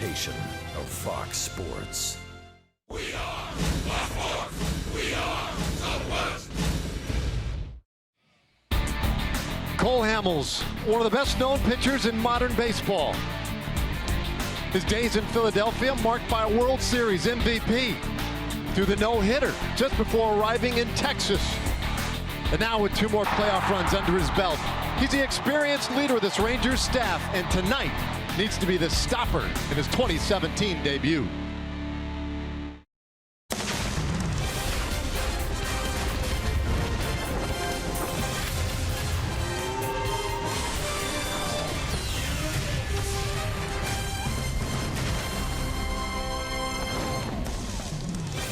presentation of Fox Sports. We are the Fox. We are Southwest. Cole Hamels, one of the best-known pitchers in modern baseball. His days in Philadelphia marked by a World Series MVP through the no-hitter just before arriving in Texas. And now with 2 more playoff runs under his belt, he's the experienced leader of this Rangers staff, and tonight needs to be the stopper in his 2017 debut.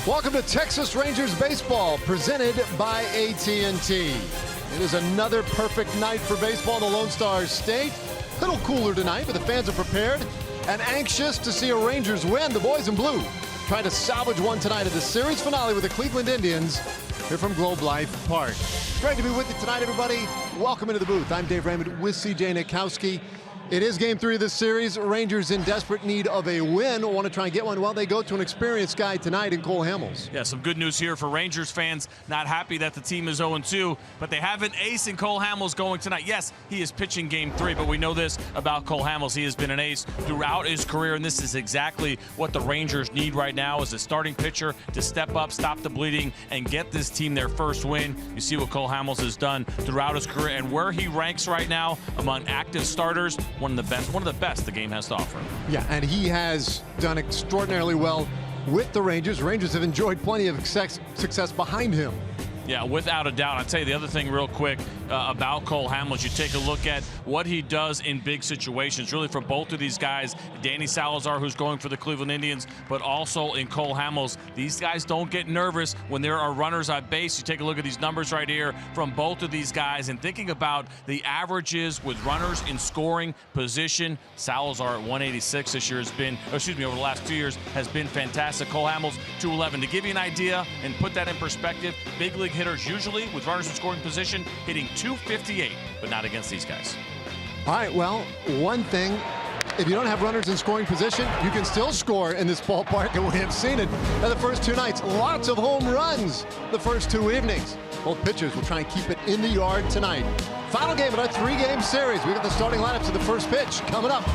Welcome to Texas Rangers baseball, presented by AT&T. It is another perfect night for baseball in the Lone Star State. A little cooler tonight, but the fans are prepared and anxious to see a Rangers win. The boys in blue trying to salvage one tonight at the series finale with the Cleveland Indians here from Globe Life Park. Great to be with you tonight, everybody. Welcome into the booth. I'm Dave Raymond with CJ Nikowski. It is game 3 of this series. Rangers in desperate need of a win. Want to try and get one. Well, they go to an experienced guy tonight in Cole Hamels. Yeah, some good news here for Rangers fans. Not happy that the team is 0-2, but they have an ace in Cole Hamels going tonight. Yes, he is pitching game 3, but we know this about Cole Hamels. He has been an ace throughout his career, and this is exactly what the Rangers need right now as a starting pitcher to step up, stop the bleeding, and get this team their first win. You see what Cole Hamels has done throughout his career and where he ranks right now among active starters, one of the best the game has to offer. Yeah, and he has done extraordinarily well with the Rangers. Rangers have enjoyed plenty of success behind him. Yeah, without a doubt. I'll tell you the other thing real quick about Cole Hamels. You take a look at what he does in big situations, really for both of these guys, Danny Salazar, who's going for the Cleveland Indians, but also in Cole Hamels. These guys don't get nervous when there are runners on base. You take a look at these numbers right here from both of these guys, and thinking about the averages with runners in scoring position, Salazar at 186 this year has been, over the last 2 years, has been fantastic. Cole Hamels, 211. To give you an idea and put that in perspective, big league hitters usually with runners in scoring position hitting 258, but not against these guys. All right, well, one thing, if you don't have runners in scoring position, you can still score in this ballpark, and we have seen it in the first 2 nights. Lots of home runs the first 2 evenings. Both pitchers will try and keep it in the yard tonight. Final game of our 3-game series. We got the starting lineups of the first pitch coming up.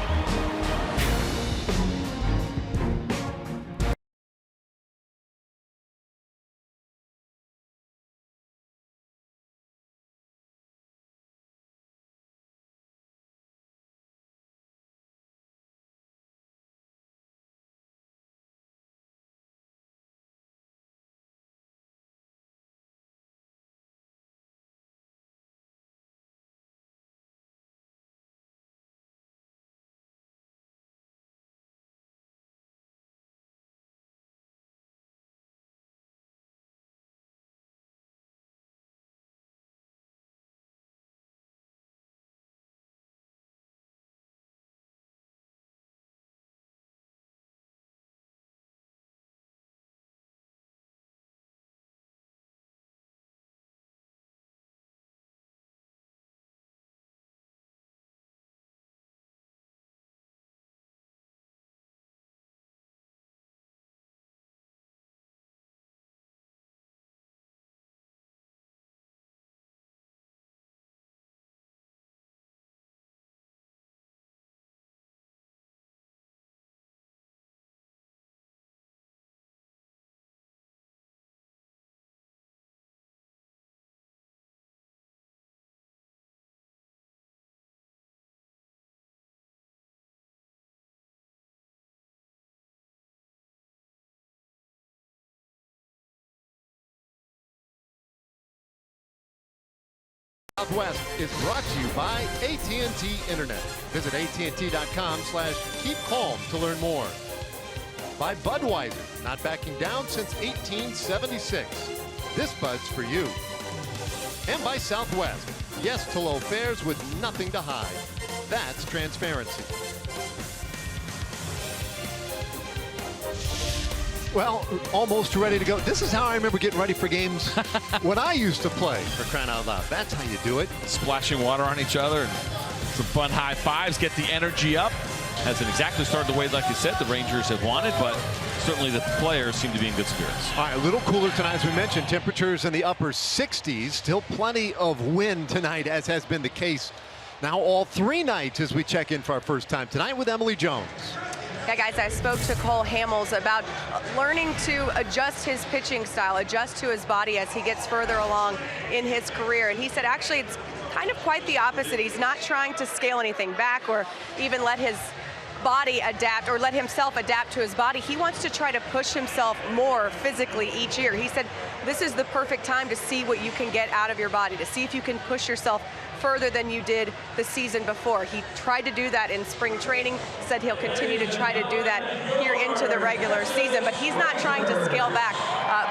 Southwest is brought to you by AT&T Internet. Visit AT&T.com/keepcalm to learn more. By Budweiser, not backing down since 1876. This Bud's for you. And by Southwest, yes to low fares with nothing to hide. That's transparency. Well, almost ready to go. This is how I remember getting ready for games when I used to play, for crying out loud. That's how you do it. Splashing water on each other and some fun high fives, get the energy up. hasn't exactly started the way, like you said, the Rangers have wanted, but certainly the players seem to be in good spirits. All right, a little cooler tonight, as we mentioned. Temperatures in the upper 60s. Still plenty of wind tonight, as has been the case now all 3 nights as we check in for our first time tonight with Emily Jones. Yeah, guys, I spoke to Cole Hamels about learning to adjust his pitching style, adjust to his body as he gets further along in his career. And he said actually it's kind of quite the opposite. He's not trying to scale anything back or even let his body adapt or let himself adapt to his body. He wants to try to push himself more physically each year. He said this is the perfect time to see what you can get out of your body, to see if you can push yourself further than you did the season before. He tried to do that in spring training, said he'll continue to try to do that here into the regular season, but he's not trying to scale back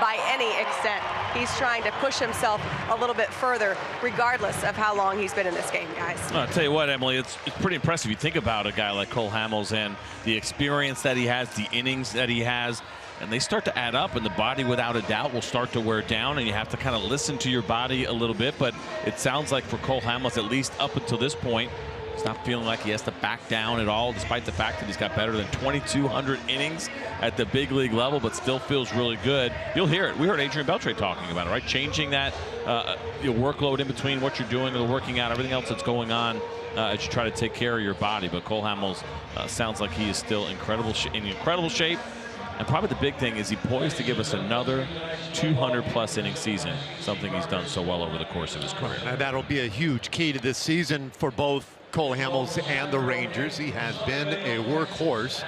by any extent. He's trying to push himself a little bit further, regardless of how long he's been in this game, guys. I'll tell you what, Emily, it's pretty impressive. You think about a guy like Cole Hamels and the experience that he has, the innings that he has, and they start to add up, and the body without a doubt will start to wear down, and you have to kind of listen to your body a little bit. But it sounds like for Cole Hamels, at least up until this point, he's not feeling like he has to back down at all, despite the fact that he's got better than 2,200 innings at the big league level, but still feels really good. You'll hear it. We heard Adrian Beltre talking about it, right? Changing that your workload in between what you're doing or working out, everything else that's going on as you try to take care of your body. But Cole Hamels sounds like he is still in incredible shape. And probably the big thing is he poised to give us another 200-plus inning season, something he's done so well over the course of his career. And that'll be a huge key to this season for both Cole Hamels and the Rangers. He has been a workhorse,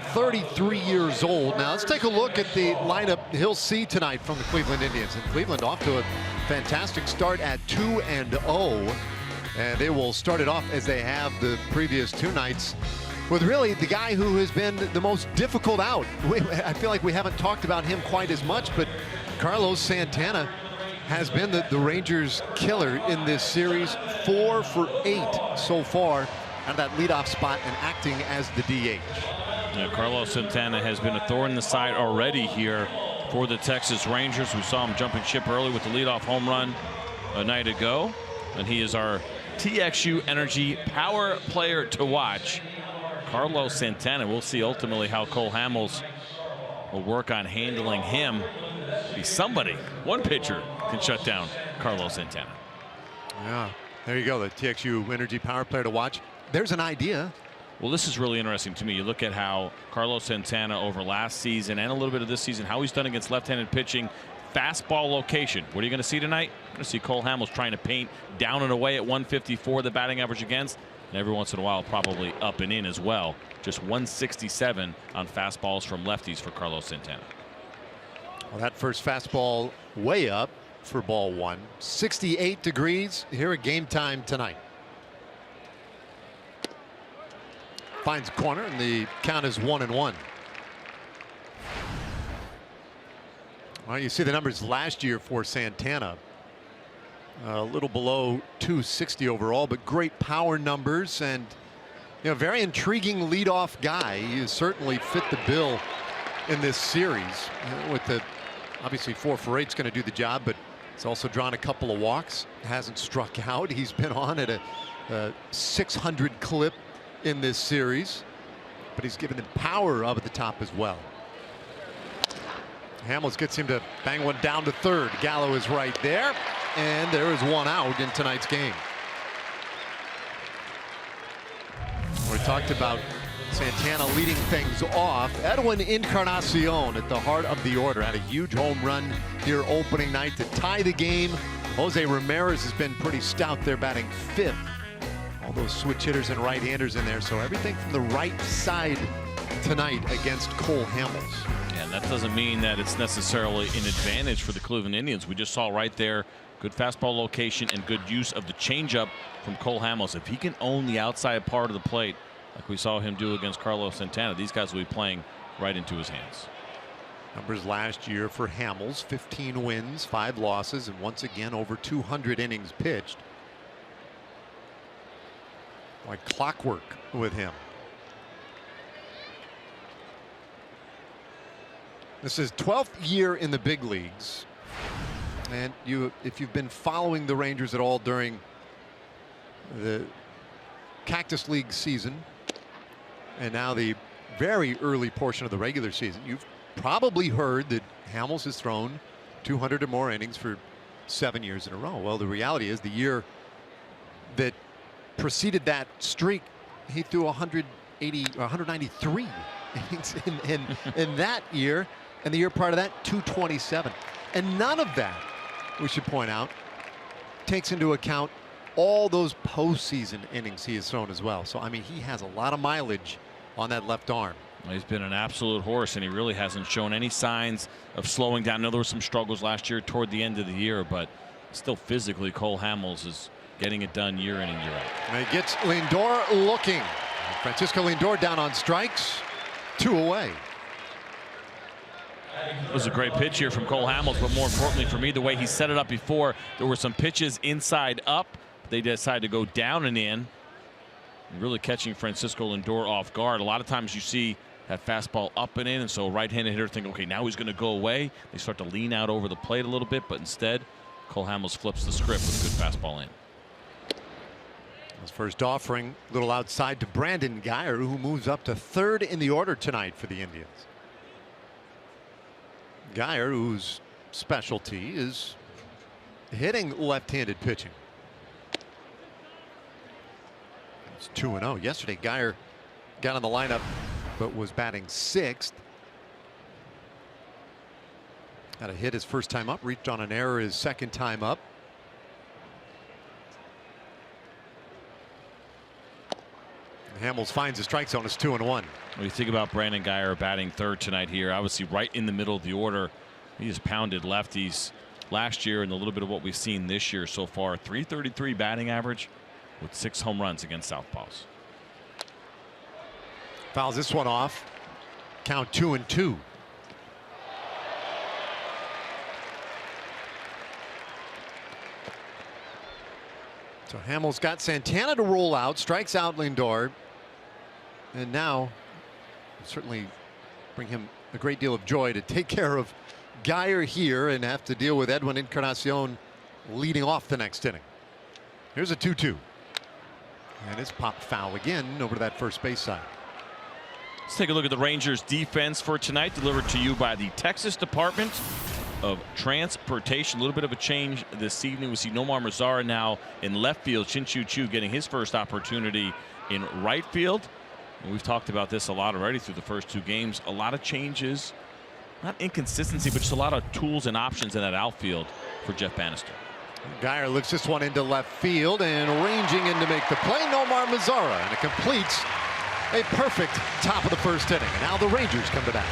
33 years old. Now let's take a look at the lineup he'll see tonight from the Cleveland Indians. And Cleveland off to a fantastic start at 2-0. And they will start it off as they have the previous 2 nights, with really the guy who has been the most difficult out. I feel like we haven't talked about him quite as much, but Carlos Santana has been the Rangers' killer in this series. 4 for 8 so far on that leadoff spot and acting as the DH. Yeah, Carlos Santana has been a thorn in the side already here for the Texas Rangers. We saw him jumping ship early with the leadoff home run a night ago, and he is our TXU Energy power player to watch. Carlos Santana. We'll see ultimately how Cole Hamels will work on handling him. Be somebody, one pitcher can shut down Carlos Santana. Yeah, there you go, the TXU Energy power player to watch. There's an idea. Well, this is really interesting to me. You look at how Carlos Santana over last season and a little bit of this season, how he's done against left-handed pitching. Fastball location. What are you going to see tonight? You're going to see Cole Hamels trying to paint down and away at 154, the batting average against. And every once in a while, probably up and in as well. Just 167 on fastballs from lefties for Carlos Santana. Well, that first fastball way up for ball 1. 68 degrees here at game time tonight. Finds corner, and the count is 1-1. Well, you see the numbers last year for Santana. A little below 260 overall, but great power numbers, and very intriguing leadoff guy. He has certainly fit the bill in this series. With the obviously 4 for 8 is going to do the job, but he's also drawn a couple of walks. Hasn't struck out. He's been on at a 600 clip in this series, but he's given him power up at the top as well. Hamels gets him to bang one down to third. Gallo is right there, and there is 1 out in tonight's game. We talked about Santana leading things off. Edwin Encarnacion at the heart of the order had a huge home run here opening night to tie the game. Jose Ramirez has been pretty stout there, batting 5th. All those switch hitters and right-handers in there, so everything from the right side tonight against Cole Hamels. And that doesn't mean that it's necessarily an advantage for the Cleveland Indians. We just saw right there good fastball location and good use of the changeup from Cole Hamels. If he can own the outside part of the plate like we saw him do against Carlos Santana, these guys will be playing right into his hands. Numbers last year for Hamels: 15 wins, 5 losses, and once again over 200 innings pitched. Like clockwork with him. This is 12th year in the big leagues, and if you've been following the Rangers at all during the Cactus League season, and now the very early portion of the regular season, you've probably heard that Hamels has thrown 200 or more innings for 7 years in a row. Well, the reality is the year that preceded that streak, he threw 180 or 193 innings in that year, and the year prior to that 227. And none of that, we should point out, takes into account all those postseason innings he has thrown as well. So I mean, he has a lot of mileage on that left arm. He's been an absolute horse, and he really hasn't shown any signs of slowing down. I know there were some struggles last year toward the end of the year, but still physically, Cole Hamels is getting it done year in and year out. And it gets Lindor looking. Francisco Lindor down on strikes, 2 away. It was a great pitch here from Cole Hamels, but more importantly for me, the way he set it up before, there were some pitches inside up. They decided to go down and in, really catching Francisco Lindor off guard. A lot of times you see that fastball up and in, and so right-handed hitter think, okay, now he's going to go away. They start to lean out over the plate a little bit, but instead, Cole Hamels flips the script with a good fastball in. His first offering, a little outside to Brandon Guyer, who moves up to 3rd in the order tonight for the Indians. Guyer, whose specialty is hitting left-handed pitching. It's 2-0. Yesterday, Guyer got on the lineup, but was batting 6th. Had a hit his first time up, reached on an error his second time up. Hamels finds the strike zone. It's 2-1. When you think about Brandon Guyer batting 3rd tonight here, obviously right in the middle of the order. He has pounded lefties last year and a little bit of what we've seen this year so far. 333 batting average with 6 home runs against southpaws. Fouls this one off. Count 2-2. So Hamels got Santana to roll out, strikes out Lindor, and now certainly bring him a great deal of joy to take care of Guyer here and have to deal with Edwin Encarnacion leading off the next inning. Here's a 2-2, and it's popped foul again over to that first base side. Let's take a look at the Rangers defense for tonight, delivered to you by the Texas Department of Transportation. A little bit of a change this evening. We see Nomar Mazara now in left field. Shin-Soo Choo getting his first opportunity in right field. And we've talked about this a lot already through the first 2 games. A lot of changes, not inconsistency, but just a lot of tools and options in that outfield for Jeff Bannister. Guyer looks this one into left field and ranging in to make the play. Nomar Mazara, and it completes a perfect top of the first inning. And now the Rangers come to bat.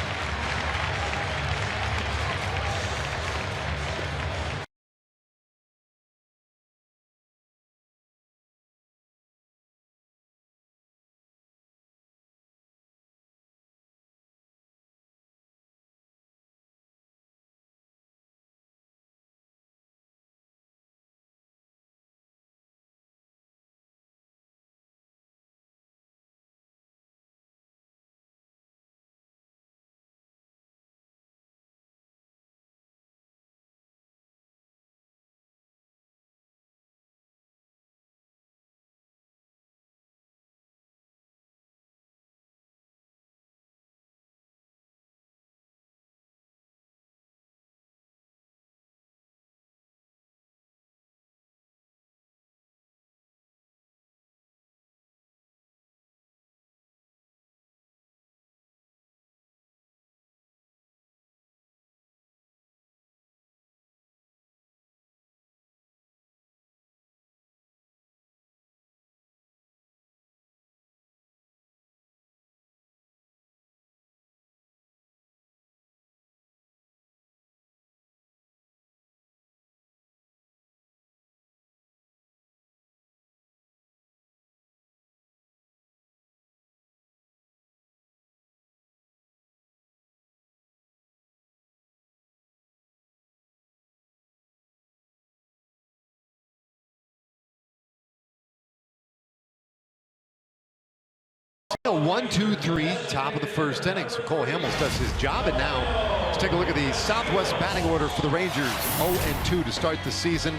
A 1-2-3 top of the first inning. So Cole Hamels does his job, and now let's take a look at the Southwest batting order for the Rangers. 0-2 to start the season.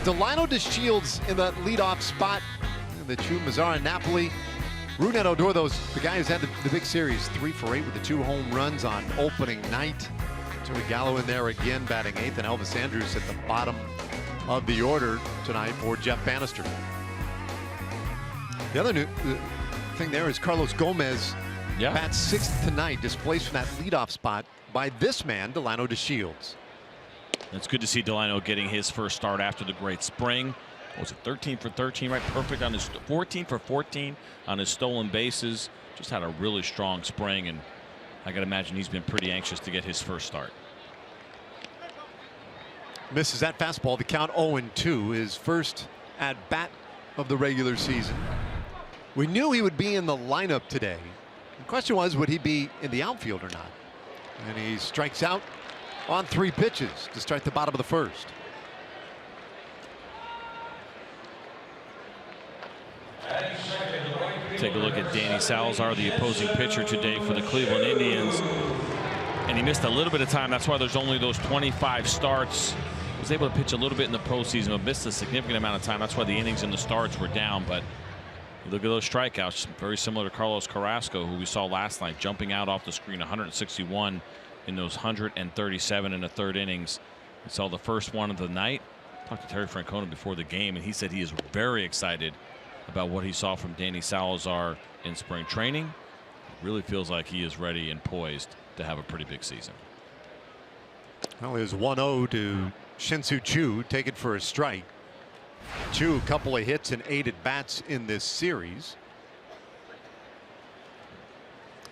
Delino DeShields in that leadoff spot. The two Mazara, Napoli, Rougned Odor, the guy who's had the big series, 3 for 8 with the 2 home runs on opening night. Joey Gallo in there again, batting 8th, and Elvis Andrus at the bottom of the order tonight for Jeff Bannister. The other new thing there is Carlos Gomez bats 6th tonight, displaced from that leadoff spot by this man, Delino DeShields. It's good to see Delino getting his first start after the great spring. What was it, 13 for 13, right? Perfect on his 14 for 14 on his stolen bases. Just had a really strong spring, and I can imagine he's been pretty anxious to get his first start. Misses that fastball. The count 0-2, his first at bat of the regular season. We knew he would be in the lineup today. The question was, would he be in the outfield or not? And he strikes out on 3 pitches to start the bottom of the first. Take a look at Danny Salazar, the opposing pitcher today for the Cleveland Indians. And he missed a little bit of time. That's why there's only those 25 starts. Was able to pitch a little bit in the postseason, but missed a significant amount of time. That's why the innings and the starts were down. But look at those strikeouts, very similar to Carlos Carrasco, who we saw last night, jumping out off the screen, 161 in those 137 in the 3rd innings. We saw the first one of the night. Talked to Terry Francona before the game, and he said he is very excited about what he saw from Danny Salazar in spring training. It really feels like he is ready and poised to have a pretty big season. Well, it was 1-0 to Shin-Soo Choo, taken for a strike. Choo, a couple of hits and 8 at bats in this series.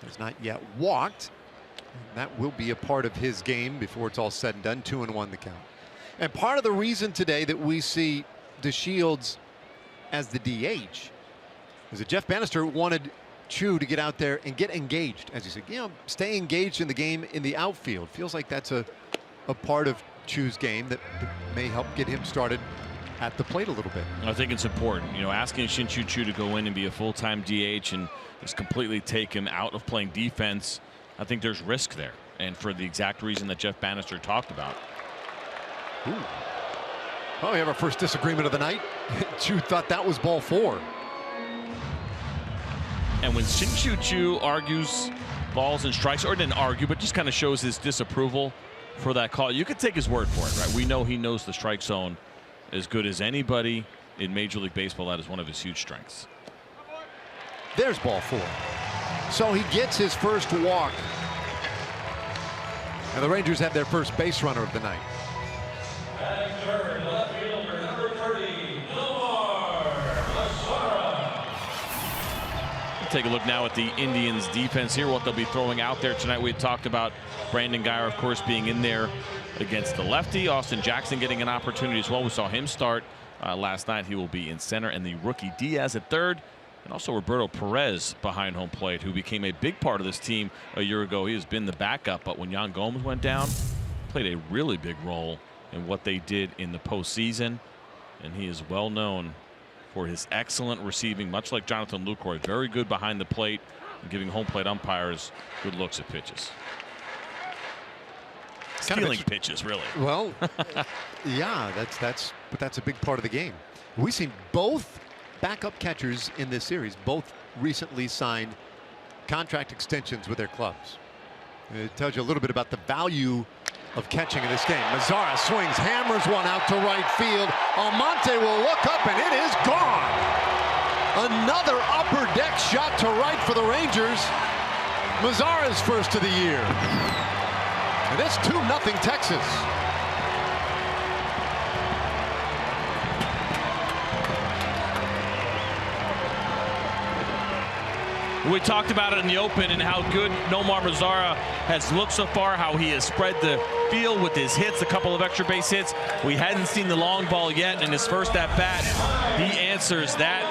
Has not yet walked. That will be a part of his game before it's all said and done. 2-1 the count. And part of the reason today that we see DeShields as the DH is that Jeff Bannister wanted Choo to get out there and get engaged, as he said, stay engaged in the game in the outfield. Feels like that's a part of Choo's game that may help get him started at the plate a little bit. I think it's important, asking Shin-Soo Choo to go in and be a full-time DH and just completely take him out of playing defense. I think there's risk there, and for the exact reason that Jeff Bannister talked about. Ooh. Oh, we have our first disagreement of the night. Choo thought that was ball 4. And when Shin-Soo Choo argues balls and strikes, or didn't argue, but just kind of shows his disapproval for that call, you could take his word for it, right? We know he knows the strike zone as good as anybody in Major League Baseball. That is one of his huge strengths. There's ball 4. So he gets his first walk. And the Rangers have their first base runner of the night. Take a look now at the Indians defense here, what they'll be throwing out there tonight. We had talked about Brandon Guyer, of course, being in there against the lefty. Austin Jackson getting an opportunity as well. We saw him start last night. He will be in center, and the rookie Diaz at 3rd, and also Roberto Perez behind home plate, who became a big part of this team a year ago. He has been the backup, but when Yan Gomes went down, played a really big role in what they did in the postseason, and he is well known for his excellent receiving, much like Jonathan Lucroy, very good behind the plate and giving home plate umpires good looks at pitches. Stealing pitches, really. Well, yeah, that's a big part of the game. We've seen both backup catchers in this series, both recently signed contract extensions with their clubs. It tells you a little bit about the value of catching in this game. Mazara swings, hammers one out to right field. Almonte will look up, and it is gone. Another upper deck shot to right for the Rangers. Mazara's first of the year. And it's 2-0 Texas. We talked about it in the open and how good Nomar Mazara has looked so far, how he has spread the field with his hits, a couple of extra base hits. We hadn't seen the long ball yet in his first at bat. He answers that.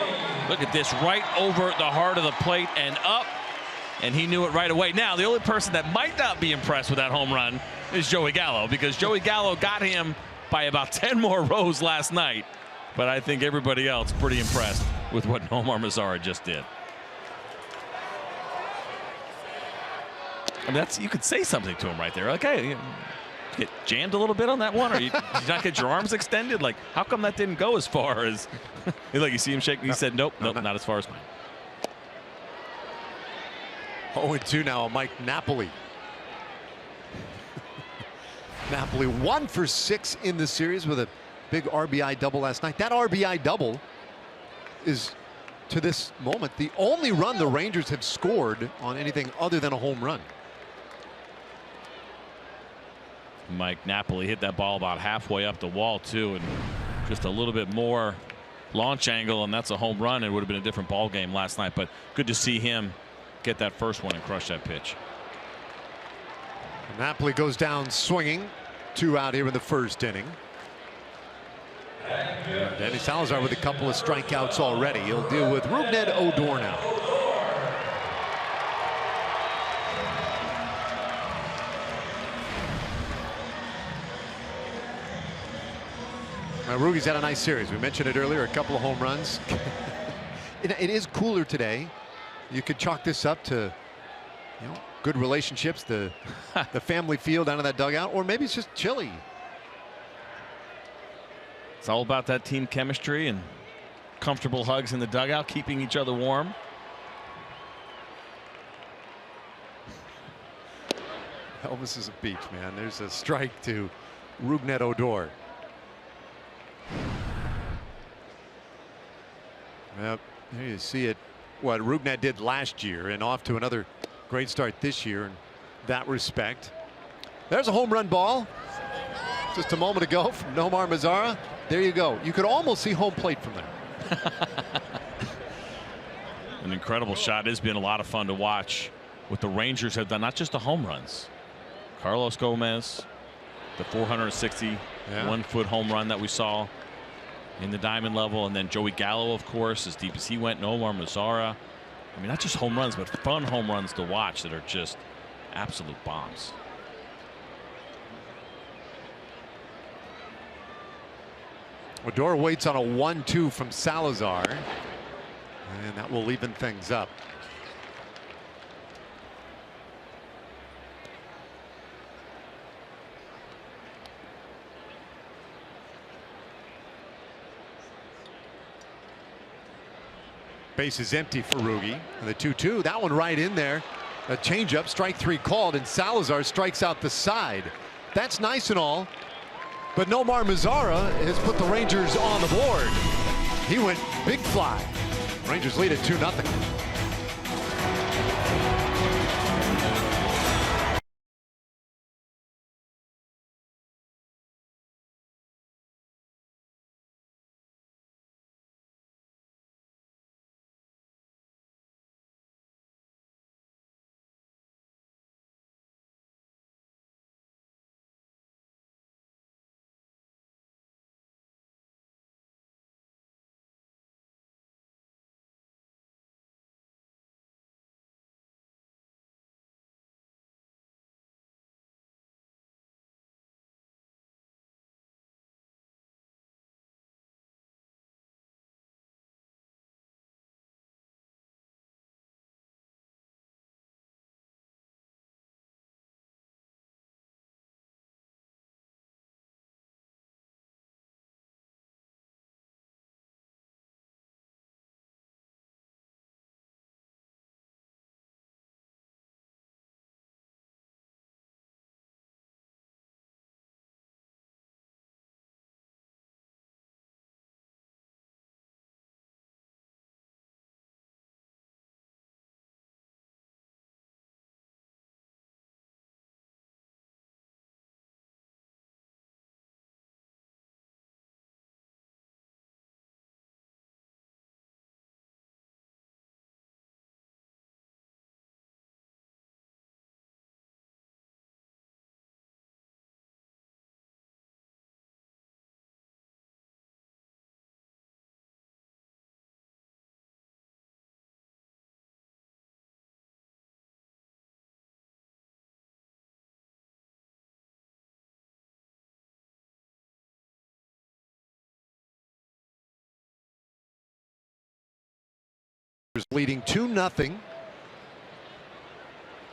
Look at this, right over the heart of the plate and up, and he knew it right away. Now, the only person that might not be impressed with that home run is Joey Gallo, because Joey Gallo got him by about 10 more rows last night. But I think everybody else pretty impressed with what Nomar Mazara just did. I mean, you could say something to him right there. Like, hey, you get jammed a little bit on that one, or you not get your arms extended? Like, how come that didn't go as far as? Like, you see him shaking. He said, nope, not as far as mine. 0-2 now on Mike Napoli. Napoli 1 for 6 in the series with a big RBI double last night. That RBI double is, to this moment, the only run the Rangers have scored on anything other than a home run. Mike Napoli hit that ball about halfway up the wall too, and just a little bit more launch angle, and that's a home run. It would have been a different ball game last night, but good to see him get that first one and crush that pitch. Napoli goes down swinging. 2 out here in the first inning. Danny Salazar with a couple of strikeouts already. He'll deal with Rougned Odor now. Rougie's had a nice series. We mentioned it earlier, a couple of home runs. It is cooler today. You could chalk this up to, you know, good relationships, the family feel down in that dugout, or maybe it's just chilly. It's all about that team chemistry and comfortable hugs in the dugout, keeping each other warm. Elvis is a beach, man. There's a strike to Rougned Odor. Yep, there you see it. What Rougned did last year, and off to another great start this year in that respect. There's a home run ball just a moment ago from Nomar Mazara. There you go. You could almost see home plate from there. An incredible shot. It's been a lot of fun to watch what the Rangers have done, not just the home runs. Carlos Gomez, the 461-foot home run that we saw in the diamond level, and then Joey Gallo, of course, as deep as he went. Nomar Mazara. I mean, not just home runs, but fun home runs to watch that are just absolute bombs. Odor waits on a 1-2 from Salazar, and that will even things up. Base is empty for Rugi, and the 2-2, that one right in there. A changeup, strike 3 called, and Salazar strikes out the side. That's nice and all, but Nomar Mazara has put the Rangers on the board. He went big fly. Rangers lead at 2-0. Leading 2-0.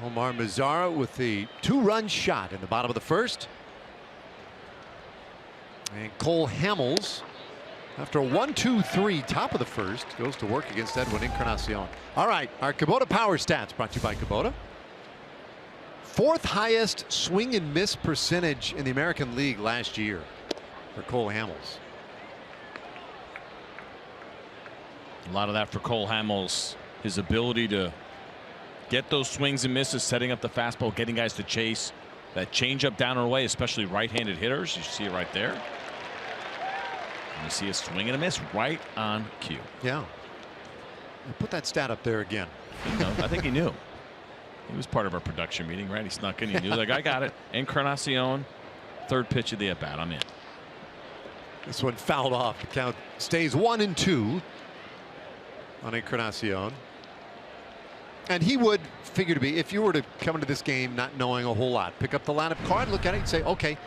Nomar Mazara with the 2-run shot in the bottom of the first. And Cole Hamels After a 1-2-3 top of the first, goes to work against Edwin Encarnacion. All right, our Kubota Power Stats brought to you by Kubota. 4th highest swing and miss percentage in the American League last year for Cole Hamels. A lot of that for Cole Hamels. His ability to get those swings and misses, setting up the fastball, getting guys to chase. That changeup down and away, especially right-handed hitters. You see it right there. And you see a swing and a miss right on cue. Yeah. Put that stat up there again. I think he knew. He was part of our production meeting, right? He snuck in. He knew, like, I got it. Encarnacion, 3rd pitch of the at-bat. I'm in. This one fouled off. The count stays 1-2 on Encarnacion. And he would figure to be, if you were to come into this game not knowing a whole lot, pick up the lineup card, look at it and say, okay,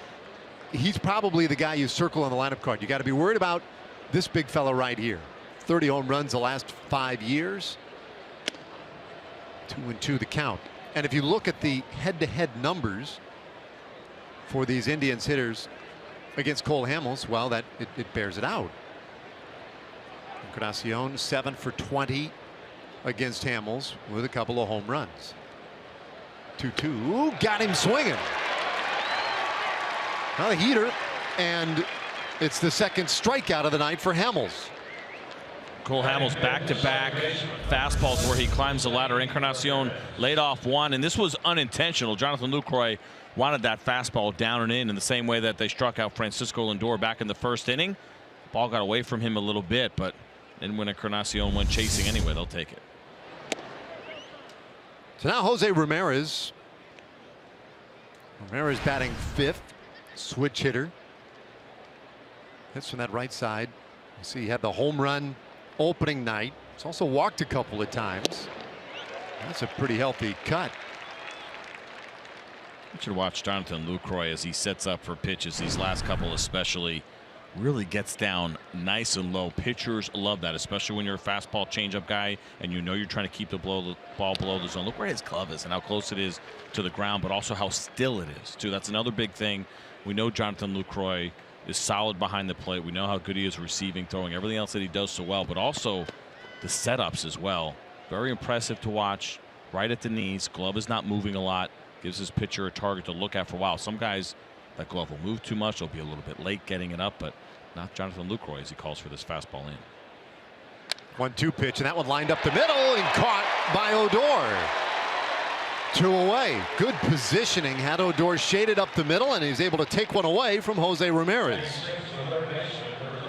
he's probably the guy you circle on the lineup card. You got to be worried about this big fella right here. 30 home runs the last 5 years. 2-2 the count. And if you look at the head-to-head numbers for these Indians hitters against Cole Hamels, well, that it bears it out. Encarnacion 7 for 20 against Hamels with a couple of home runs. 2-2. Got him swinging. Not a heater, and it's the 2nd strikeout of the night for Hamels. Cole Hamels back-to-back fastballs where he climbs the ladder. Encarnacion laid off one, and this was unintentional. Jonathan Lucroy wanted that fastball down and in the same way that they struck out Francisco Lindor back in the 1st inning. Ball got away from him a little bit, but then when Encarnacion went chasing anyway, they'll take it. So now Jose Ramirez. Ramirez batting 5th, switch hitter. Hits from that right side. You see he had the home run opening night. He's also walked a couple of times. That's a pretty healthy cut. You should watch Jonathan Lucroy as he sets up for pitches. These last couple especially really gets down nice and low. Pitchers love that, especially when you're a fastball changeup guy and you know you're trying to keep the ball below the zone. Look where his glove is and how close it is to the ground, but also how still it is too. That's another big thing. We know Jonathan Lucroy is solid behind the plate. We know how good he is receiving, throwing, everything else that he does so well, but also the setups as well. Very impressive to watch. Right at the knees, glove is not moving a lot, gives his pitcher a target to look at for a while. Some guys, that glove will move too much. They'll be a little bit late getting it up, but not Jonathan Lucroy as he calls for this fastball in. 1-2 pitch, and that one lined up the middle and caught by Odor. 2 away. Good positioning. Had Odor shaded up the middle, and he's able to take one away from Jose Ramirez.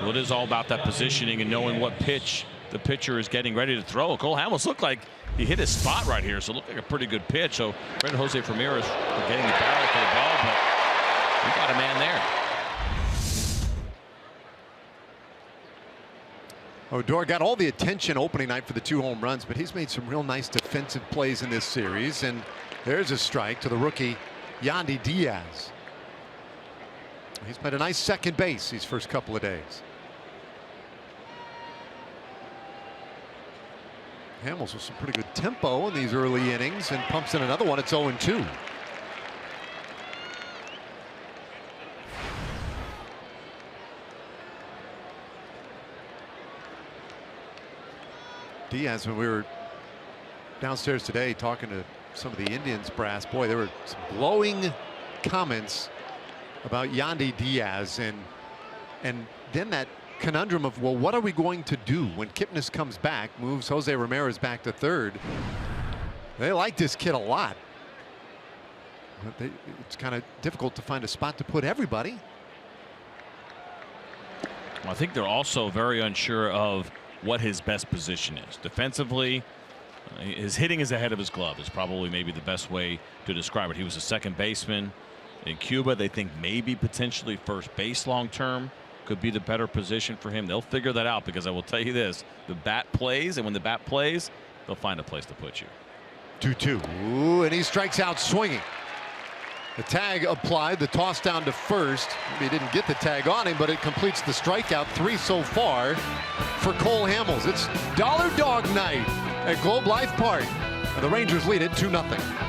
Well, it is all about that positioning and knowing what pitch the pitcher is getting ready to throw. Cole Hamels looked like he hit his spot right here, so it looked like a pretty good pitch. So credit Jose Ramirez for getting the barrel to the ball, but he got a man there. Odor got all the attention opening night for the 2 home runs, but he's made some real nice defensive plays in this series. And there's a strike to the rookie Yandy Diaz. He's played a nice second base these first couple of days. Hamels with some pretty good tempo in these early innings and pumps in another one. It's 0-2. Diaz, when we were downstairs today talking to some of the Indians brass, boy, there were some glowing comments about Yandy Diaz, and then that conundrum of, well, what are we going to do when Kipnis comes back, moves Jose Ramirez back to 3rd. They like this kid a lot, but it's kind of difficult to find a spot to put everybody. Well, I think they're also very unsure of what his best position is. Defensively, his hitting is ahead of his glove is probably maybe the best way to describe it. He was a second baseman in Cuba. They think maybe potentially first base long term could be the better position for him. They'll figure that out, because I will tell you this, the bat plays, and when the bat plays, they'll find a place to put you. 2-2. Ooh, and he strikes out swinging. The tag applied, the toss down to 1st. He didn't get the tag on him, but it completes the strikeout. 3 so far for Cole Hamels. It's Dollar Dog Night at Globe Life Park, and the Rangers lead it 2-0.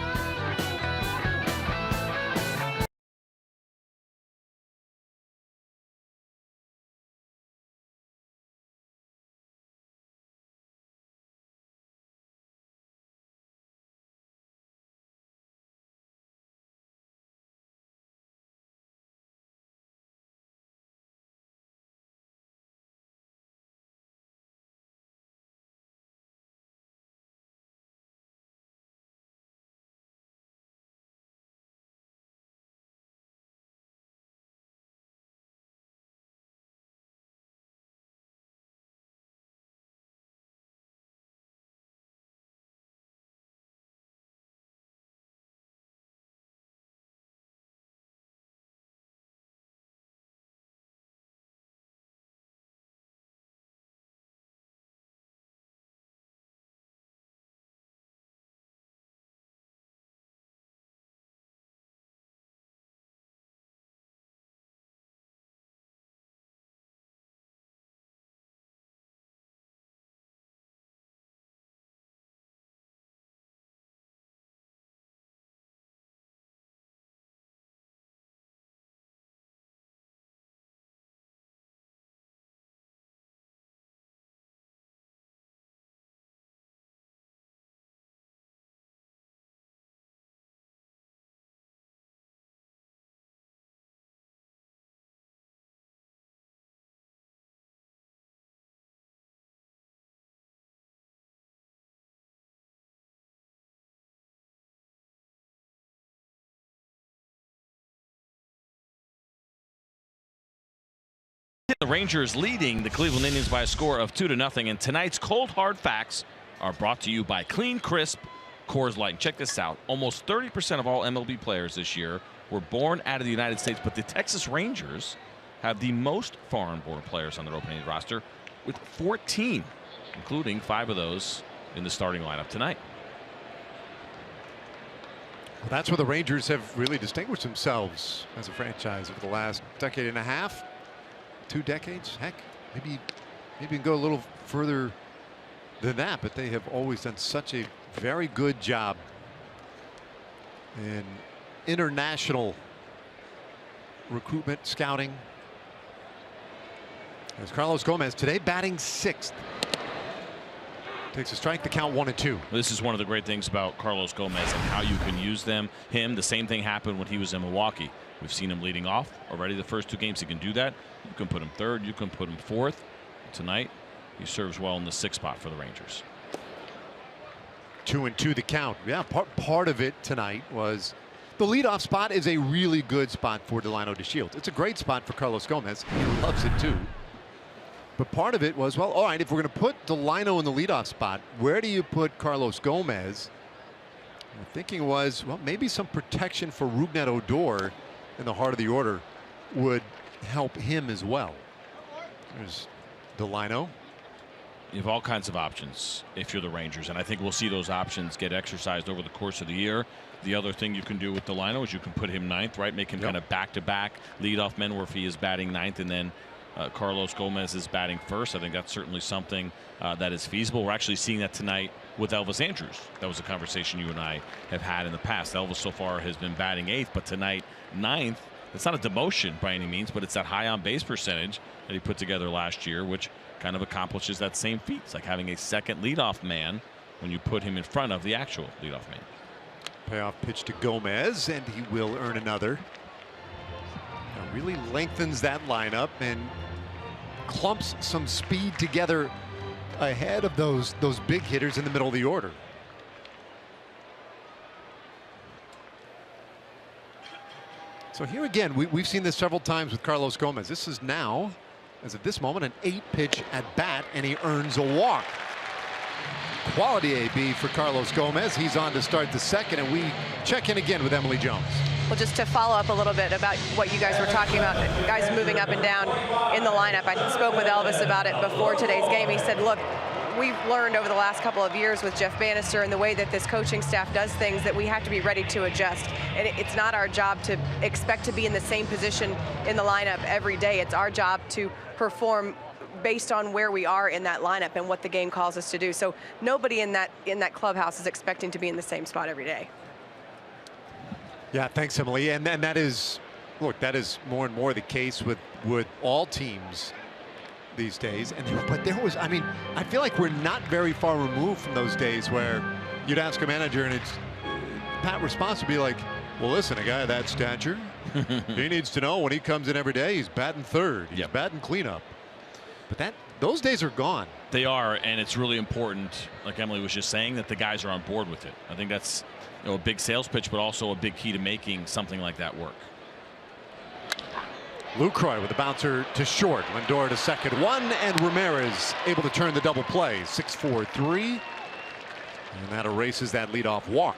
The Rangers leading the Cleveland Indians by a score of 2-0. And tonight's cold hard facts are brought to you by Clean Crisp Coors Light. Check this out. Almost 30% of all MLB players this year were born out of the United States, but the Texas Rangers have the most foreign-born players on their opening roster, with 14, including 5 of those in the starting lineup tonight. Well, that's where the Rangers have really distinguished themselves as a franchise over the last decade and a half, 2 decades. Heck, maybe you can go a little further than that, but they have always done such a very good job in international recruitment, scouting. As Carlos Gomez today batting 6th. Takes a strike, the count 1-2. This is one of the great things about Carlos Gomez and how you can use him. The same thing happened when he was in Milwaukee. We've seen him leading off already the first 2 games. He can do that. You can put him 3rd. You can put him 4th. Tonight, he serves well in the 6th spot for the Rangers. 2-2 the count. Yeah, part of it tonight was the leadoff spot is a really good spot for Delino DeShields. It's a great spot for Carlos Gomez. He loves it too. But part of it was, well, all right, if we're going to put Delino in the leadoff spot, where do you put Carlos Gomez? The thinking was, well, maybe some protection for Rougned Odor in the heart of the order would help him as well. There's Delino. You have all kinds of options if you're the Rangers, and I think we'll see those options get exercised over the course of the year. The other thing you can do with Delino is you can put him 9th, right? Make him kind of back-to-back leadoff men where if he is batting 9th and then Carlos Gomez is batting 1st. I think that's certainly something that is feasible. We're actually seeing that tonight with Elvis Andrus. That was a conversation you and I have had in the past. Elvis so far has been batting 8th, but tonight 9th. It's not a demotion by any means, but it's that high on base percentage that he put together last year, which kind of accomplishes that same feat. It's like having a second leadoff man when you put him in front of the actual leadoff man. Payoff pitch to Gomez, and he will earn another. Really lengthens that lineup and clumps some speed together ahead of those big hitters in the middle of the order. So here again, we've seen this several times with Carlos Gomez. This is now, as of this moment, an 8-pitch at bat, and he earns a walk. Quality AB for Carlos Gomez. He's on to start the 2nd, and we check in again with Emily Jones. Well, just to follow up a little bit about what you guys were talking about, guys moving up and down in the lineup. I spoke with Elvis about it before today's game. He said, look, we've learned over the last couple of years with Jeff Bannister and the way that this coaching staff does things that we have to be ready to adjust. And it's not our job to expect to be in the same position in the lineup every day. It's our job to perform based on where we are in that lineup and what the game calls us to do. So nobody in that clubhouse is expecting to be in the same spot every day. Yeah, thanks, Emily. And that is, look, that is more and more the case with all teams these days. But there was, I mean, I feel like we're not very far removed from those days where you'd ask a manager and it's Pat response would be like, well, listen, a guy of that stature, he needs to know when he comes in every day, he's batting 3rd, he's batting cleanup. But those days are gone. They are, and it's really important, like Emily was just saying, that the guys are on board with it. I think that's a big sales pitch, but also a big key to making something like that work. Lucroy with a bouncer to short. Lindor to 2nd, 1, and Ramirez able to turn the double play. 6-4-3, and that erases that leadoff walk.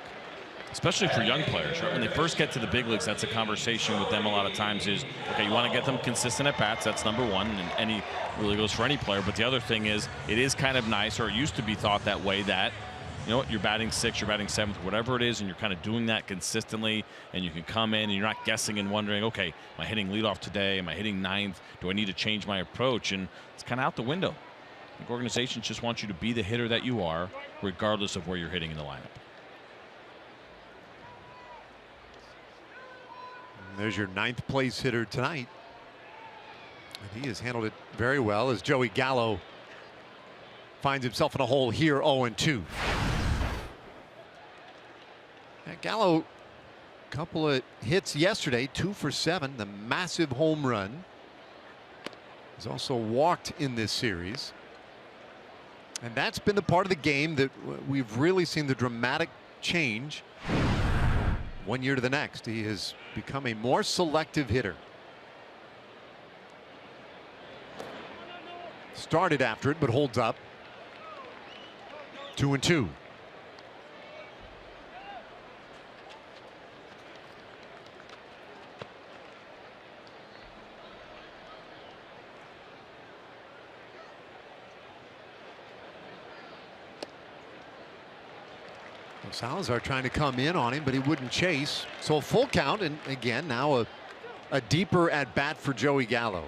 Especially for young players, right? When they first get to the big leagues, that's a conversation with them a lot of times is, okay, you want to get them consistent at bats. That's number one, and any really goes for any player. But the other thing is, it is kind of nice, or it used to be thought that way, that you know what, you're batting 6th, you're batting 7th, whatever it is, and you're kind of doing that consistently, and you can come in and you're not guessing and wondering, okay, am I hitting leadoff today? Am I hitting 9th? Do I need to change my approach? And it's kind of out the window. I think organizations just want you to be the hitter that you are, regardless of where you're hitting in the lineup. And there's your 9th place hitter tonight. And he has handled it very well as Joey Gallo finds himself in a hole here, 0-2. Gallo, couple of hits yesterday, 2 for 7, the massive home run. He's also walked in this series. And that's been the part of the game that we've really seen the dramatic change one year to the next. He has become a more selective hitter. started after it, but holds up. 2-2. Salazar trying to come in on him, but he wouldn't chase. So a full count, and again now a deeper at bat for Joey Gallo.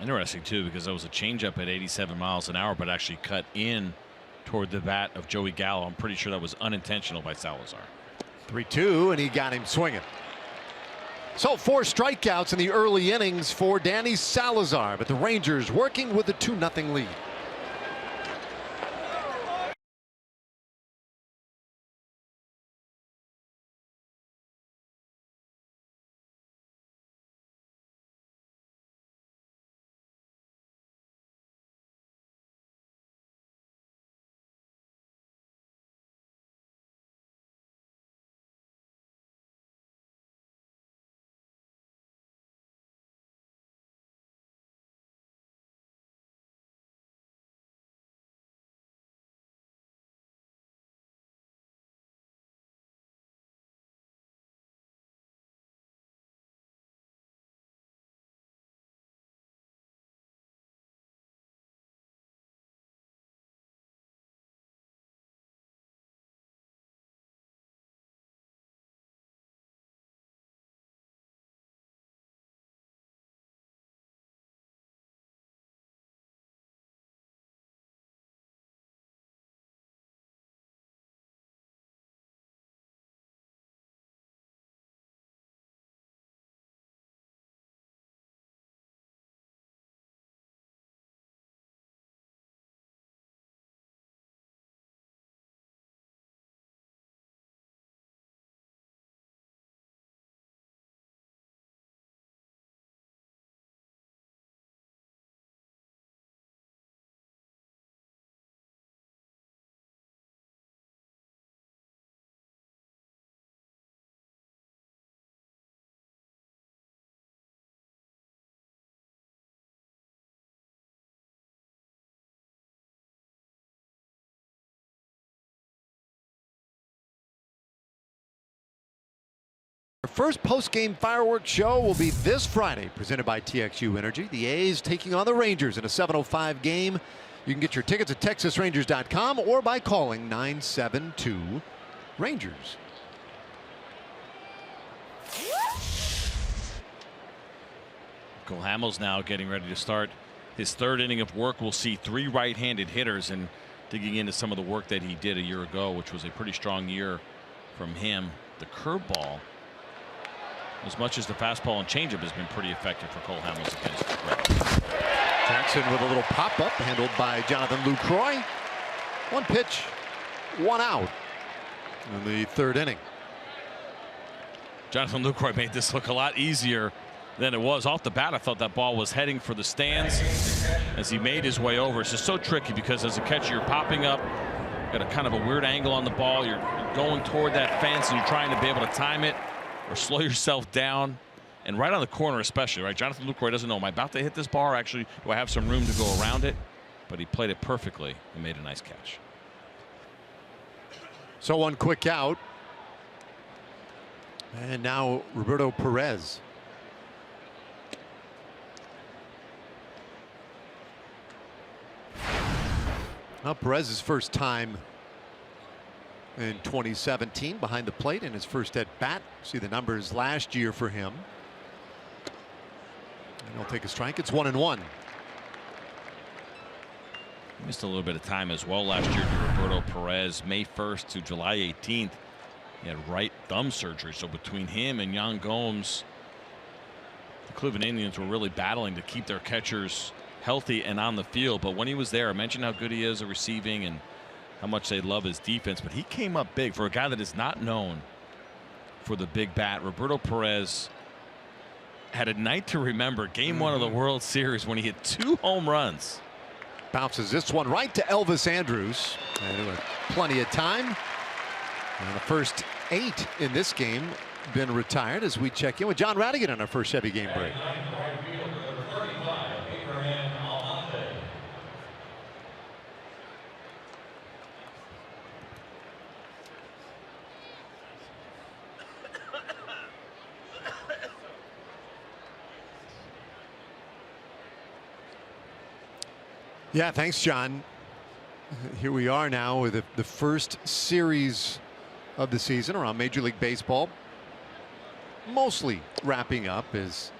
Interesting too, because that was a changeup at 87 miles an hour, but actually cut in toward the bat of Joey Gallo. I'm pretty sure that was unintentional by Salazar. 3-2, and he got him swinging. So 4 strikeouts in the early innings for Danny Salazar, but the Rangers working with a 2-0 lead. Our first post-game fireworks show will be this Friday, presented by TXU Energy. The A's taking on the Rangers in a 7:05 game. You can get your tickets at TexasRangers.com or by calling 972-RANGERS. Cole Hamels now getting ready to start his 3rd inning of work. We'll see 3 right-handed hitters, and digging into some of the work that he did a year ago, which was a pretty strong year from him. The curveball, as much as the fastball and changeup, has been pretty effective for Cole Hamels against the Reds. Jackson with a little pop-up handled by Jonathan Lucroy. 1 pitch, 1 out in the 3rd inning. Jonathan Lucroy made this look a lot easier than it was. Off the bat, I thought that ball was heading for the stands as he made his way over. It's just so tricky because as a catcher, you're popping up, got a kind of a weird angle on the ball. You're going toward that fence and you're trying to be able to time it or slow yourself down. And right on the corner especially, right? Jonathan Lucroy doesn't know, am I about to hit this ball, or actually do I have some room to go around it? But he played it perfectly and made a nice catch. So 1 quick out. And now Roberto Perez. Now Perez's first time in 2017 behind the plate in his first at bat. See the numbers last year for him. And he'll take a strike. It's 1-1. Missed a little bit of time as well last year to Roberto Perez. May 1st to July 18th. He had right thumb surgery. So between him and Yan Gomes, the Cleveland Indians were really battling to keep their catchers healthy and on the field. But when he was there, I mentioned how good he is at receiving and how much they love his defense. But he came up big for a guy that is not known for the big bat. Roberto Perez had a night to remember. Game 1 of the World Series when he hit 2 home runs. Bounces this one right to Elvis Andrus. And with plenty of time. And the first 8 in this game been retired as we check in with John Radigan on our first Chevy game break. Yeah, thanks, John. Here we are now with the first series of the season around Major League Baseball. Mostly wrapping up as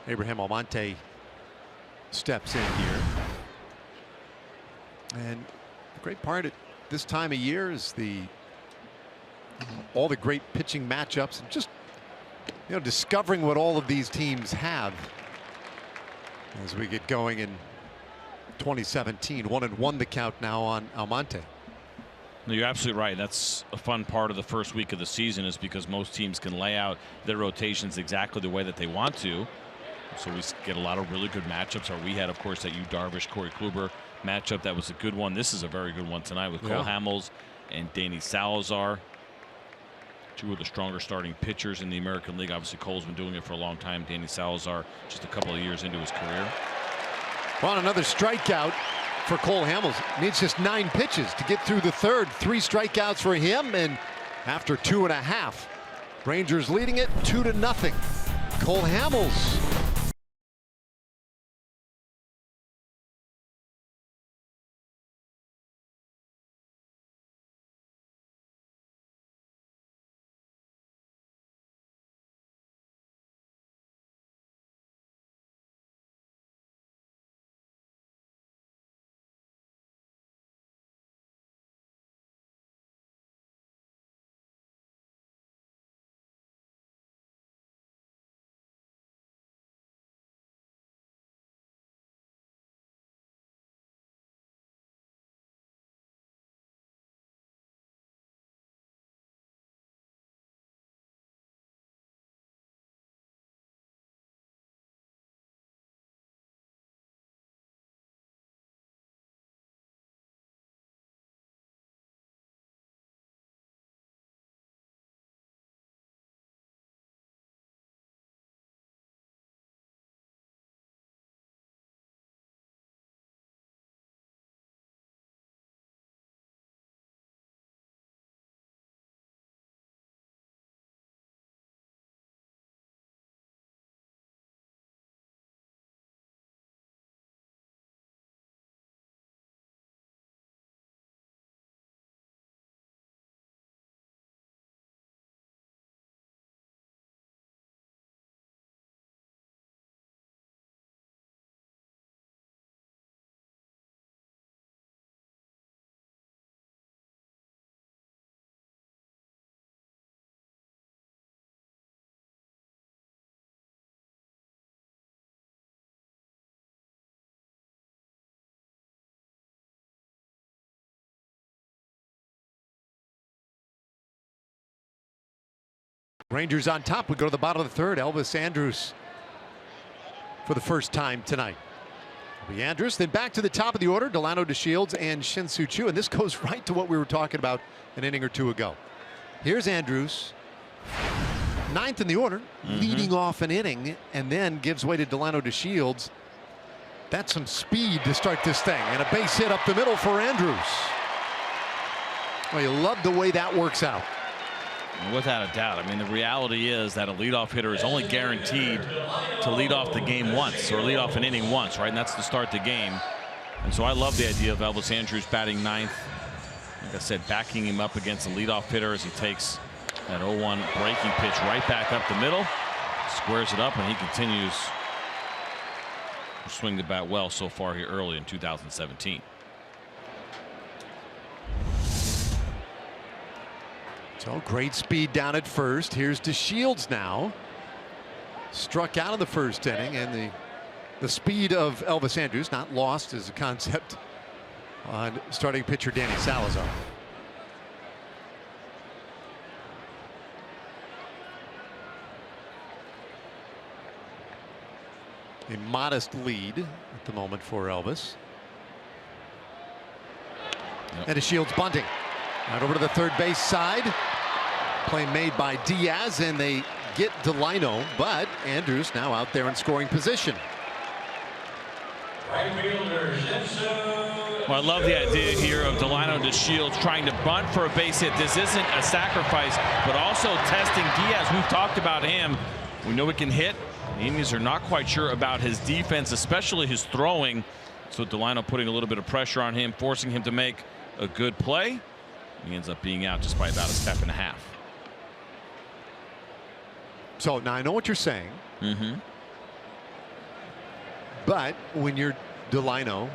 Abraham Almonte steps in here. And the great part at this time of year is all the great pitching matchups and just discovering what all of these teams have as we get going in 2017. 1-1 the count now on Almonte. No, you're absolutely right. That's a fun part of the first week of the season, is because most teams can lay out their rotations exactly the way that they want to. So we get a lot of really good matchups. Or we had, of course, that Yu Darvish, Corey Kluber matchup. That was a good one. This is a very good one tonight with Cole Hamels and Danny Salazar. Two of the stronger starting pitchers in the American League. Obviously, Cole's been doing it for a long time. Danny Salazar just a couple of years into his career. Well, another strikeout for Cole Hamels. Needs just 9 pitches to get through the third. 3 strikeouts for him, and after 2.5, Rangers leading it 2-0. Cole Hamels. Rangers on top. We go to the bottom of the third. Elvis Andrus for the first time tonight. It'll be Andrus, then back to the top of the order. Delano DeShields and Shin-Soo Choo. And this goes right to what we were talking about an inning or two ago. Here's Andrus, 9th in the order, leading off an inning, and then gives way to Delano DeShields. That's some speed to start this thing. And a base hit up the middle for Andrus. Well, you love the way that works out. Without a doubt. I mean, the reality is that a leadoff hitter is only guaranteed to lead off the game once, or lead off an inning once, right? And that's to start the game. And so I love the idea of Elvis Andrus batting 9th. Like I said, backing him up against a leadoff hitter as he takes that 0-1 breaking pitch right back up the middle, squares it up, and he continues to swing the bat well so far here early in 2017. So great speed down at first. Here's DeShields now. Struck out of the first inning, and the speed of Elvis Andrus not lost as a concept on starting pitcher Danny Salazar. A modest lead at the moment for Elvis. And DeShields bunting. Right over to the third base side. Play made by Diaz, and they get Delano, but Andrus now out there in scoring position. Well, I love the idea here of Delano DeShields trying to bunt for a base hit. This isn't a sacrifice, but also testing Diaz. We've talked about him. We know he can hit. The Indians are not quite sure about his defense, especially his throwing. So Delino putting a little bit of pressure on him, forcing him to make a good play. He ends up being out just by about a step and a half. So now I know what you're saying. Mm-hmm. But when you're Delino,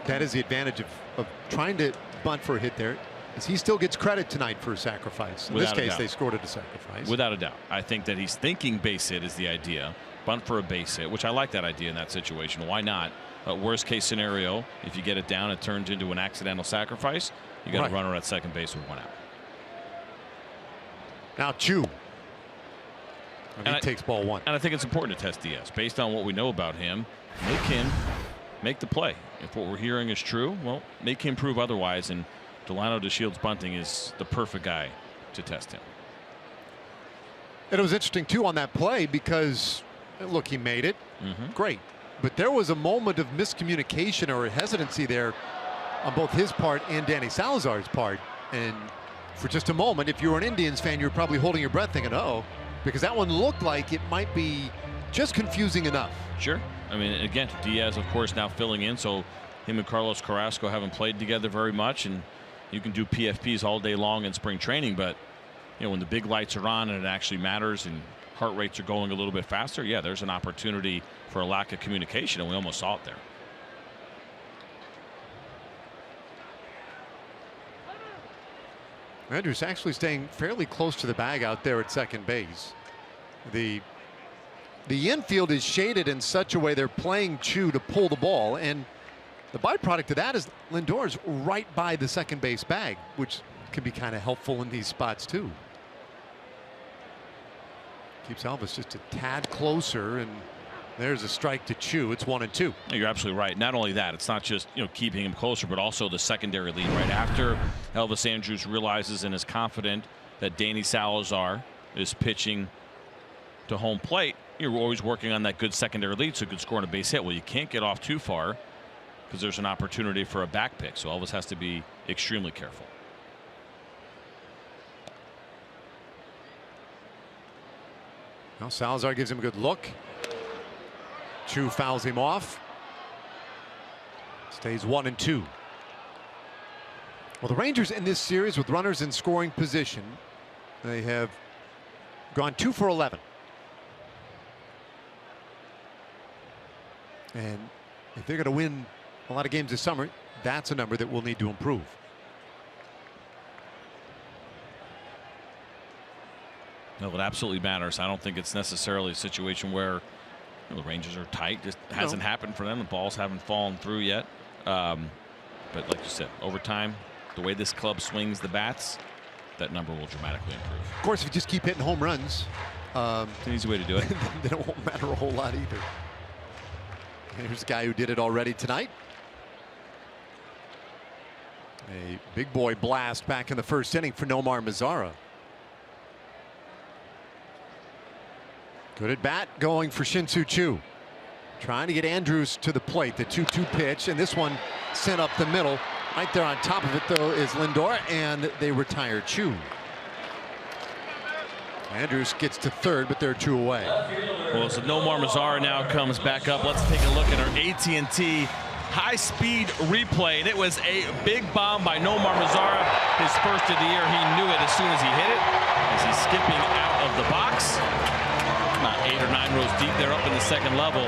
that is the advantage of trying to bunt for a hit there, is he still gets credit tonight for a sacrifice. In this case, they scored it a sacrifice. Without a doubt. I think that he's thinking base hit is the idea. Bunt for a base hit, which I like that idea in that situation. Why not? Worst case scenario, if you get it down, it turns into an accidental sacrifice. You got a runner at second base with 1 out. Now Chu. And he takes ball 1. And I think it's important to test Diaz based on what we know about him. Make him make the play. If what we're hearing is true, well, make him prove otherwise. And Delino DeShields bunting is the perfect guy to test him. And it was interesting too on that play because look, he made it. Great. But there was a moment of miscommunication or hesitancy there on both his part and Danny Salazar's part. And for just a moment, if you were an Indians fan, you're probably holding your breath thinking, oh, because that one looked like it might be just confusing enough. Sure. I mean, again, Diaz, of course, now filling in. So him and Carlos Carrasco haven't played together very much. And you can do PFPs all day long in spring training. But, you know, when the big lights are on and it actually matters and heart rates are going a little bit faster, yeah, there's an opportunity for a lack of communication, and we almost saw it there. Andrews actually staying fairly close to the bag out there at second base. The infield is shaded in such a way they're playing Chu to pull the ball, and the byproduct of that is Lindor's right by the second base bag, which can be kind of helpful in these spots too. Keeps Elvis just a tad closer, and there's a strike to Chu. It's 1-2. You're absolutely right. Not only that, it's not just, you know, keeping him closer, but also the secondary lead right after Elvis Andrus realizes and is confident that Danny Salazar is pitching to home plate. You're always working on that good secondary lead so you can score on a base hit. Well, you can't get off too far because there's an opportunity for a back pick. So Elvis has to be extremely careful. Now Salazar gives him a good look. Chu fouls him off. Stays 1-2. Well, the Rangers in this series with runners in scoring position, they have gone 2 for 11. And if they're going to win a lot of games this summer, that's a number that we'll need to improve. No, it absolutely matters. I don't think it's necessarily a situation where the Rangers are tight. Just hasn't happened for them. The balls haven't fallen through yet. But like you said, over time, the way this club swings the bats, that number will dramatically improve. Of course, if you just keep hitting home runs, it's an easy way to do it. Then it won't matter a whole lot either. Here's a guy who did it already tonight. A big boy blast back in the first inning for Nomar Mazara. Good at bat going for Shin-Soo Choo. Trying to get Andrus to the plate. The 2-2 pitch, and this one sent up the middle. Right there on top of it, though, is Lindor, and they retire Choo. Andrus gets to third, but they're 2 away. Well, so Nomar Mazara now comes back up. Let's take a look at our AT&T high-speed replay. And it was a big bomb by Nomar Mazara. His first of the year. He knew it as soon as he hit it. As he's skipping out of the box. About 8 or 9 rows deep there up in the second level.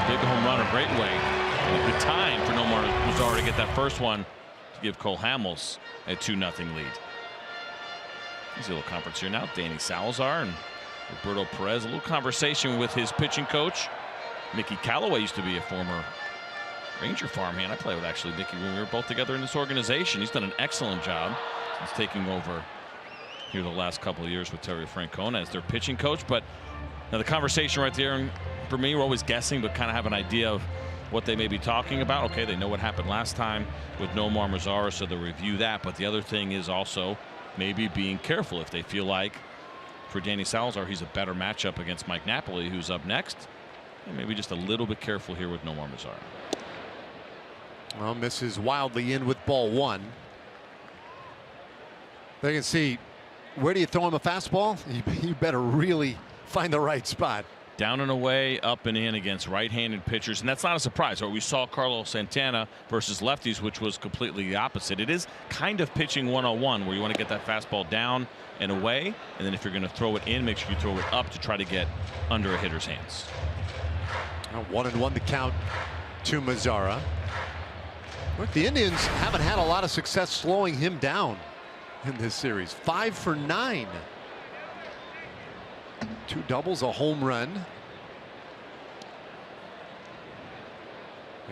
Big home run, a great way. And a good time for Nomar Mazara to get that first one to give Cole Hamels a 2-0 lead. Easy little conference here now. Danny Salazar and Roberto Perez. A little conversation with his pitching coach. Mickey Callaway used to be a former Ranger farmhand. I played with actually Mickey when we were both together in this organization. He's done an excellent job since taking over here the last couple of years with Terry Francona as their pitching coach. But now the conversation right there, and for me, we're always guessing, but kind of have an idea of what they may be talking about. Okay, they know what happened last time with Nomar Mazara, so they'll review that. But the other thing is also maybe being careful if they feel like for Danny Salazar he's a better matchup against Mike Napoli, who's up next. And maybe just a little bit careful here with Nomar Mazara. Well, misses wildly in with ball 1. They can see, where do you throw him a fastball? You better really find the right spot. down and away, up and in against right-handed pitchers, and that's not a surprise. Or we saw Carlos Santana versus lefties, which was completely the opposite. It is kind of pitching 101, where you want to get that fastball down and away, and then if you're going to throw it in, make sure you throw it up to try to get under a hitter's hands. 1-1 the count to Mazara. Look, the Indians haven't had a lot of success slowing him down in this series. 5 for 9. 2 doubles, a home run.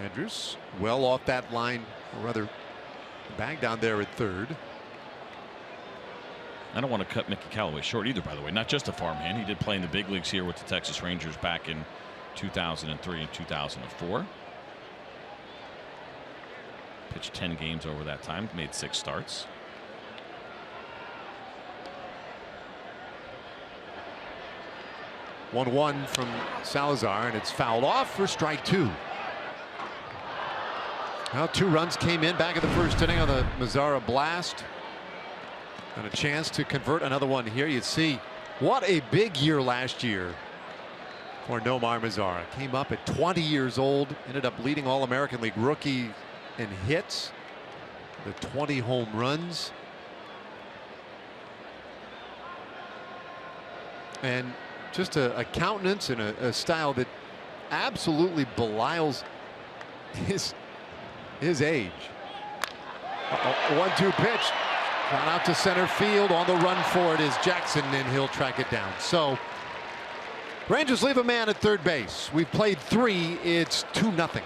Andrews well off that line, or rather bag down there at third. I don't want to cut Mickey Callaway short either, by the way. Not just a farmhand. He did play in the big leagues here with the Texas Rangers back in 2003 and 2004. Pitched 10 games over that time, made 6 starts. One from Salazar, and it's fouled off for strike 2. Now 2 runs came in back in the first inning on the Mazara blast. And a chance to convert another one here. You see what a big year last year for Nomar Mazara. Came up at 20 years old, ended up leading All-American League rookie in hits, the 20 home runs. And just a countenance and a style that absolutely belies his age. 1-2 pitch. Gone out to center field. On the run for it is Jackson, and he'll track it down. So Rangers leave a man at third base. We've played 3. It's 2-0.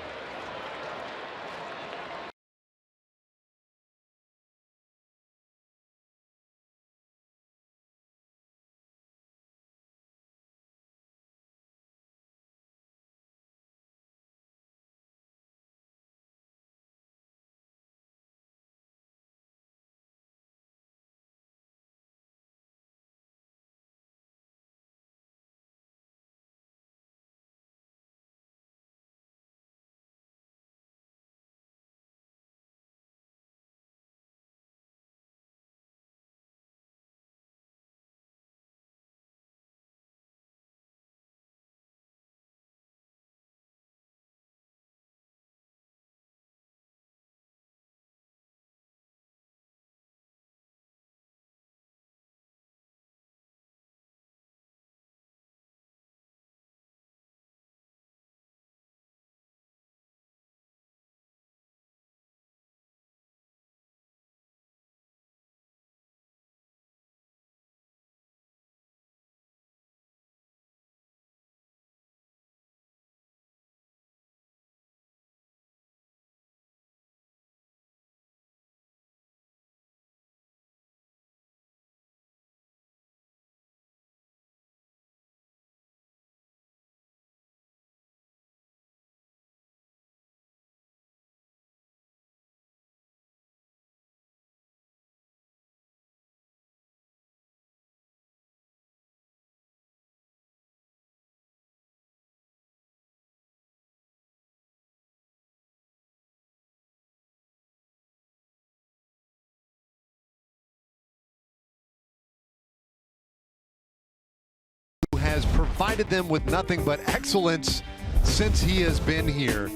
Has provided them with nothing but excellence since he has been here.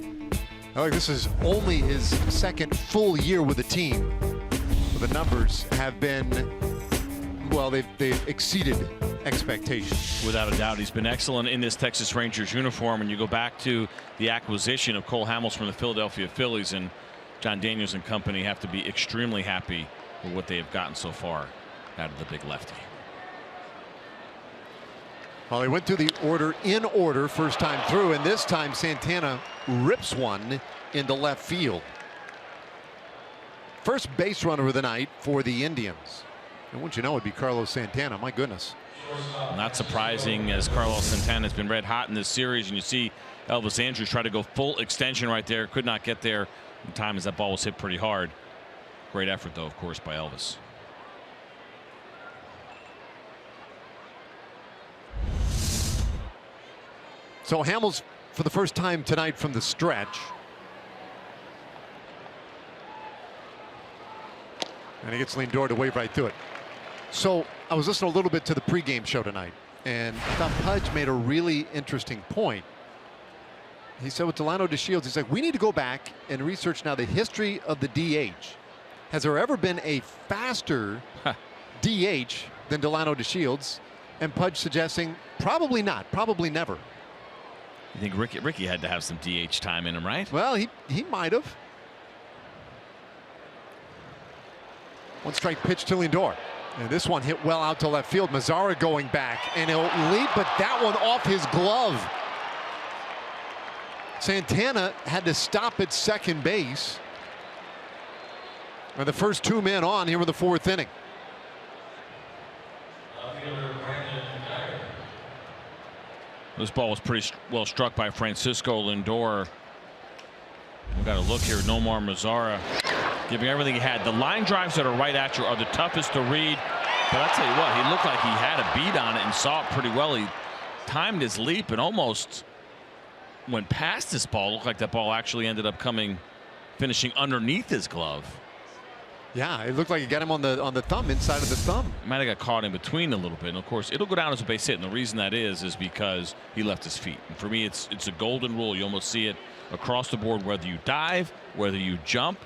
This is only his second full year with the team. The numbers have been, well, they've exceeded expectations. Without a doubt, he's been excellent in this Texas Rangers uniform. And you go back to the acquisition of Cole Hamels from the Philadelphia Phillies, and John Daniels and company have to be extremely happy with what they have gotten so far out of the big lefty. Well, they went through the order in order first time through, and this time Santana rips one into left field. First base runner of the night for the Indians. And wouldn't you know, it'd be Carlos Santana. My goodness. Not surprising, as Carlos Santana has been red hot in this series, and you see Elvis Andrus try to go full extension right there. Could not get there in time as that ball was hit pretty hard. Great effort, though, of course, by Elvis. So Hamels for the first time tonight from the stretch. And he gets Lindor to wave right through it. So I was listening a little bit to the pregame show tonight. And I thought Pudge made a really interesting point. He said with Delano DeShields, he's like, we need to go back and research now the history of the DH. Has there ever been a faster DH than Delano DeShields? And Pudge suggesting probably not, probably never. You think Ricky had to have some DH time in him, right? Well, he might have. 1 strike pitch to Lindor. And this one hit well out to left field. Mazara going back, and he'll leap, but that one off his glove. Santana had to stop at second base. And the first 2 men on here in the 4th inning. This ball was pretty well struck by Francisco Lindor. We've got to look here. Nomar Mazara giving everything he had. The line drives that are right at you are the toughest to read. But I'll tell you what, he looked like he had a beat on it and saw it pretty well. He timed his leap and almost went past this ball. Looked like that ball actually ended up finishing underneath his glove. Yeah, it looked like it got him on the thumb, inside of the thumb. Might have got caught in between a little bit. And of course, it'll go down as a base hit. And the reason that is because he left his feet. And for me, it's a golden rule. You almost see it across the board, whether you dive, whether you jump.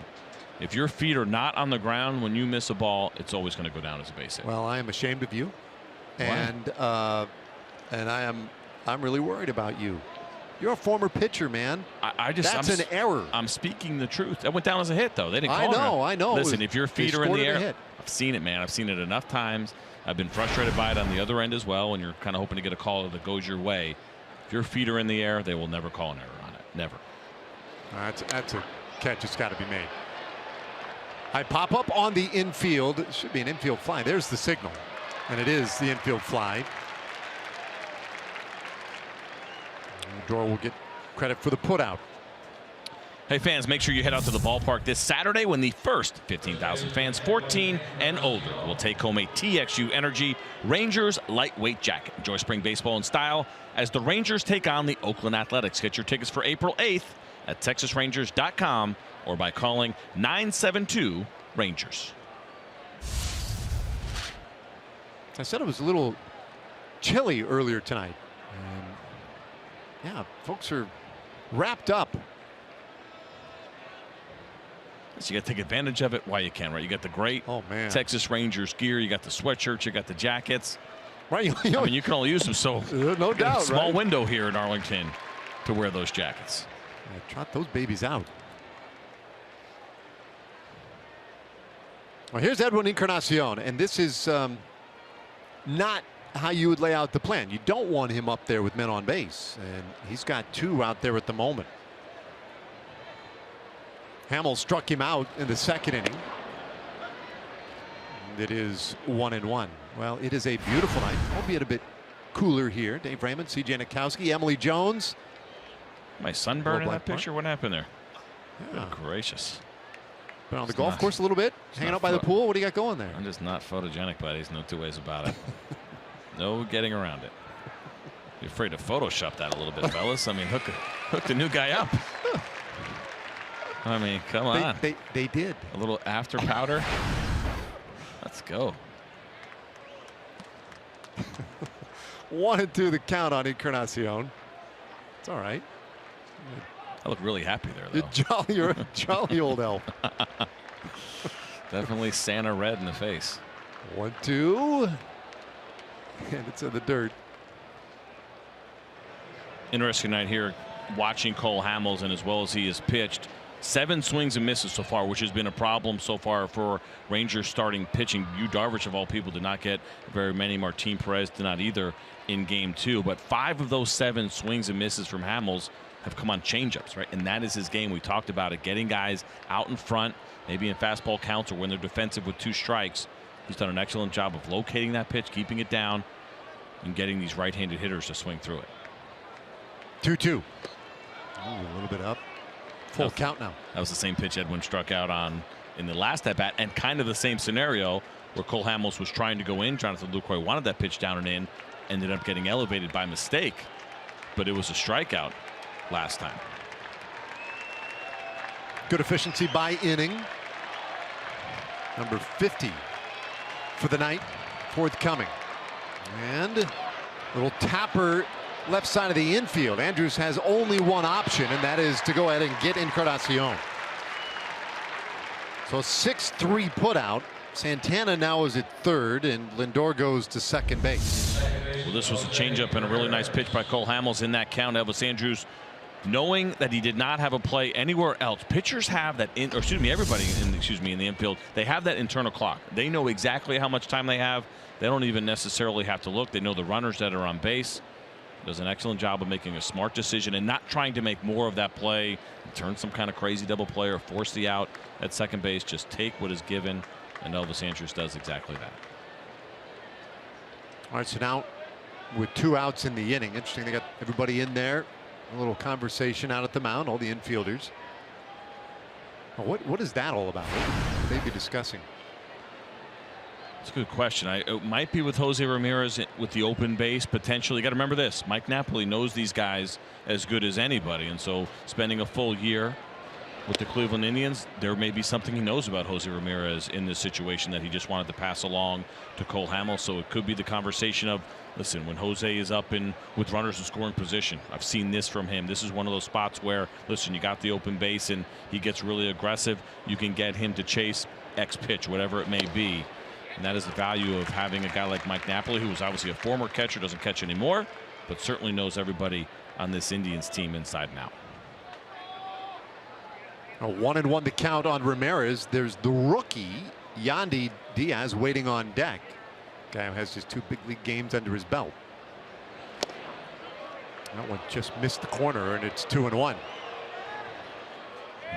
If your feet are not on the ground when you miss a ball, it's always going to go down as a base hit. Well, I am ashamed of you, and I'm really worried about you. You're a former pitcher, man. That's an error. I'm speaking the truth. That went down as a hit, though. They didn't call it. I know. Listen, if your feet are in the air, I've seen it, man. I've seen it enough times. I've been frustrated by it on the other end as well, and you're kind of hoping to get a call that goes your way. If your feet are in the air, they will never call an error on it. Never. That's a catch that's got to be made. I pop up on the infield. It should be an infield fly. There's the signal, and it is the infield fly. Lindor will get credit for the putout. Hey fans, make sure you head out to the ballpark this Saturday when the first 15,000 fans 14 and older will take home a TXU Energy Rangers lightweight jacket. Enjoy spring baseball in style as the Rangers take on the Oakland Athletics. Get your tickets for April 8th at TexasRangers.com or by calling 972-RANGERS. I said it was a little chilly earlier tonight. Yeah, folks are wrapped up. So you got to take advantage of it while you can, right? You got the great Texas Rangers gear. You got the sweatshirts. You got the jackets. Right. I mean, you can only use them so. No doubt. Small window here in Arlington to wear those jackets. Yeah, trot those babies out. Well, here's Edwin Encarnacion, and this is not how you would lay out the plan. You don't want him up there with men on base, and he's got 2 out there at the moment. Hamill struck him out in the 2nd inning. And it is 1-1. Well, it is a beautiful night, albeit a bit cooler here. Dave Raymond, C.J. Nikowski, Emily Jones. My sunburn in that picture? What happened there? Yeah. Good gracious. Been on the golf course a little bit, hanging out by the pool. What do you got going there? I'm just not photogenic, buddies. No 2 ways about it. No getting around it. You're afraid to Photoshop that a little bit, fellas. I mean, hook the new guy up. I mean, come on. They did. A little after powder. Let's go. 1-2 the count on Encarnacion. It's all right. I look really happy there, though. You're a jolly old elf. Definitely Santa red in the face. 1-2. And it's in the dirt. Interesting night here watching Cole Hamels, and as well as he has pitched, 7 swings and misses so far, which has been a problem so far for Rangers starting pitching. Yu Darvish, of all people, did not get very many. Martin Perez did not either in game 2. But 5 of those 7 swings and misses from Hamels have come on changeups, right? And that is his game. We talked about it, getting guys out in front, maybe in fastball counts or when they're defensive with 2 strikes. He's done an excellent job of locating that pitch, keeping it down, and getting these right-handed hitters to swing through it. 2-2. A little bit up. Full count now. That was the same pitch Edwin struck out on in the last at-bat, and kind of the same scenario where Cole Hamels was trying to go in. Jonathan Lucroy wanted that pitch down and in, ended up getting elevated by mistake, but it was a strikeout last time. Good efficiency by inning. Number 50 for the night, forthcoming. And Little tapper left side of the infield. Andrews has only one option, and that is to go ahead and get Encarnacion. So 6-3 put out. Santana now is at third, and Lindor goes to second base. Well, this was a changeup and a really nice pitch by Cole Hamels in that count. Elvis Andrews, knowing that he did not have a play anywhere else. Pitchers have that, everybody in the infield, they have that internal clock. They know exactly how much time they have. They don't even necessarily have to look. They know the runners that are on base. Does an excellent job of making a smart decision and not trying to make more of that play, turn some kind of crazy double play or force the out at second base. Just take what is given, and Elvis Andrews does exactly that. All right, so now with 2 outs in the inning. Interesting, they got everybody in there. A little conversation out at the mound, all the infielders. What is that all about? What would they be discussing? It's a good question. It might be with Jose Ramirez with the open base potentially. You got to remember this: Mike Napoli knows these guys as good as anybody, and so spending a full year with the Cleveland Indians, there may be something he knows about Jose Ramirez in this situation that he just wanted to pass along to Cole Hamels. So it could be the conversation of, listen, when Jose is up with runners in scoring position, I've seen this from him. This is one of those spots where, listen, you got the open base and he gets really aggressive. You can get him to chase X pitch, whatever it may be. And that is the value of having a guy like Mike Napoli, who is obviously a former catcher, doesn't catch anymore, but certainly knows everybody on this Indians team inside and out. A 1-1 to count on Ramirez. There's the rookie Yandy Diaz waiting on deck. Guy who has just 2 big league games under his belt. That one just missed the corner, and it's 2-1.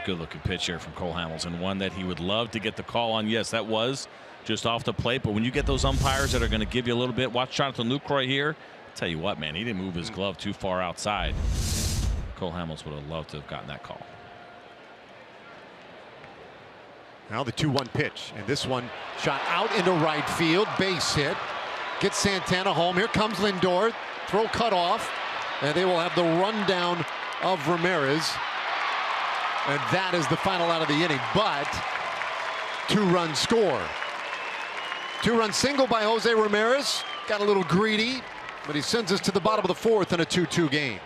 Good looking pitch here from Cole Hamels, and one that he would love to get the call on. Yes, that was just off the plate, but when you get those umpires that are going to give you a little bit, watch Jonathan Lucroy here. I'll tell you what, man, he didn't move his glove too far outside. Cole Hamels would have loved to have gotten that call. Now the 2-1 pitch, and this one shot out into right field, base hit. Gets Santana home. Here comes Lindor. Throw cut off, and they will have the rundown of Ramirez. And that is the final out of the inning. But 2-run score. 2-run single by Jose Ramirez. Got a little greedy, but he sends us to the bottom of the 4th in a 2-2 game.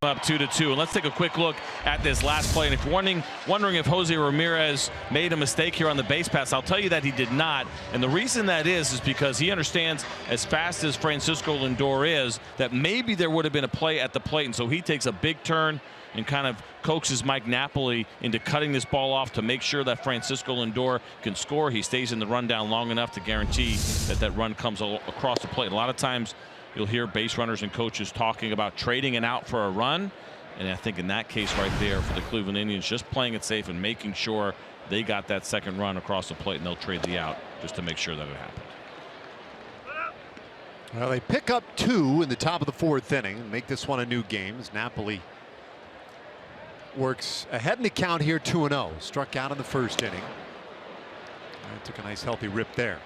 Up 2-2, and let's take a quick look at this last play. And if you're wondering if Jose Ramirez made a mistake here on the base pass, I'll tell you that he did not. And the reason that is because he understands, as fast as Francisco Lindor is, that maybe there would have been a play at the plate, and so he takes a big turn and kind of coaxes Mike Napoli into cutting this ball off to make sure that Francisco Lindor can score. He stays in the rundown long enough to guarantee that that run comes across the plate. A lot of times you'll hear base runners and coaches talking about trading an out for a run, and I think in that case right there for the Cleveland Indians, just playing it safe and making sure they got that second run across the plate, and they'll trade the out just to make sure that it happened. Well, they pick up 2 in the top of the 4th inning and make this one a new game as Napoli works ahead in the count here, 2-0. Struck out in the 1st inning. And took a nice healthy rip there.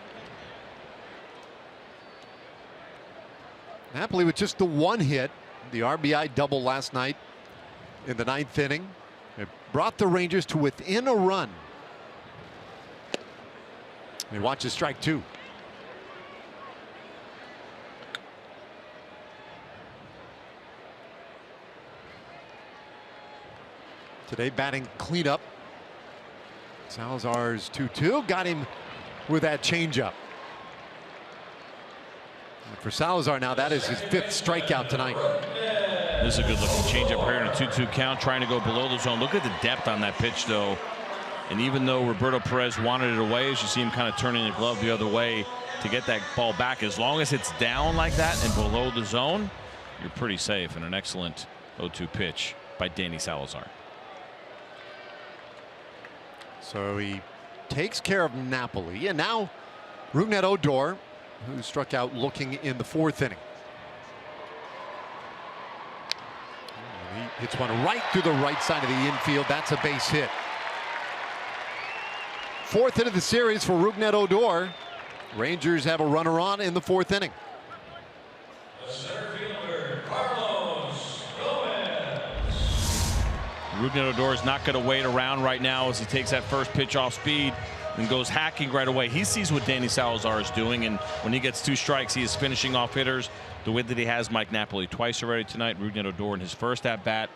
Napoli with just the 1 hit, the RBI double last night in the 9th inning. It brought the Rangers to within a run. And watch his strike 2. Today batting cleanup. Salazar's 2-2 got him with that changeup. For Salazar now, that is his 5th strikeout tonight. This is a good looking changeup here in a 2-2 count, trying to go below the zone. Look at the depth on that pitch, though. And even though Roberto Perez wanted it away, as you see him kind of turning the glove the other way to get that ball back, as long as it's down like that and below the zone, you're pretty safe. And an excellent 0-2 pitch by Danny Salazar. So he takes care of Napoli, and now Rougned Odor, who struck out looking in the 4th inning. And he hits one right through the right side of the infield. That's a base hit. 4th hit of the series for Rougned Odor. Rangers have a runner on in the 4th inning. Rougned Odor is not going to wait around right now as he takes that first pitch off speed and goes hacking right away. He sees what Danny Salazar is doing, and when he gets 2 strikes, he is finishing off hitters the way that he has Mike Napoli twice already tonight. Rougned Odor in his first at bat,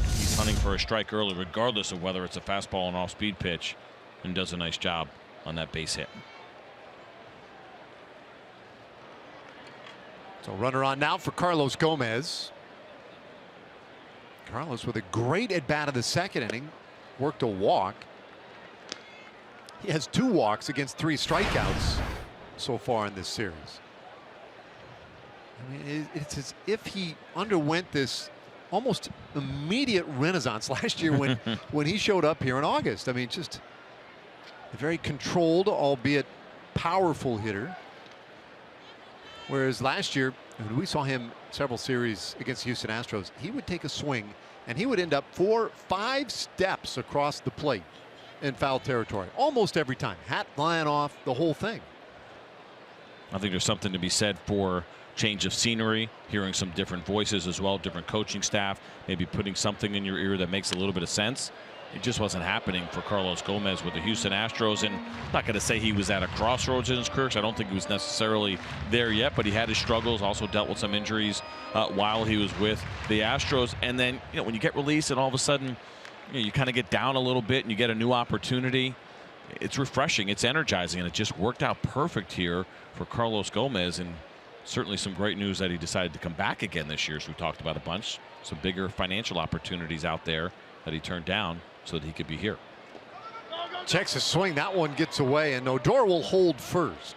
he's hunting for a strike early, regardless of whether it's a fastball or an off-speed pitch, and does a nice job on that base hit. So runner on now for Carlos Gomez. Carlos with a great at bat of the 2nd inning, worked a walk. He has 2 walks against 3 strikeouts so far in this series. I mean, it's as if he underwent this almost immediate renaissance last year when when he showed up here in August. I mean, just a very controlled, albeit powerful hitter. Whereas last year, when we saw him several series against Houston Astros, he would take a swing and he would end up 4-5 steps across the plate in foul territory almost every time. Hat flying off, the whole thing. I think there's something to be said for change of scenery, hearing some different voices as well, different coaching staff, maybe putting something in your ear that makes a little bit of sense. It just wasn't happening for Carlos Gomez with the Houston Astros, and I'm not going to say he was at a crossroads in his career, because I don't think he was necessarily there yet, but he had his struggles, also dealt with some injuries while he was with the Astros. And then, you know, when you get released and all of a sudden, you know, you kind of get down a little bit and you get a new opportunity, it's refreshing, it's energizing, and it just worked out perfect here for Carlos Gomez. And certainly some great news that he decided to come back again this year, as we talked about a bunch. Some bigger financial opportunities out there that he turned down so that he could be here. Checks a swing, that one gets away, and Odor will hold first.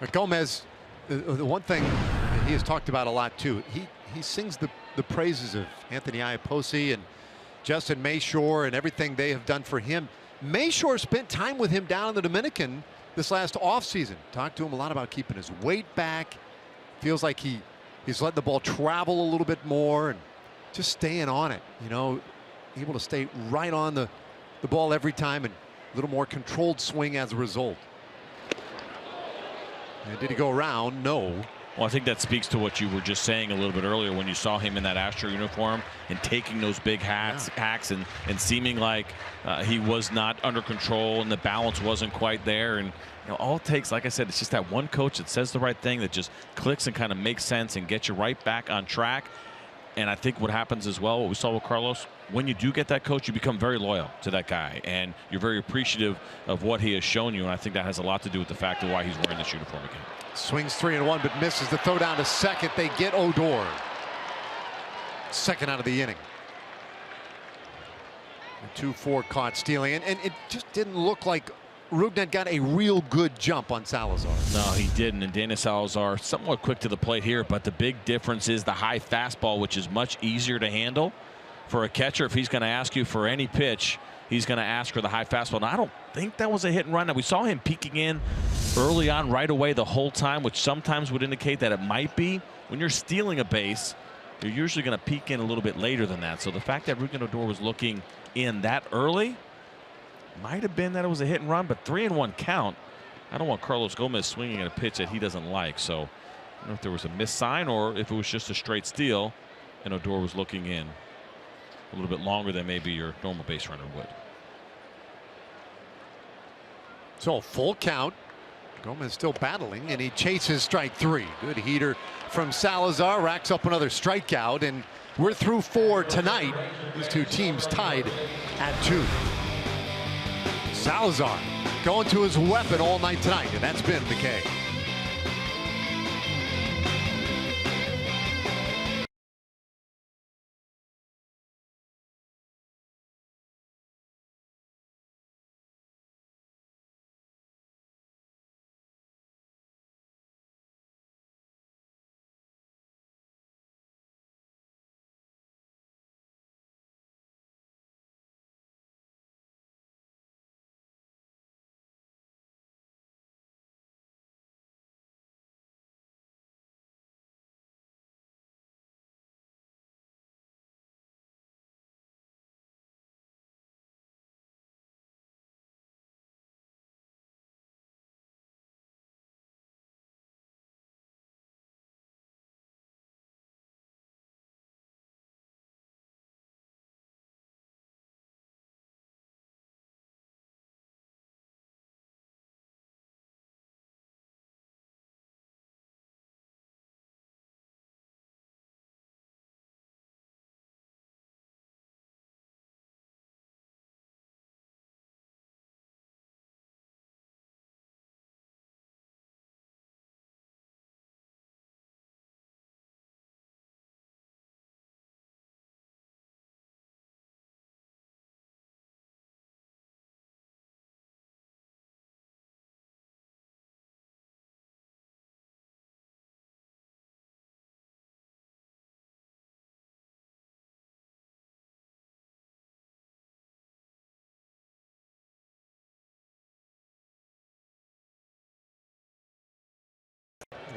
But Gomez, the one thing he has talked about a lot too, he sings the praises of Anthony Iapoce and Justin Mayshore and everything they have done for him. Mayshore spent time with him down in the Dominican this last offseason. Talked to him a lot about keeping his weight back. Feels like he's letting the ball travel a little bit more and just staying on it. You know, able to stay right on the ball every time, and a little more controlled swing as a result. And did he go around? No. Well, I think that speaks to what you were just saying a little bit earlier when you saw him in that Astro uniform and taking those big hacks and seeming like he was not under control and the balance wasn't quite there. And you know, all it takes, like I said, it's just that one coach that says the right thing, that just clicks and kind of makes sense and gets you right back on track. And I think what happens as well, what we saw with Carlos, when you do get that coach, you become very loyal to that guy, and you're very appreciative of what he has shown you. And I think that has a lot to do with the fact of why he's wearing this uniform again. Swings 3-1, but misses the throw down to second. They get Odor. Second out of the inning. 2-4 caught stealing, and it just didn't look like Rougned got a real good jump on Salazar. No, he didn't. And Danny Salazar somewhat quick to the plate here, but the big difference is the high fastball, which is much easier to handle for a catcher, if he's going to ask you for any pitch, he's going to ask for the high fastball. Now, I don't think that was a hit and run. Now, we saw him peeking in early on right away the whole time, which sometimes would indicate that it might be. When you're stealing a base, you're usually going to peek in a little bit later than that. So the fact that Lindor was looking in that early might have been that it was a hit and run, but 3-1 count. I don't want Carlos Gomez swinging at a pitch that he doesn't like. So I don't know if there was a missed sign or if it was just a straight steal and Odor was looking in a little bit longer than maybe your normal base runner would. So full count. Gomez still battling, and he chases strike 3. Good heater from Salazar, racks up another strikeout, and we're through 4 tonight. These two teams tied at 2. Salazar going to his weapon all night tonight, and that's been McKay.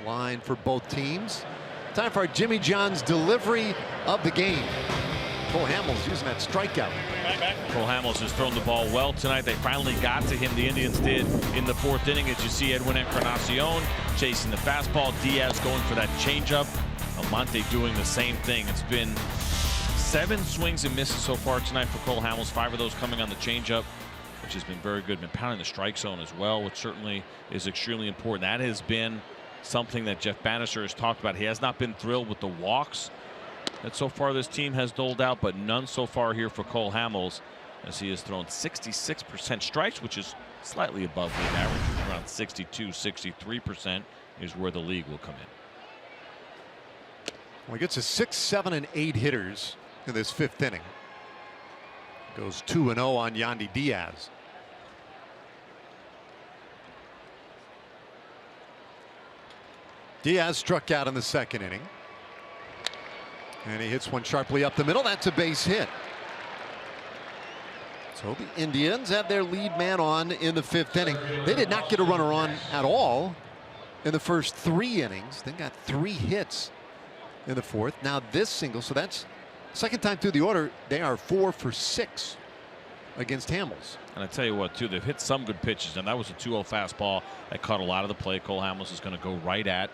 Line for both teams. Time for our Jimmy John's delivery of the game. Cole Hamels using that strikeout. Cole Hamels has thrown the ball well tonight. They finally got to him. The Indians did in the 4th inning. As you see, Edwin Encarnacion chasing the fastball. Diaz going for that changeup. Almonte doing the same thing. It's been 7 swings and misses so far tonight for Cole Hamels. 5 of those coming on the changeup, which has been very good. Been pounding the strike zone as well, which certainly is extremely important. That has been something that Jeff Bannister has talked about. He has not been thrilled with the walks that so far this team has doled out, but none so far here for Cole Hamels, as he has thrown 66% strikes, which is slightly above league average. Around 62-63% is where the league will come in. Well, he gets to 6, 7, and 8 hitters in this 5th inning. Goes 2-0 on Yandy Diaz. Diaz struck out in the 2nd inning. And he hits one sharply up the middle. That's a base hit. So the Indians have their lead man on in the 5th inning. They did not get a runner on at all in the first 3 innings. They got 3 hits in the 4th. Now this single, so that's 2nd time through the order. They are 4 for 6 against Hamels. And I tell you what, too, they've hit some good pitches, and that was a 2-0 fastball that caught a lot of the play. Cole Hamels is going to go right at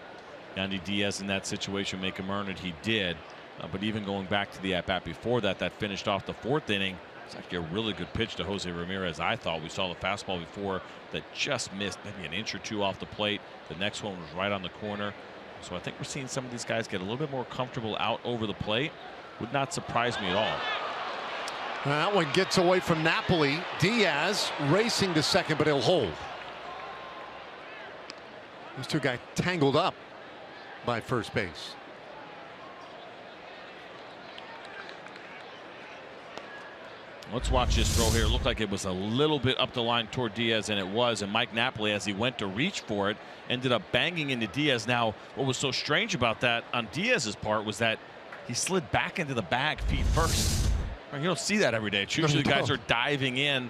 Yandy Diaz in that situation, make him earn it. He did. But even going back to the at-bat before that, that finished off the 4th inning. It's actually a really good pitch to Jose Ramirez, I thought. We saw the fastball before that just missed maybe an inch or 2 off the plate. The next one was right on the corner. So I think we're seeing some of these guys get a little bit more comfortable out over the plate. Would not surprise me at all. That one gets away from Napoli. Diaz racing to 2nd, but he'll hold. Those two guys tangled up by first base. Let's watch this throw here. It looked like it was a little bit up the line toward Diaz, and it was. And Mike Napoli, as he went to reach for it, ended up banging into Diaz. Now, what was so strange about that on Diaz's part was that he slid back into the bag feet first. You don't see that every day. It's usually guys are diving in,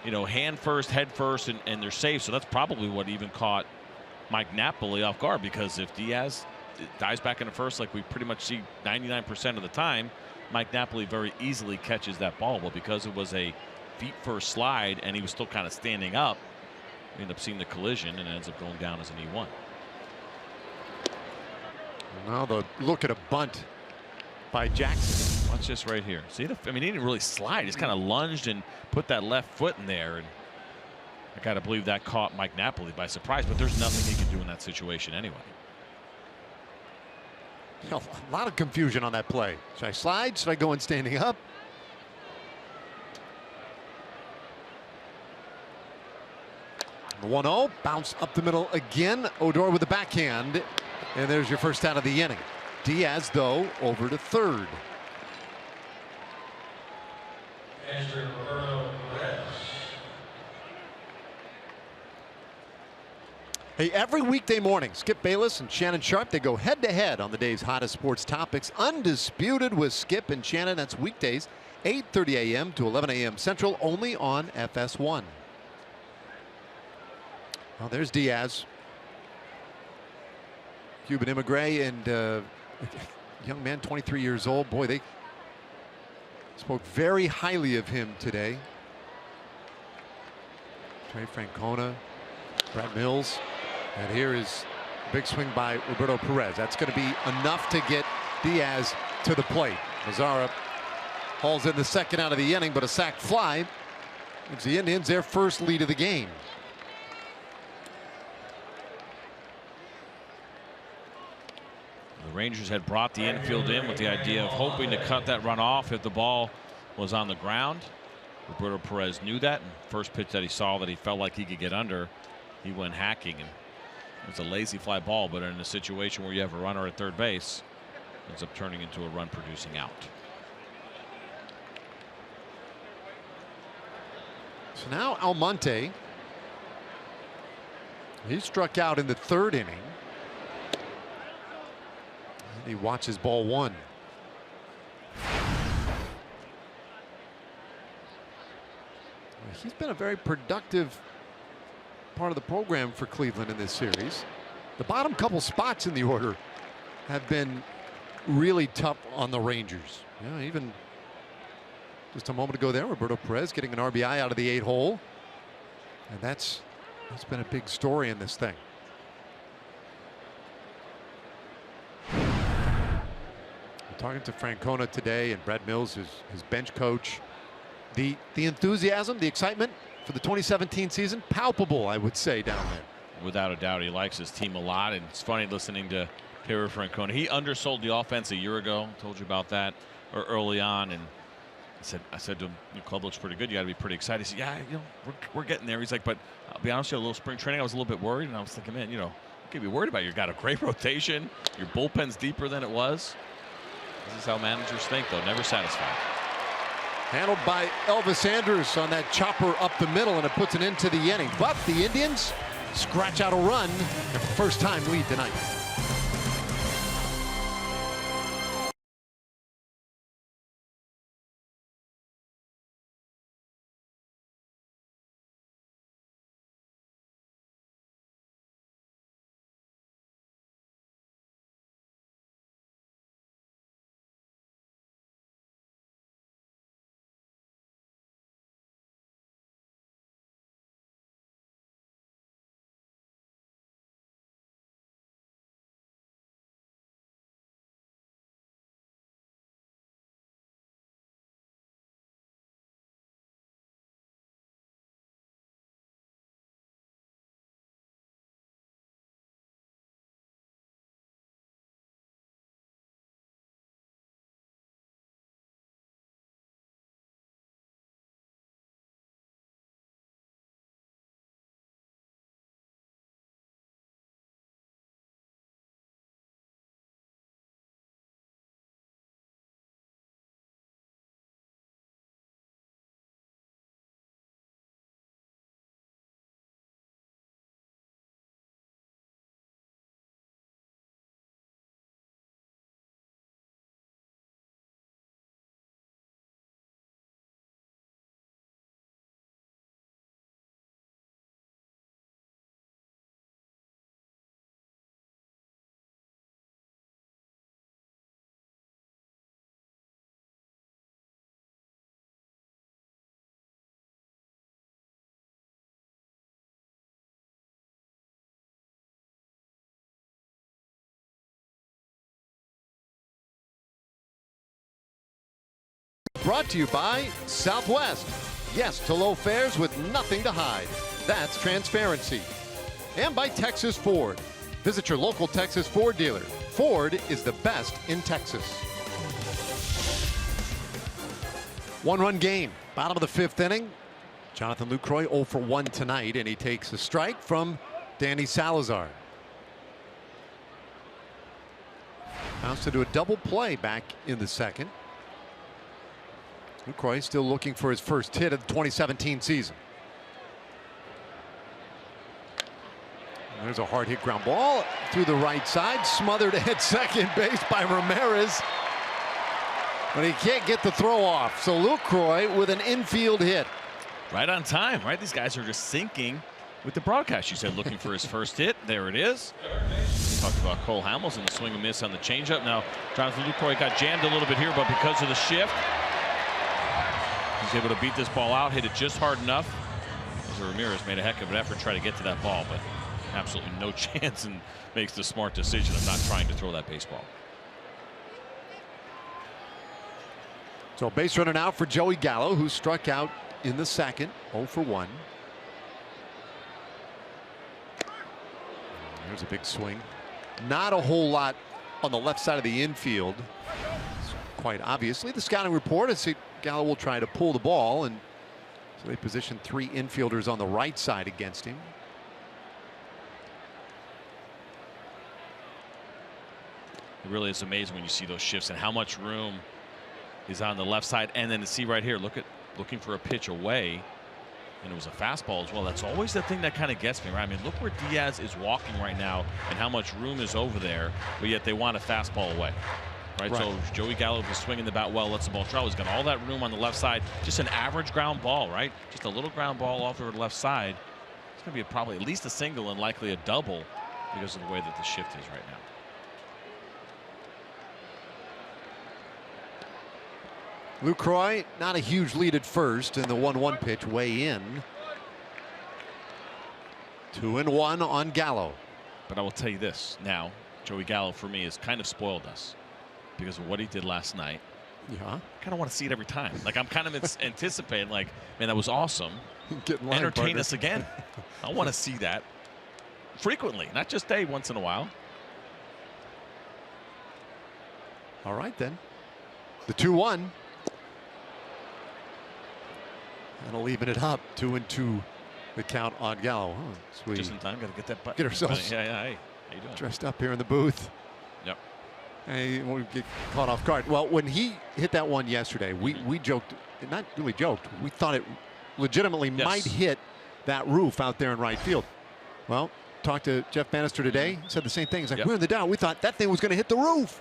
hand first, head first, and they're safe. So that's probably what even caught Mike Napoli off guard, because if Diaz dives back into first like we pretty much see 99% of the time, Mike Napoli very easily catches that ball. But because it was a feet first slide and he was still kind of standing up, we end up seeing the collision and it ends up going down as an E1. Now the look at a bunt by Jackson. Watch this right here. See, he didn't really slide. He just kind of lunged and put that left foot in there. And I got to believe that caught Mike Napoli by surprise, but there's nothing he can do in that situation anyway. A lot of confusion on that play. Should I slide? Should I go in standing up? The 1-0, bounce up the middle again. Odor with the backhand. And there's your first out of the inning. Diaz, though, over to third. Hey, every weekday morning, Skip Bayless and Shannon Sharp, they go head-to-head on the day's hottest sports topics. Undisputed with Skip and Shannon. That's weekdays, 8:30 a.m. to 11 a.m. Central, only on FS1. Well, there's Diaz. Cuban immigrant and young man, 23 years old. Boy, they spoke very highly of him today. Trey Francona, Brad Mills, and here is a big swing by Roberto Perez. That's going to be enough to get Diaz to the plate. Mazzara hauls in the second out of the inning, but a sac fly gives the Indians their first lead of the game. The Rangers had brought the infield in with the idea of hoping to cut that run off if the ball was on the ground. Roberto Perez knew that, and first pitch that he saw that he felt like he could get under, he went hacking, and it was a lazy fly ball, but in a situation where you have a runner at third base, it ends up turning into a run producing out. So now Almonte, he struck out in the third inning. He watches ball one. He's been a very productive part of the program for Cleveland in this series. The bottom couple spots in the order have been really tough on the Rangers. Yeah, even just a moment ago there, Roberto Perez getting an RBI out of the 8-hole. And that's been a big story in this thing. Talking to Francona today, and Brad Mills, his bench coach. The enthusiasm, the excitement for the 2017 season, palpable, I would say, down there. Without a doubt, he likes his team a lot, and it's funny listening to Terry Francona. He undersold the offense a year ago. Told you about that early on, and I said to him, "Your club looks pretty good. You got to be pretty excited." He said, "Yeah, we're getting there." He's like, "But I'll be honest with you, a little spring training, I was a little bit worried," and I was thinking, man, you can't be worried about it. You got a great rotation. Your bullpen's deeper than it was. This is how managers think, though. Never satisfied. Handled by Elvis Andrus on that chopper up the middle, and it puts an end to the inning. But the Indians scratch out a run, their first time lead tonight. brought to you by Southwest. Yes to low fares with nothing to hide. That's transparency. And by Texas Ford. Visit your local Texas Ford dealer. Ford is the best in Texas. One-run game. Bottom of the 5th inning. Jonathan Lucroy 0 for 1 tonight, and he takes a strike from Danny Salazar. Bounced into a double play back in the 2nd. Lucroy still looking for his first hit of the 2017 season. There's a hard hit ground ball through the right side, smothered at second base by Ramirez. But he can't get the throw off. So Lucroy with an infield hit. Right on time, right? These guys are just syncing with the broadcast. You said looking for his first hit. There it is. Talked about Cole Hamels and the swing and miss on the changeup. Now, Jonathan Lucroy got jammed a little bit here, but because of the shift, he's able to beat this ball out, hit it just hard enough. Ramirez made a heck of an effort to try to get to that ball, but absolutely no chance, and makes the smart decision of not trying to throw that baseball. So base runner now for Joey Gallo, who struck out in the 2nd, 0 for 1. There's a big swing. Not a whole lot on the left side of the infield. Quite obviously, the scouting report is that Gallo will try to pull the ball, and so they position 3 infielders on the right side against him. It really is amazing when you see those shifts and how much room is on the left side. And then to see right here, looking for a pitch away, and it was a fastball as well. That's always the thing that kind of gets me, right? I mean, look where Diaz is walking right now and how much room is over there, but yet they want a fastball away. Right? So Joey Gallo was swinging the bat well, lets the ball travel. He's got all that room on the left side. Just an average ground ball, right? Just a little ground ball off the left side. It's going to be probably at least a single and likely a double because of the way that the shift is right now. Lucroy, not a huge lead at first, and the 1-1 pitch way in. 2-1 on Gallo. But I will tell you this now, Joey Gallo for me has kind of spoiled us because of what he did last night. Yeah. I kind of want to see it every time. Like, I'm kind of anticipating, like, man, that was awesome. Get in line, Entertain partner. us again. I want to see that frequently, not just once in a while. All right, then. The 2-1. That'll even it up. 2-2 the count on Gallo. Oh, sweet. Just in time. Got to get that button. Get ourselves Hey, how you doing? dressed up here in the booth. Yep. Hey, we get caught off guard. Well, when he hit that one yesterday, we joked, not really joked, we thought it legitimately might hit that roof out there in right field. Well, talked to Jeff Bannister today, said the same thing. He's like, we're in the doubt. We thought that thing was going to hit the roof.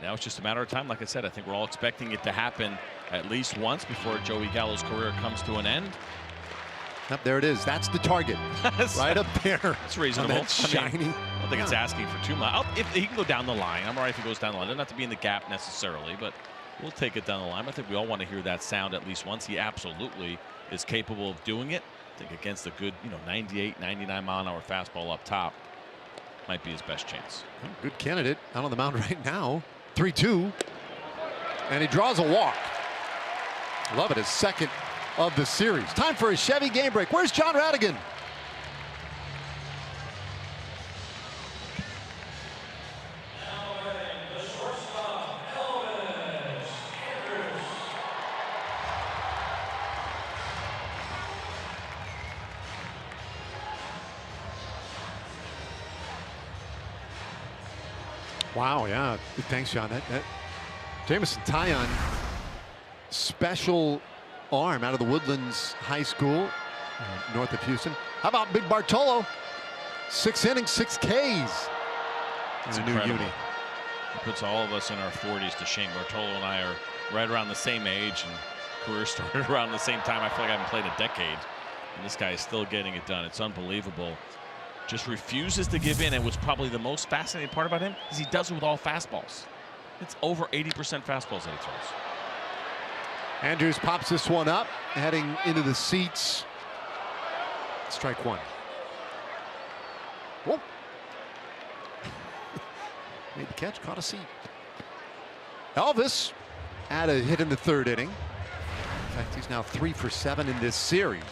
Now it's just a matter of time. Like I said, I think we're all expecting it to happen at least once before Joey Gallo's career comes to an end. Yep, there it is. That's the target. Right up there. It's reasonable. That shiny. I don't think it's asking for too much. If he can go down the line, I'm all right if he goes down the line. Doesn't have to be in the gap necessarily, but we'll take it down the line. I think we all want to hear that sound at least once. He absolutely is capable of doing it. I think against a good, 98, 99 mile an hour fastball up top might be his best chance. Good candidate out on the mound right now. 3-2. And he draws a walk. Love it. His second of the series. Time for a Chevy game break. Where's John Radigan? Wow, yeah. Thanks, John. That Jameson Taillon, special arm out of the Woodlands High School, north of Houston. How about Big Bartolo? 6 innings, 6 Ks. It's a new incredible. uni. It puts all of us in our 40s to shame. Bartolo and I are right around the same age, and career started around the same time. I feel like I haven't played a decade, and this guy is still getting it done. It's unbelievable. Just refuses to give in, and what's probably the most fascinating part about him is he does it with all fastballs. It's over 80% fastballs that he throws. Andrews pops this one up, heading into the seats. Strike one. Whoa. Made the catch, caught a seat. Elvis add a hit in the 3rd inning. In fact, he's now 3 for 7 in this series.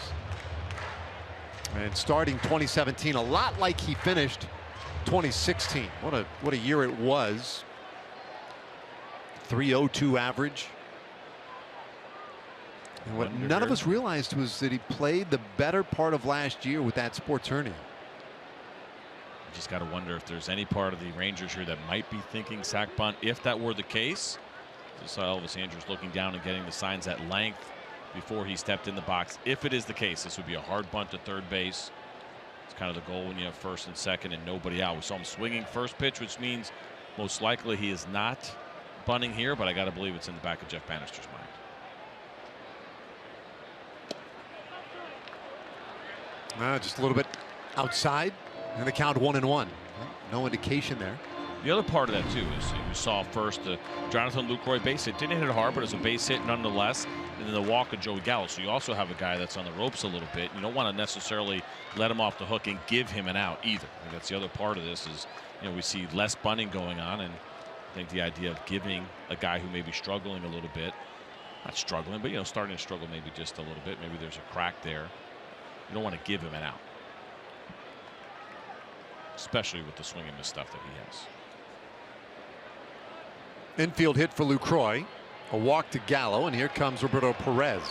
And starting 2017, a lot like he finished 2016. What a year it was. 3.02 average. And what none of us realized was that he played the better part of last year with that sports hernia. You just got to wonder if there's any part of the Rangers here that might be thinking sack bunt. If that were the case, I saw Elvis Andrus looking down and getting the signs at length before he stepped in the box. If it is the case, this would be a hard bunt to 3rd base. It's kind of the goal when you have 1st and 2nd and nobody out. We saw him swinging first pitch, which means most likely he is not bunting here, but I got to believe it's in the back of Jeff Bannister's mind. Just a little bit outside, and the count 1-1. No indication there. The other part of that too is you saw first the Jonathan Lucroy base hit. Didn't hit it hard, but it's a base hit nonetheless. And then the walk of Joey Gallo. So you also have a guy that's on the ropes a little bit. You don't want to necessarily let him off the hook and give him an out either. And that's the other part of this is, we see less bunting going on, and I think the idea of giving a guy who may be struggling a little bit, not struggling, but starting to struggle maybe just a little bit. Maybe there's a crack there. You don't want to give him an out, especially with the swing and miss stuff that he has. Infield hit for Lucroy, a walk to Gallo, and here comes Roberto Perez.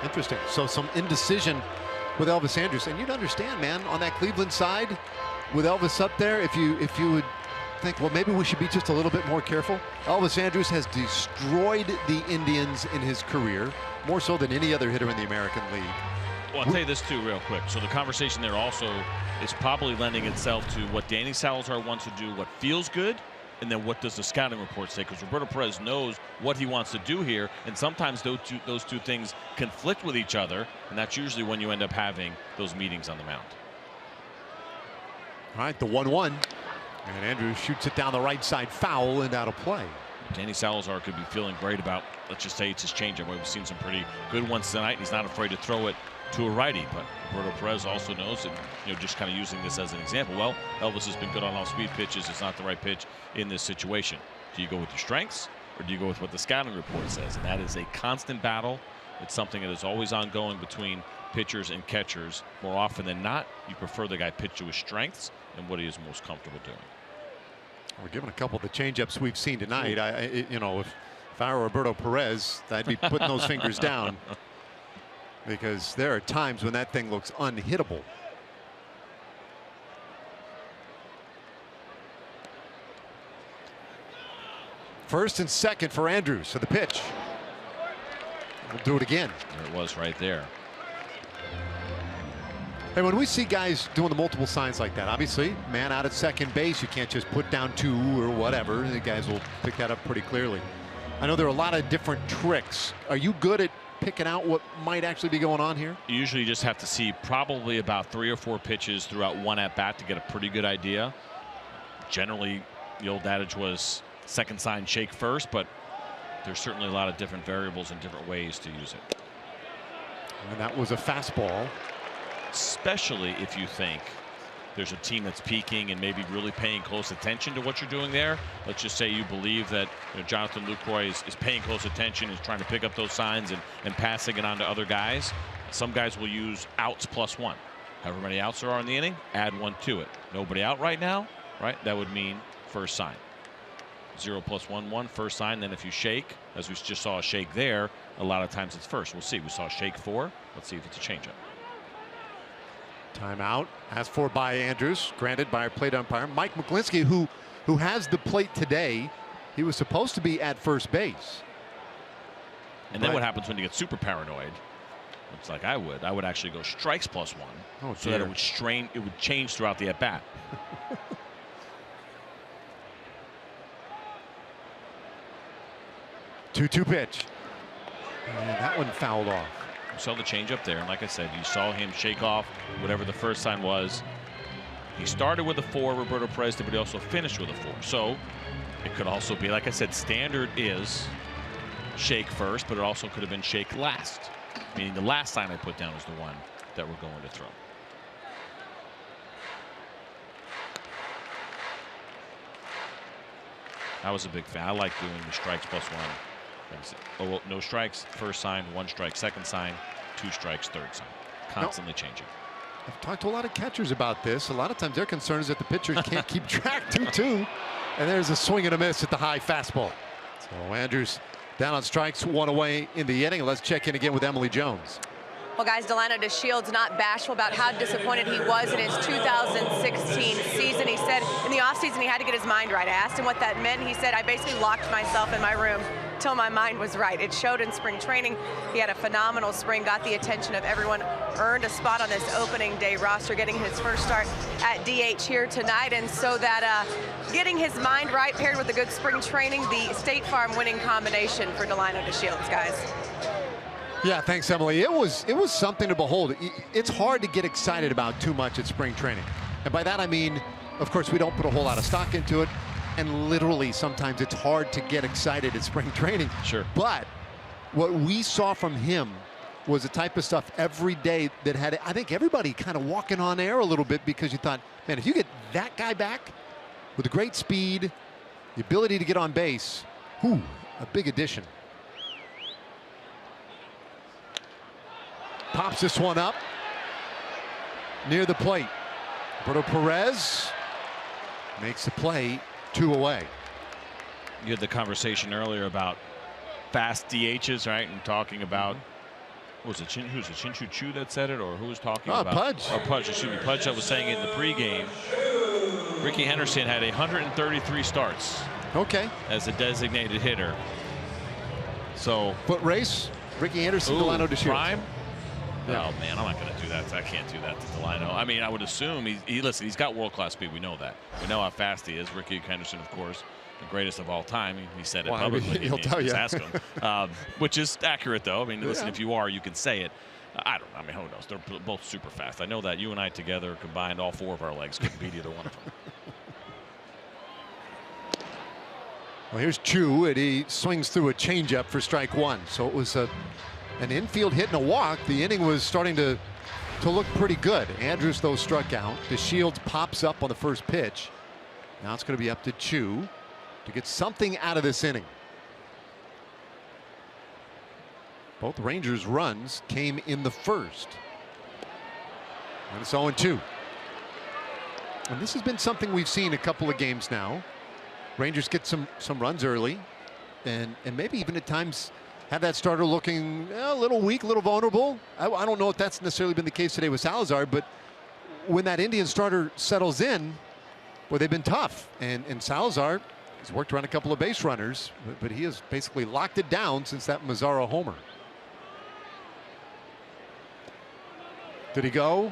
Interesting. So some indecision with Elvis Andrus, and you'd understand, man, on that Cleveland side with Elvis up there, if you would think, well, maybe we should be just a little bit more careful. Elvis Andrus has destroyed the Indians in his career, more so than any other hitter in the American League. Well, I'll tell you this too real quick. So the conversation there also is probably lending itself to what Danny Salazar wants to do, what feels good, and then what does the scouting report say? Because Roberto Perez knows what he wants to do here, and sometimes those two things conflict with each other, and that's usually when you end up having those meetings on the mound. All right, the 1-1. And Andrews shoots it down the right side, foul and out of play. Danny Salazar could be feeling great about, let's just say it's his changeup. We've seen some pretty good ones tonight, and he's not afraid to throw it to a righty. But Roberto Perez also knows that, just kind of using this as an example. Well, Elvis has been good on off-speed pitches. It's not the right pitch in this situation. Do you go with your strengths, or do you go with what the scouting report says? And that is a constant battle. It's something that is always ongoing between pitchers and catchers. More often than not, you prefer the guy pitch to his strengths and what he is most comfortable doing. We're given a couple of the changeups we've seen tonight. If I were Roberto Perez, I'd be putting those fingers down, because there are times when that thing looks unhittable. First and second for Andrews. So the pitch. We'll do it again. There it was right there. And when we see guys doing the multiple signs like that, obviously, man out at second base, you can't just put down 2 or whatever. The guys will pick that up pretty clearly. I know there are a lot of different tricks. Are you good at picking out what might actually be going on here? You usually just have to see probably about 3 or 4 pitches throughout one at bat to get a pretty good idea. Generally, the old adage was second sign, shake first, but there's certainly a lot of different variables and different ways to use it. And that was a fastball. Especially if you think there's a team that's peaking and maybe really paying close attention to what you're doing there. Let's just say you believe that Jonathan Lucroy is paying close attention, is trying to pick up those signs and passing it on to other guys. Some guys will use outs +1. However many outs there are in the inning, add 1 to it. Nobody out right now, right? That would mean first sign. 0 + 1, 1, first sign. Then if you shake, as we just saw a shake there, a lot of times it's first. We'll see. We saw a shake 4. Let's see if it's a changeup. Timeout asked for by Andrews, granted by our plate umpire Mike McGlinskey, who has the plate today. He was supposed to be at first base. And then what happens when you get super paranoid? It's like I would actually go strikes +1, so that it would change throughout the at bat. 2-2 pitch, and that one fouled off. You saw the change up there, and like I said, you saw him shake off whatever the first sign was. He started with a 4, Roberto Perez did, but he also finished with a 4. So it could also be, like I said, standard is shake first, but it also could have been shake last, meaning the last sign I put down is the one that we're going to throw. I was a big fan. I like doing the strikes plus one. Oh, well, no strikes, first sign, 1 strike, second sign, 2 strikes, third sign. Constantly changing. I've talked to a lot of catchers about this. A lot of times their concern is that the pitcher can't keep track 2-2. And there's a swing and a miss at the high fastball. So Andrews down on strikes, 1 away in the inning. Let's check in again with Emily Jones. Well, guys, Delano DeShields not bashful about how disappointed he was in his 2016 season. He said in the offseason he had to get his mind right. I asked him what that meant. He said, I basically locked myself in my room till my mind was right. It showed in spring training. He had a phenomenal spring, got the attention of everyone, earned a spot on this opening day roster, getting his first start at DH here tonight. And so that getting his mind right paired with a good spring training, the State Farm winning combination for Delano DeShields, guys. Yeah, thanks, Emily. It was something to behold. It's hard to get excited about too much at spring training. And by that I mean, of course, we don't put a whole lot of stock into it. And literally, sometimes it's hard to get excited at spring training. Sure. But what we saw from him was the type of stuff every day that had, I think, everybody kind of walking on air a little bit, because you thought, man, if you get that guy back with the great speed, the ability to get on base, whew, a big addition. Pops this one up near the plate. Roberto Perez makes the play, 2 away. You had the conversation earlier about fast DHs, right? And talking about, who's it Chin-Chu Chu that said it, or who was talking about? Pudge. Oh, Pudge, excuse me. Pudge that was saying it in the pregame. Ricky Henderson had 133 starts. Okay. As a designated hitter. So. Foot race, Ricky Henderson, Delano DeShields. Prime? Yeah. Oh man, I'm not going to do that. I can't do that to Delano. I mean, I would assume listen, he's got world-class speed. We know that. We know how fast he is. Ricky Henderson, of course, the greatest of all time. He said it publicly. He'll tell you. Ask him. Which is accurate, though. I mean, listen, if you are, you can say it. I mean, who knows? They're both super fast. I know that. You and I together combined, all 4 of our legs couldn't beat either one of them. Well, here's Chu, and he swings through a changeup for strike 1. So it was an infield hit and a walk. The inning was starting to look pretty good. Andrews, though, struck out. DeShields pops up on the first pitch. Now it's going to be up to Chu to get something out of this inning. Both Rangers' runs came in the first. And it's 0-2. And this has been something we've seen a couple of games now. Rangers get some runs early, and maybe even at times have that starter looking a little weak, a little vulnerable. I don't know if that's necessarily been the case today with Salazar, but when that Indian starter settles in, well, they've been tough. And Salazar, he's worked around a couple of base runners, but he has basically locked it down since that Mazzara homer. Did he go?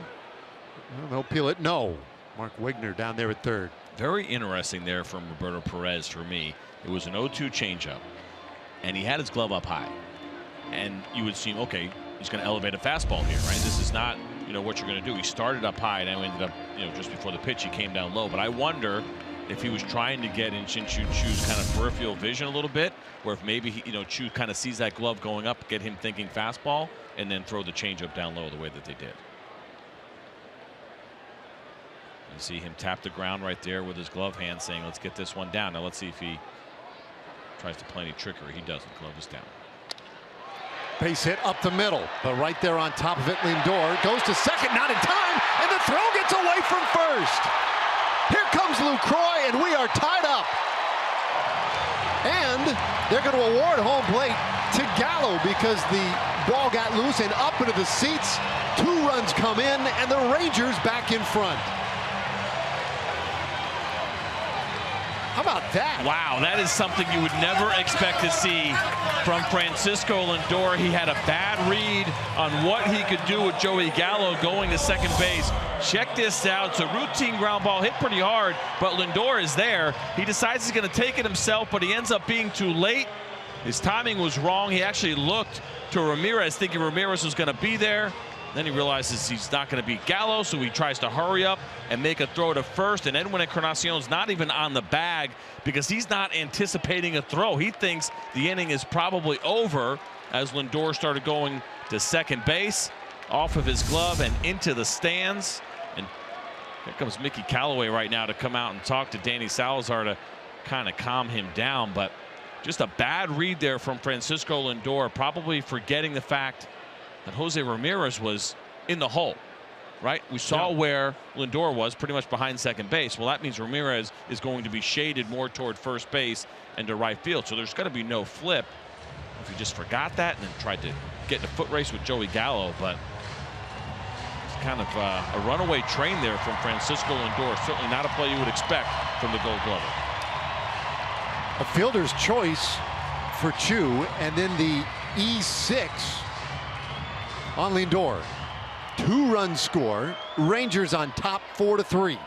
They'll peel it. No. Mark Wigner down there at third. Very interesting there from Roberto Perez for me. It was an 0-2 changeup, and he had his glove up high. And you would seem, okay, he's going to elevate a fastball here, right? This is not, what you're going to do. He started up high, and ended up, just before the pitch, he came down low. But I wonder if he was trying to get in Chin-Chu Chu's kind of peripheral vision a little bit, or if maybe Chu kind of sees that glove going up, get him thinking fastball, and then throw the changeup down low the way that they did. You see him tap the ground right there with his glove hand, saying, let's get this one down. Now let's see if he tries to play any trickery. He doesn't. Glove is down. Base hit up the middle, but right there on top of it, Lindor goes to second, not in time, and the throw gets away from first. Here comes Lucroy, and we are tied up. And they're going to award home plate to Gallo because the ball got loose and up into the seats. 2 runs come in, and the Rangers back in front. How about that? Wow, that is something you would never expect to see from Francisco Lindor. He had a bad read on what he could do with Joey Gallo going to second base. Check this out. It's a routine ground ball, hit pretty hard, but Lindor is there. He decides he's going to take it himself, but he ends up being too late. His timing was wrong. He actually looked to Ramirez, thinking Ramirez was going to be there. Then he realizes he's not going to beat Gallo, so he tries to hurry up and make a throw to first. And Edwin Encarnacion's not even on the bag because he's not anticipating a throw. He thinks the inning is probably over as Lindor started going to second base, off of his glove and into the stands. And here comes Mickey Callaway right now to come out and talk to Danny Salazar to kind of calm him down. But just a bad read there from Francisco Lindor, probably forgetting the fact that Jose Ramirez was in the hole. Right? We saw where Lindor was, pretty much behind second base. Well, that means Ramirez is going to be shaded more toward first base and to right field. So there's going to be no flip. If he just forgot that and then tried to get in a foot race with Joey Gallo, but it's kind of a runaway train there from Francisco Lindor. Certainly not a play you would expect from the Gold Glover. A fielder's choice for Chu, and then the E6 on Lindor. 2-run score. Rangers on top 4-3.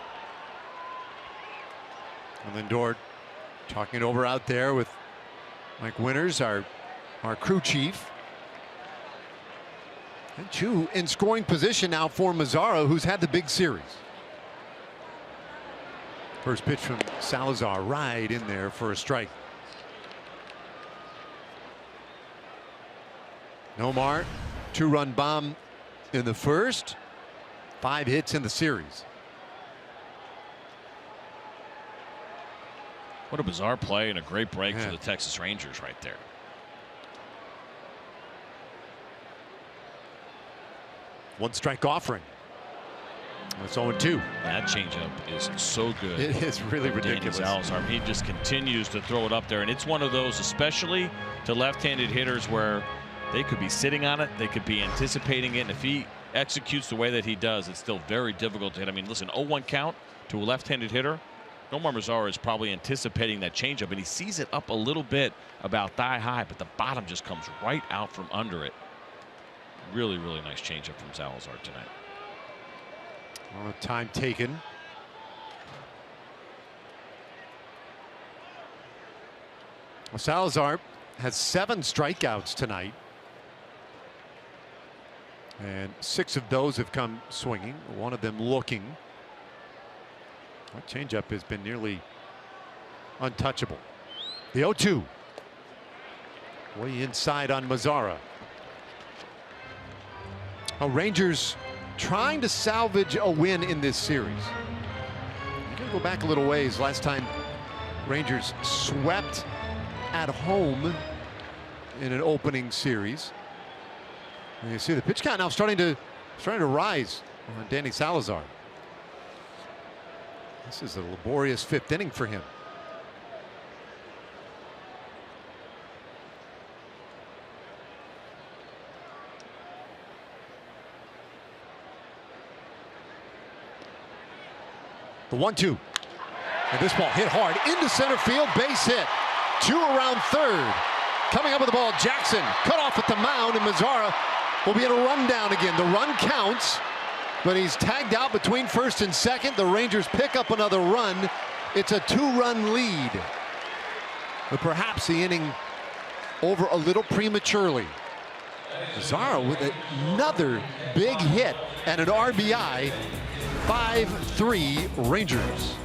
And Lindor talking it over out there with Mike Winters, our crew chief. And Chu in scoring position now for Mazzara, who's had the big series. First pitch from Salazar, right in there for a strike. Nomar, 2-run bomb in the first. 5 hits in the series. What a bizarre play and a great break for the Texas Rangers right there. One strike offering. It's 0-2. That changeup is so good. It is really ridiculous. Salazar, he just continues to throw it up there, and it's one of those, especially to left-handed hitters, where they could be sitting on it, they could be anticipating it, and if he executes the way that he does, it's still very difficult to hit. I mean, listen, 0-1 count to a left-handed hitter. Nomar Mazzara is probably anticipating that changeup, and he sees it up a little bit about thigh high, but the bottom just comes right out from under it. Really, really nice changeup from Salazar tonight. Well, time taken. Well, Salazar has 7 strikeouts tonight, and 6 of those have come swinging, one of them looking. That changeup has been nearly untouchable. The 0-2. Way inside on Mazzara. Rangers trying to salvage a win in this series. You gotta go back a little ways. Last time Rangers swept at home in an opening series. And you see the pitch count now starting to rise on Danny Salazar. This is a laborious 5th inning for him. The 1-2. And this ball hit hard into center field, base hit. 2 around third. Coming up with the ball, Jackson cut off at the mound, and Mazzara will be in a rundown again. The run counts, but he's tagged out between first and second. The Rangers pick up another run. It's a 2-run lead. But perhaps the inning over a little prematurely. Mazzara with another big hit and an RBI. 5-3 Rangers.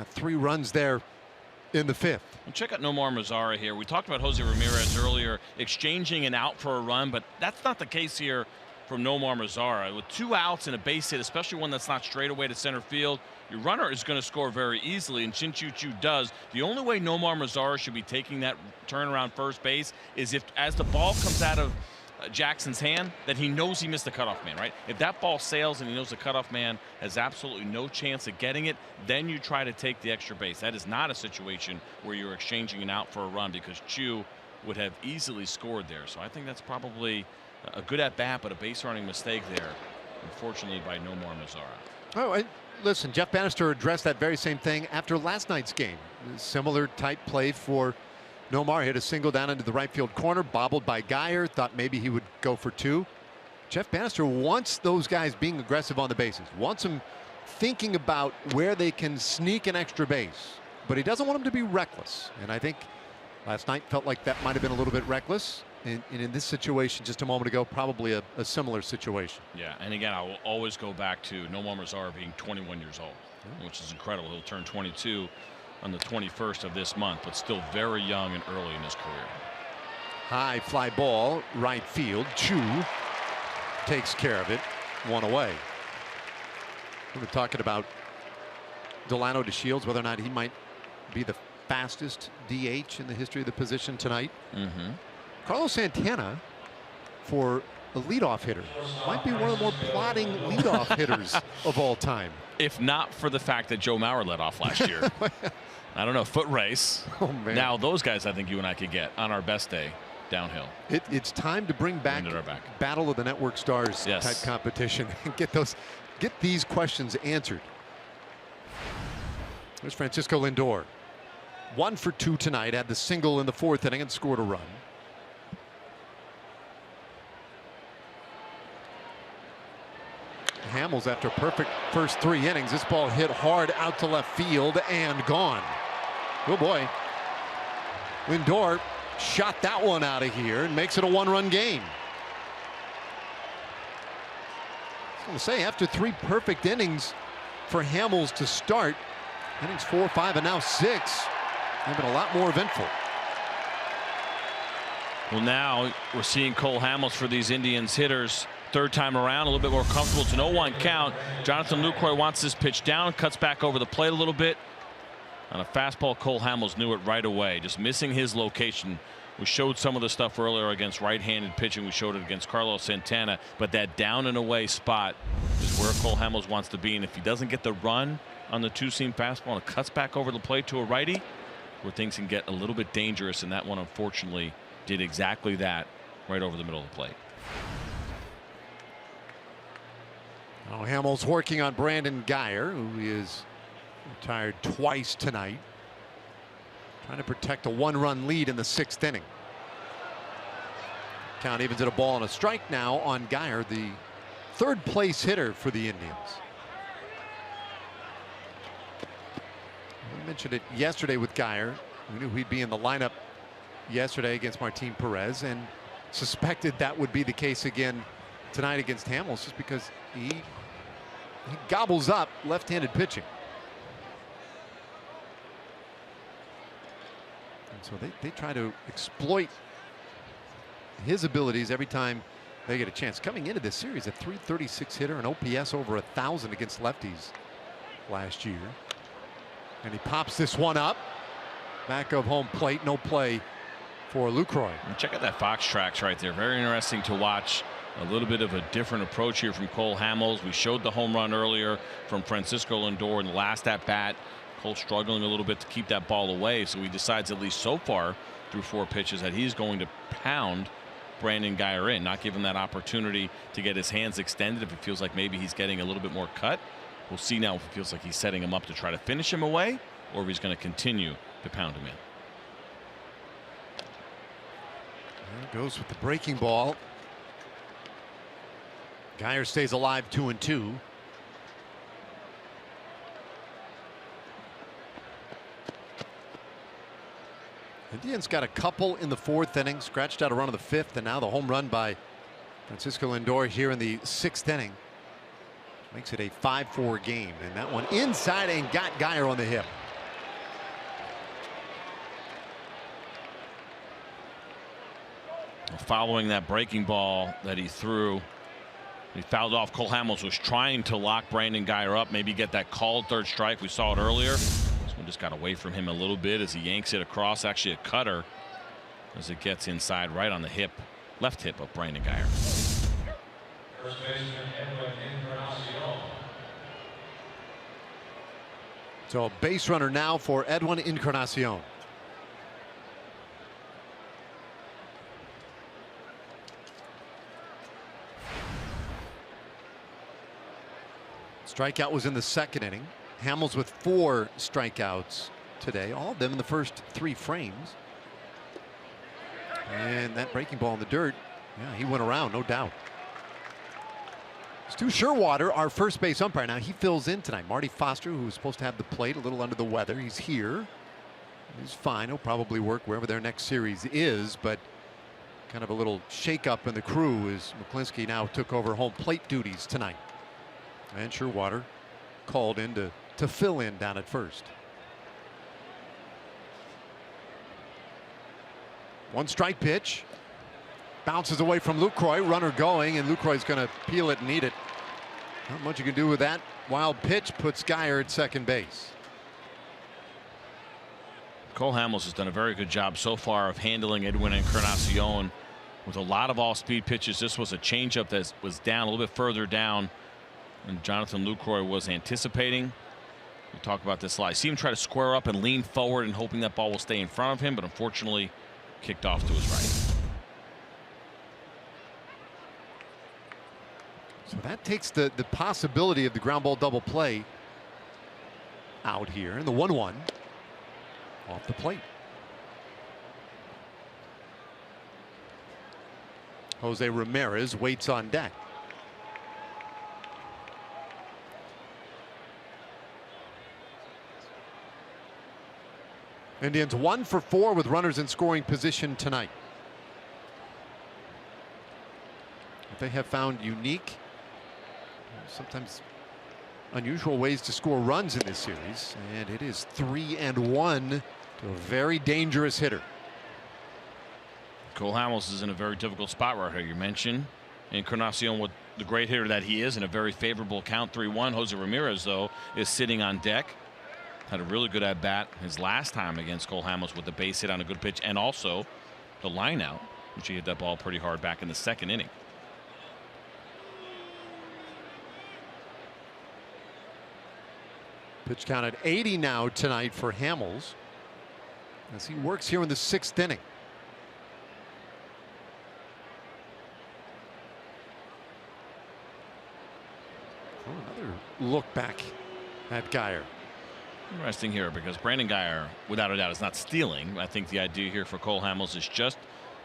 3 runs there in the 5th. And check out Nomar Mazara here. We talked about Jose Ramirez earlier, exchanging an out for a run, but that's not the case here from Nomar Mazara. With 2 outs and a base hit, especially one that's not straight away to center field, your runner is going to score very easily, and Shin-Chu does. The only way Nomar Mazara should be taking that turnaround first base is if, as the ball comes out of Jackson's hand, that he knows he missed the cutoff man, right? If that ball sails and he knows the cutoff man has absolutely no chance of getting it, then you try to take the extra base. That is not a situation where you're exchanging an out for a run, because Chu would have easily scored there. So I think that's probably a good at bat, but a base running mistake there, unfortunately, by Nomar Mazara. Oh, listen, Jeff Bannister addressed that very same thing after last night's game. Similar type play for Nomar. Hit a single down into the right field corner, bobbled by Geyer, thought maybe he would go for 2. Jeff Bannister wants those guys being aggressive on the bases, wants them thinking about where they can sneak an extra base, but he doesn't want them to be reckless. And I think last night felt like that might have been a little bit reckless. And in this situation just a moment ago, probably a similar situation. Yeah, and again, I will always go back to Nomar Mazara being 21 years old, which is incredible. He'll turn 22 on the 21st of this month, but still very young and early in his career. High fly ball, right field. Chu takes care of it. 1 away. We were talking about Delano DeShields, whether or not he might be the fastest DH in the history of the position tonight. Carlos Santana, for a leadoff hitter, might be one of the more plodding leadoff hitters of all time. If not for the fact that Joe Mauer led off last year. I don't know, foot race. Oh, man. Now those guys I think you and I could get on our best day downhill. It's time to bring back Battle of the Network Stars type competition and get these questions answered. There's Francisco Lindor. 1 for 2 tonight, had the single in the 4th inning and scored a run. Hamels, after a perfect first 3 innings, this ball hit hard out to left field and gone. Oh boy. Lindor shot that one out of here and makes it a 1-run game. I was going to say, after 3 perfect innings for Hamels to start, innings 4, 5, and now 6, they've been a lot more eventful. Well, now we're seeing Cole Hamels for these Indians hitters. 3rd time around, a little bit more comfortable. It's an 0-1 count. Jonathan Lucroy wants this pitch down, cuts back over the plate a little bit. On a fastball, Cole Hamels knew it right away, just missing his location. We showed some of the stuff earlier against right-handed pitching. We showed it against Carlos Santana, but that down and away spot is where Cole Hamels wants to be. And if he doesn't get the run on the 2-seam fastball and it cuts back over the plate to a righty, where things can get a little bit dangerous, and that one unfortunately did exactly that, right over the middle of the plate. Oh, Hamels working on Brandon Geyer, who is retired twice tonight. Trying to protect a 1-run lead in the 6th inning. Count evens at a ball and a strike now on Geyer, the 3rd place hitter for the Indians. We mentioned it yesterday with Geyer. We knew he'd be in the lineup yesterday against Martin Perez, and suspected that would be the case again tonight against Hamels, just because he gobbles up left-handed pitching. And so they try to exploit his abilities every time they get a chance. Coming into this series, a .336 hitter, an OPS over 1,000 against lefties last year. And he pops this one up. Back of home plate, no play for Lucroy. And check out that Fox tracks right there. Very interesting to watch. A little bit of a different approach here from Cole Hamels. We showed the home run earlier from Francisco Lindor in the last at bat. Cole struggling a little bit to keep that ball away, so he decides, at least so far through 4 pitches, that he's going to pound Brandon Geyer in, not give him that opportunity to get his hands extended if it feels like maybe he's getting a little bit more cut. We'll see now if it feels like he's setting him up to try to finish him away, or if he's going to continue to pound him in. There goes with the breaking ball. Geyer stays alive, 2-2. Indians got a couple in the 4th inning, scratched out a run in the 5th, and now the home run by Francisco Lindor here in the 6th inning. Makes it a 5-4 game, and that one inside and got Geyer on the hip. Following that breaking ball that he threw, he fouled off. Cole Hamels was trying to lock Brandon Guyer up, maybe get that called third strike. We saw it earlier. This one just got away from him a little bit as he yanks it across. Actually a cutter as it gets inside right on the hip, left hip of Brandon Guyer. So a base runner now for Edwin Encarnacion. Strikeout was in the second inning. Hamels with 4 strikeouts today, all of them in the first 3 frames. And that breaking ball in the dirt, yeah, he went around, no doubt. Stu Sherwater, our first base umpire. Now he fills in tonight. Marty Foster, who was supposed to have the plate, a little under the weather. He's here. He's fine. He'll probably work wherever their next series is, but kind of a little shakeup in the crew as McClinsky now took over home plate duties tonight. And Sherwater called in to fill in down at first. 1 strike pitch. Bounces away from Lucroy. Runner going, and Lucroy's going to peel it and eat it. Not much you can do with that. Wild pitch puts Guyer at second base. Cole Hamels has done a very good job so far of handling Edwin Encarnacion with a lot of all-speed pitches. This was a changeup that was down a little bit further down and Jonathan Lucroy was anticipating. We talk about this a lot. I see him try to square up and lean forward and hoping that ball will stay in front of him, but unfortunately kicked off to his right. So that takes the possibility of the ground ball double play out here, and the 1-1 off the plate. Jose Ramirez waits on deck. Indians 1 for 4 with runners in scoring position tonight. They have found unique, sometimes unusual ways to score runs in this series, and it is 3-1 to a very dangerous hitter. Cole Hamels is in a very difficult spot right here. You mentioned Encarnacion with the great hitter that he is in a very favorable count 3-1. Jose Ramirez, though, is sitting on deck. Had a really good at bat his last time against Cole Hamels with the base hit on a good pitch and also the line out, which he hit that ball pretty hard back in the second inning. Pitch count at 80 now tonight for Hamels as he works here in the 6th inning. Oh, another look back at Guyer. Interesting here because Brandon Guyer, without a doubt, is not stealing. I think the idea here for Cole Hamels is just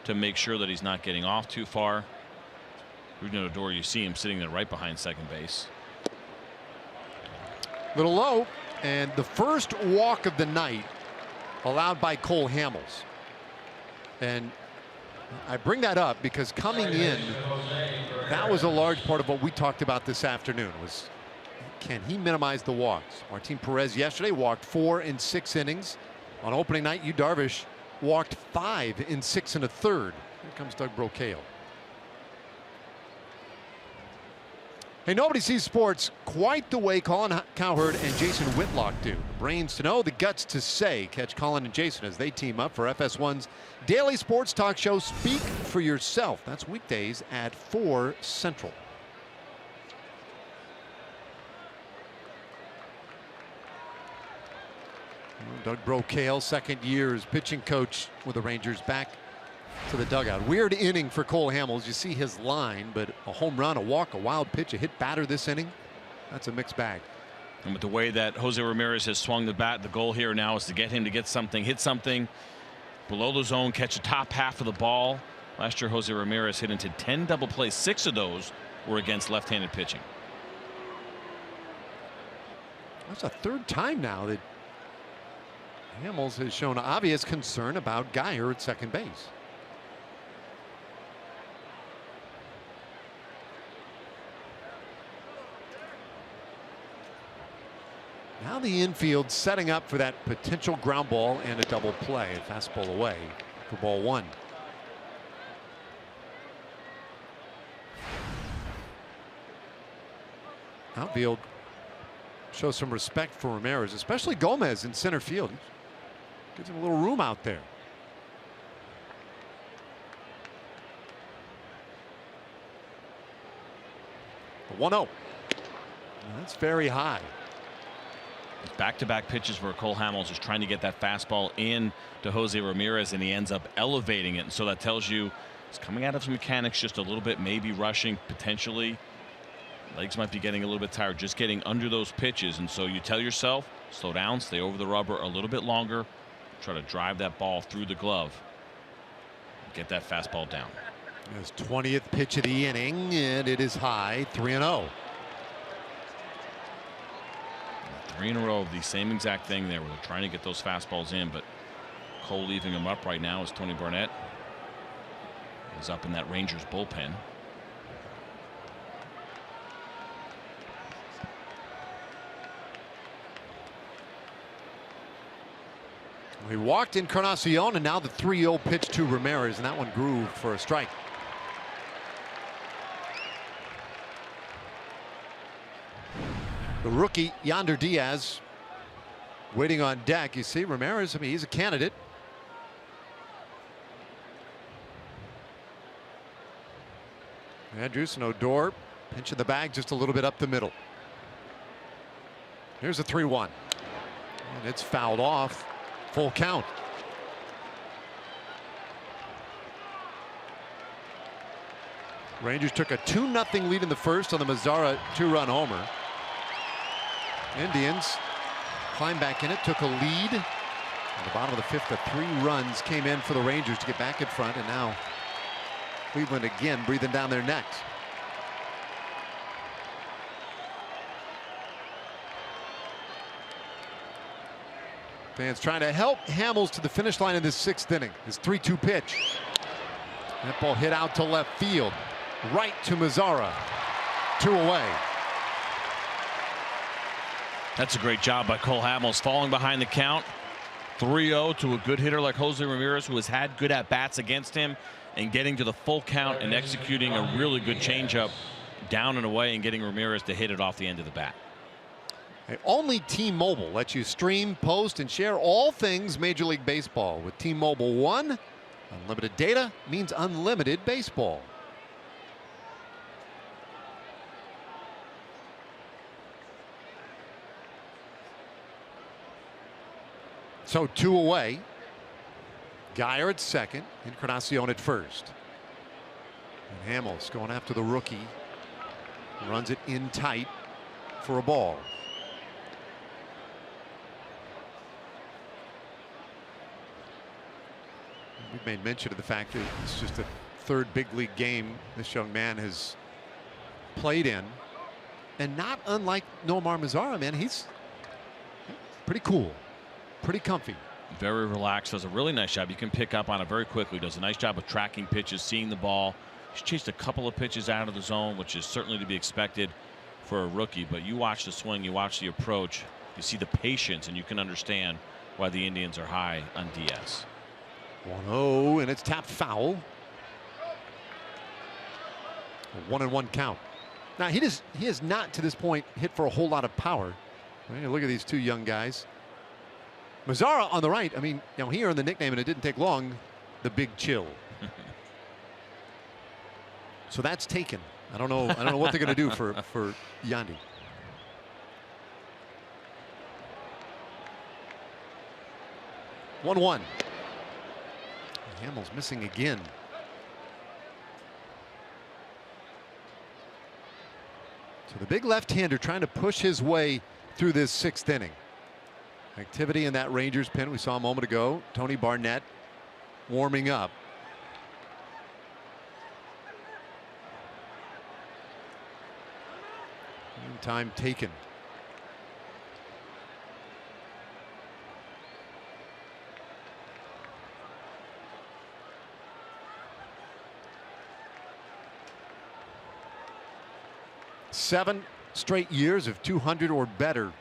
to make sure that he's not getting off too far. Through the door, you see him sitting there right behind second base. Little low, and the first walk of the night allowed by Cole Hamels. And I bring that up because coming in, that was a large part of what we talked about this afternoon was, can he minimize the walks? Martin Perez yesterday walked 4 in 6 innings. On opening night, Yu Darvish walked 5 in 6 1/3. Here comes Doug Brocail. Hey, nobody sees sports quite the way Colin Cowherd and Jason Whitlock do. The brains to know, the guts to say. Catch Colin and Jason as they team up for FS1's daily sports talk show, Speak for Yourself. That's weekdays at 4 Central. Doug Brocail, second year as pitching coach with the Rangers, back to the dugout. Weird inning for Cole Hamels. You see his line, but a home run, a walk, a wild pitch, a hit batter this inning. That's a mixed bag. And with the way that Jose Ramirez has swung the bat, the goal here now is to get him to get something, hit something below the zone, catch the top half of the ball. Last year, Jose Ramirez hit into 10 double plays. 6 of those were against left-handed pitching. That's a 3rd time now that Hamels has shown obvious concern about Guyer at second base. Now the infield setting up for that potential ground ball and a double play. A fastball away for ball 1. Outfield shows some respect for Ramirez, especially Gomez in center field. Gives him a little room out there. The 1-0. That's very high. Back-to-back pitches where Cole Hamels is trying to get that fastball in to Jose Ramirez, and he ends up elevating it. And so that tells you he's coming out of his mechanics just a little bit, maybe rushing potentially. Legs might be getting a little bit tired just getting under those pitches. And so you tell yourself, slow down, stay over the rubber a little bit longer, try to drive that ball through the glove, get that fastball down. His 20th pitch of the inning, and it is high, 3-0. 3 in a row of the same exact thing there where they're trying to get those fastballs in, but Cole leaving him up right now as Tony Barnett is up in that Rangers bullpen. He walked Encarnacion, and now the 3-0 pitch to Ramirez, and that one grew for a strike. The rookie Yonder Diaz waiting on deck. You see Ramirez, I mean, he's a candidate. Andrews and Odor pinching the bag just a little bit up the middle. Here's a 3-1, and it's fouled off. Full count. Rangers took a 2-0 lead in the first on the Mazara 2-run homer. Indians climbed back in it, took a lead. At the bottom of the fifth, the 3 runs came in for the Rangers to get back in front, and now Cleveland again breathing down their necks. Fans trying to help Hamels to the finish line in this 6th inning. His 3-2 pitch. That ball hit out to left field. Right to Mazara. 2 away. That's a great job by Cole Hamels, falling behind the count. 3-0 to a good hitter like Jose Ramirez, who has had good at-bats against him, and getting to the full count and executing a really good changeup down and away and getting Ramirez to hit it off the end of the bat. Only T-Mobile lets you stream, post, and share all things Major League Baseball. With T-Mobile One, unlimited data means unlimited baseball. So 2 away. Geyer at second, Encarnacion at first. And Hamels going after the rookie. Runs it in tight for a ball. We've made mention of the fact that it's just the 3rd big league game this young man has played in. And not unlike Nomar Mazara, man, he's pretty cool, pretty comfy. Very relaxed, does a really nice job. You can pick up on it very quickly. Does a nice job of tracking pitches, seeing the ball. He's chased a couple of pitches out of the zone, which is certainly to be expected for a rookie. But you watch the swing, you watch the approach, you see the patience, and you can understand why the Indians are high on Diaz. 1-0, and it's tapped foul. A 1-1 count. Now he has not to this point hit for a whole lot of power. I mean, look at these 2 young guys. Mazara on the right. I mean, you know, he earned the nickname, and it didn't take long, the Big Chill. So that's taken. I don't know what they're going to do for Yandy. One. Hamels missing again. So the big left-hander trying to push his way through this 6th inning. Activity in that Rangers pen we saw a moment ago. Tony Barnett warming up. And time taken. Seven straight years of 200 or better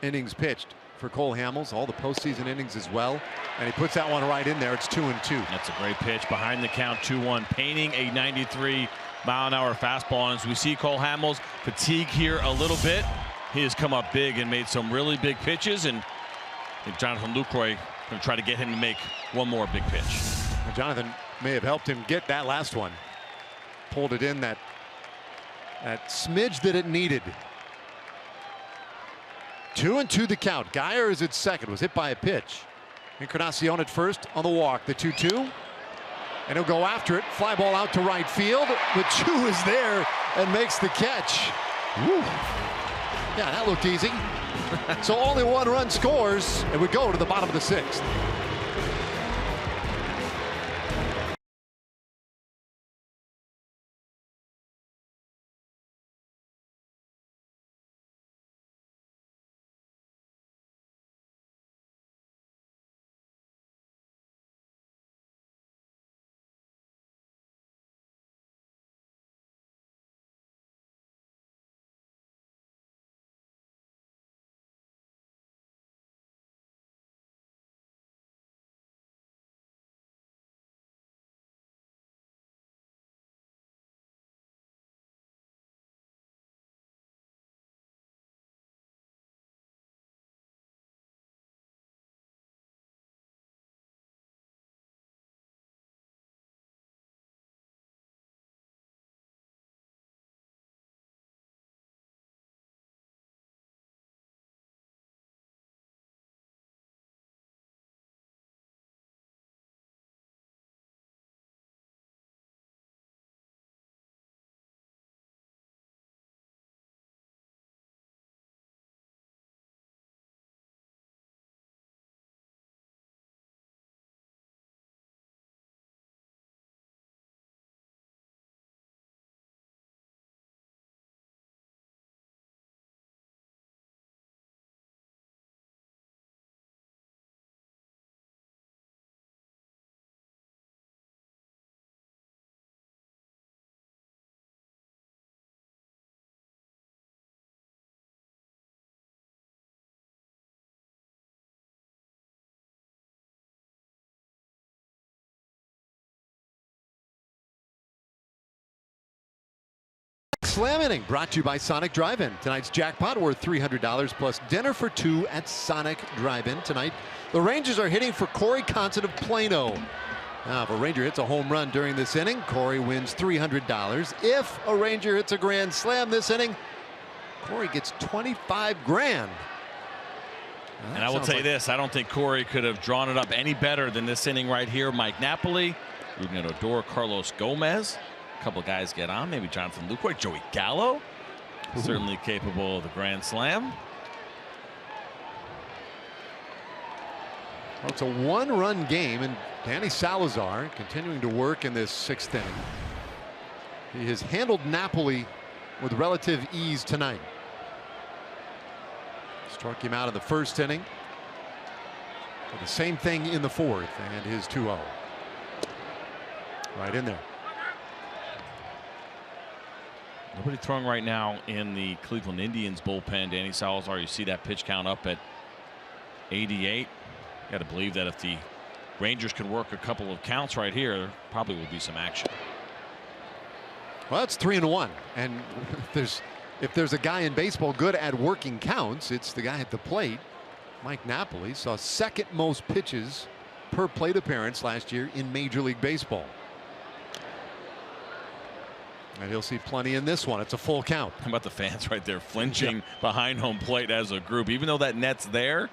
innings pitched for Cole Hamels, all the postseason innings as well, and he puts that one right in there. It's 2-2. That's a great pitch behind the count. 2-1, painting a 93 mile-an-hour fastball. And as we see Cole Hamels fatigue here a little bit, he has come up big and made some really big pitches. And I think Jonathan Lucroy going to try to get him to make one more big pitch. Well, Jonathan may have helped him get that last one. Pulled it in that smidge that it needed. 2-2 the count. Geyer is at second. Was hit by a pitch. Encarnacion at first on the walk. The 2-2. And he'll go after it. Fly ball out to right field. But Chu is there and makes the catch. Woo. Yeah, that looked easy. So only one run scores, and we go to the bottom of the sixth. Slam inning brought to you by Sonic Drive-In. Tonight's jackpot worth $300 plus dinner for two at Sonic Drive-In tonight. The Rangers are hitting for Corey Conson of Plano. Now, if a Ranger hits a home run during this inning, Corey wins $300. If a Ranger hits a grand slam this inning, Corey gets $25 grand. And I will tell you this, I don't think Corey could have drawn it up any better than this inning right here. Mike Napoli, Ruben Odor, Carlos Gomez. A couple of guys get on, maybe Jonathan Lucroy, Joey Gallo, certainly capable of the grand slam. Well, it's a one-run game, and Danny Salazar continuing to work in this sixth inning. He has handled Napoli with relative ease tonight. Struck him out in the first inning. Did the same thing in the fourth, and his 2-0. Right in there. Nobody throwing right now in the Cleveland Indians bullpen. Danny Salazar, you see that pitch count up at 88. Got to believe that if the Rangers can work a couple of counts right here, there probably will be some action. Well, it's 3-1, and if there's a guy in baseball good at working counts, it's the guy at the plate. Mike Napoli saw second most pitches per plate appearance last year in Major League Baseball. And he'll see plenty in this one. It's a full count. How about the fans right there flinching behind home plate as a group? Even though that net's there,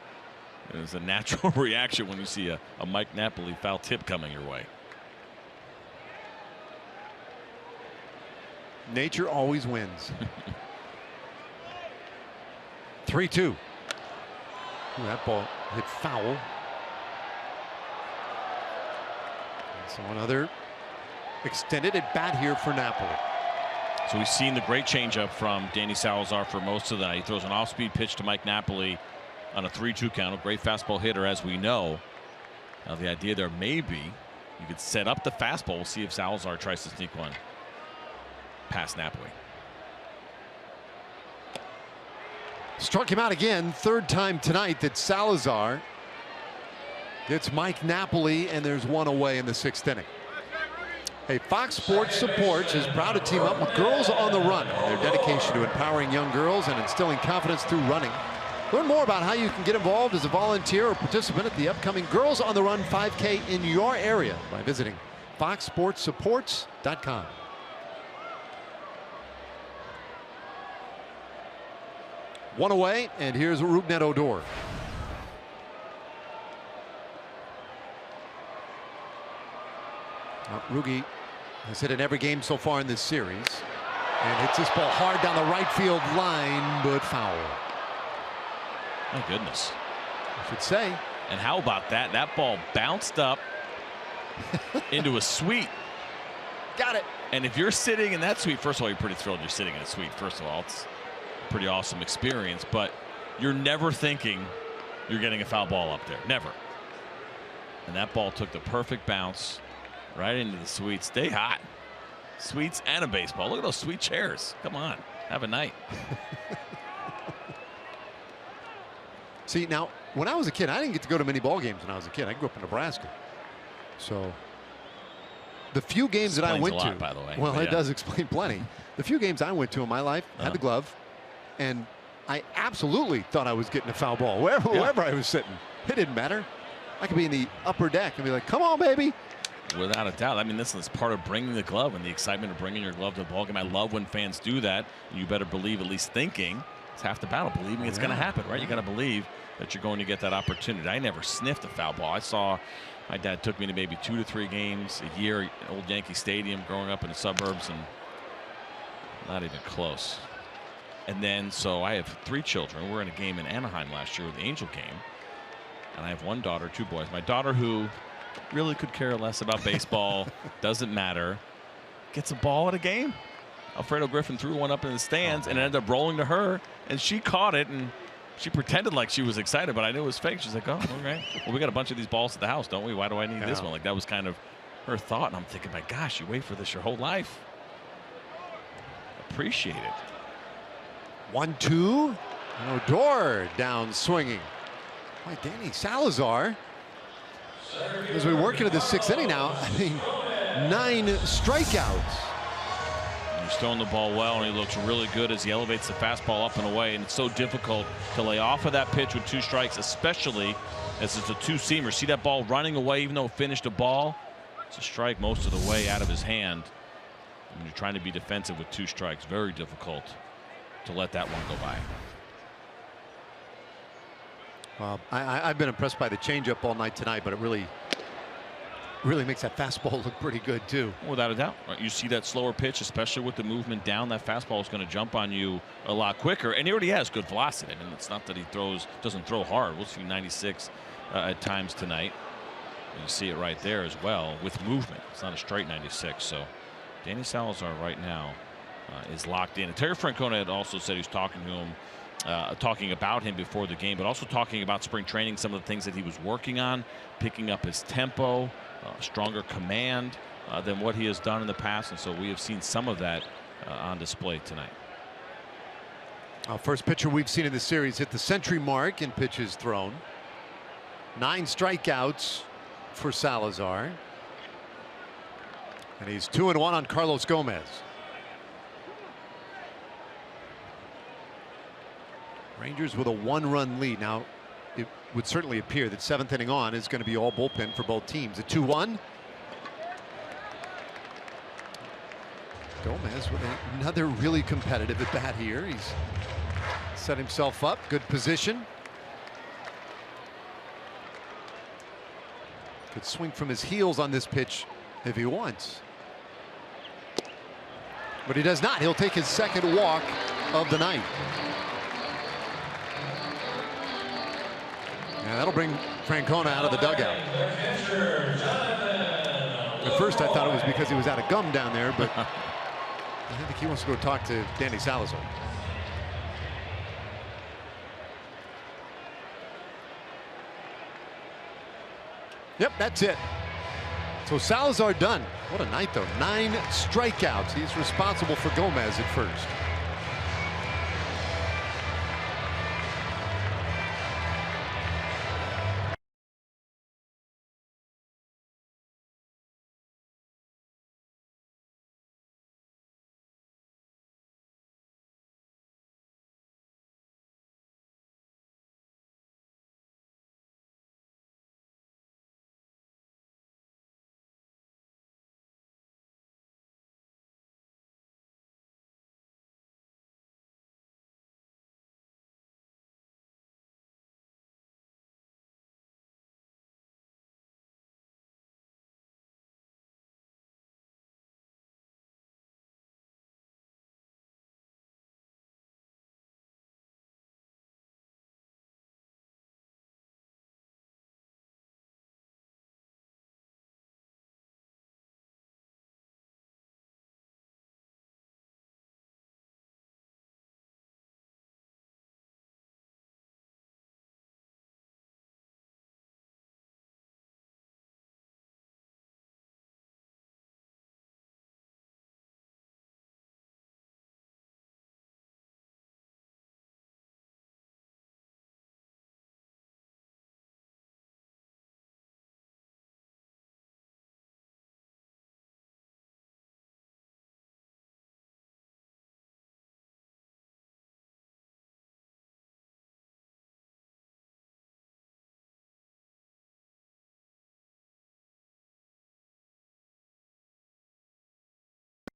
there's a natural reaction when you see a Mike Napoli foul tip coming your way. Nature always wins. 3-2. That ball hit foul. So another extended at bat here for Napoli. So we've seen the great changeup from Danny Salazar for most of the night. He throws an off-speed pitch to Mike Napoli on a 3-2 count. A great fastball hitter, as we know. Now the idea there may be you could set up the fastball. We'll see if Salazar tries to sneak one past Napoli. Struck him out again. Third time tonight that Salazar gets Mike Napoli, and there's one away in the sixth inning. Hey, Fox Sports Supports is proud to team up with Girls on the Run. Their dedication to empowering young girls and instilling confidence through running. Learn more about how you can get involved as a volunteer or participant at the upcoming Girls on the Run 5K in your area by visiting foxsportssupports.com. One away, and here's Rougned Odor. Rugi has hit in every game so far in this series and hits this ball hard down the right field line, but foul. My goodness. I should say. And how about that? That ball bounced up into a suite. Got it. And if you're sitting in that suite, first of all, you're pretty thrilled you're sitting in a suite. First of all, it's a pretty awesome experience, but you're never thinking you're getting a foul ball up there. Never. And that ball took the perfect bounce right into the suite. Stay hot. Suites and a baseball. Look at those sweet chairs. Come on. Have a night. See, now, when I was a kid, I didn't get to go to many ball games when I was a kid. I grew up in Nebraska. So the few games that I went to, by the way. well, it does explain plenty. The few games I went to in my life had the glove, and I absolutely thought I was getting a foul ball wherever I was sitting. It didn't matter. I could be in the upper deck and be like, come on, baby. Without a doubt. I mean, this is part of bringing the glove and the excitement of bringing your glove to the ball game. I love when fans do that. You better believe, at least thinking, it's half the battle. Believing it's going to happen, right? You got to believe that you're going to get that opportunity. I never sniffed a foul ball. I saw my dad took me to maybe 2 to 3 games a year at Old Yankee Stadium growing up in the suburbs, and not even close. And then, so I have 3 children. We're in a game in Anaheim last year with the Angel game. And I have 1 daughter, 2 boys. My daughter, who really could care less about baseball, doesn't matter, gets a ball at a game. Alfredo Griffin threw one up in the stands and it ended up rolling to her, and she caught it, and she pretended like she was excited, but I knew it was fake. She's like, oh, okay. Well, we got a bunch of these balls at the house, don't we? Why do I need this one? Like, that was kind of her thought, and I'm thinking, my gosh, you wait for this your whole life. Appreciate it. 1-2, and Odor down swinging. By Danny Salazar. As we work into the 6th inning now, I think 9 strikeouts. He's throwing the ball well, and he looks really good as he elevates the fastball up and away. And it's so difficult to lay off of that pitch with 2 strikes, especially as it's a 2-seamer. See that ball running away, even though it finished a ball? It's a strike most of the way out of his hand. When you're trying to be defensive with 2 strikes, very difficult to let that one go by. Well, I've been impressed by the changeup all night tonight, but it really makes that fastball look pretty good too. Without a doubt. You see that slower pitch, especially with the movement down, that fastball is going to jump on you a lot quicker, and he already has good velocity. I mean, it's not that he doesn't throw hard. We'll see 96 at times tonight. You see it right there as well with movement. It's not a straight 96. So Danny Salazar right now is locked in. And Terry Francona had also said he was talking to him, talking about him before the game, but also talking about spring training, some of the things that he was working on, picking up his tempo, stronger command than what he has done in the past. And so we have seen some of that on display tonight. First pitcher we've seen in the series hit the century mark in pitches thrown. 9 strikeouts for Salazar. And he's 2-1 on Carlos Gomez. Rangers with a 1-run lead. Now, it would certainly appear that 7th inning on is going to be all bullpen for both teams. A 2-1. Gomez with another really competitive at bat here. He's set himself up. Good position. Could swing from his heels on this pitch if he wants. But he does not. He'll take his 2nd walk of the night. Yeah, that'll bring Francona out of the dugout. At first I thought it was because he was out of gum down there, but I think he wants to go talk to Danny Salazar. Yep, that's it. So Salazar done. What a night though. 9 strikeouts. He's responsible for Gomez at first.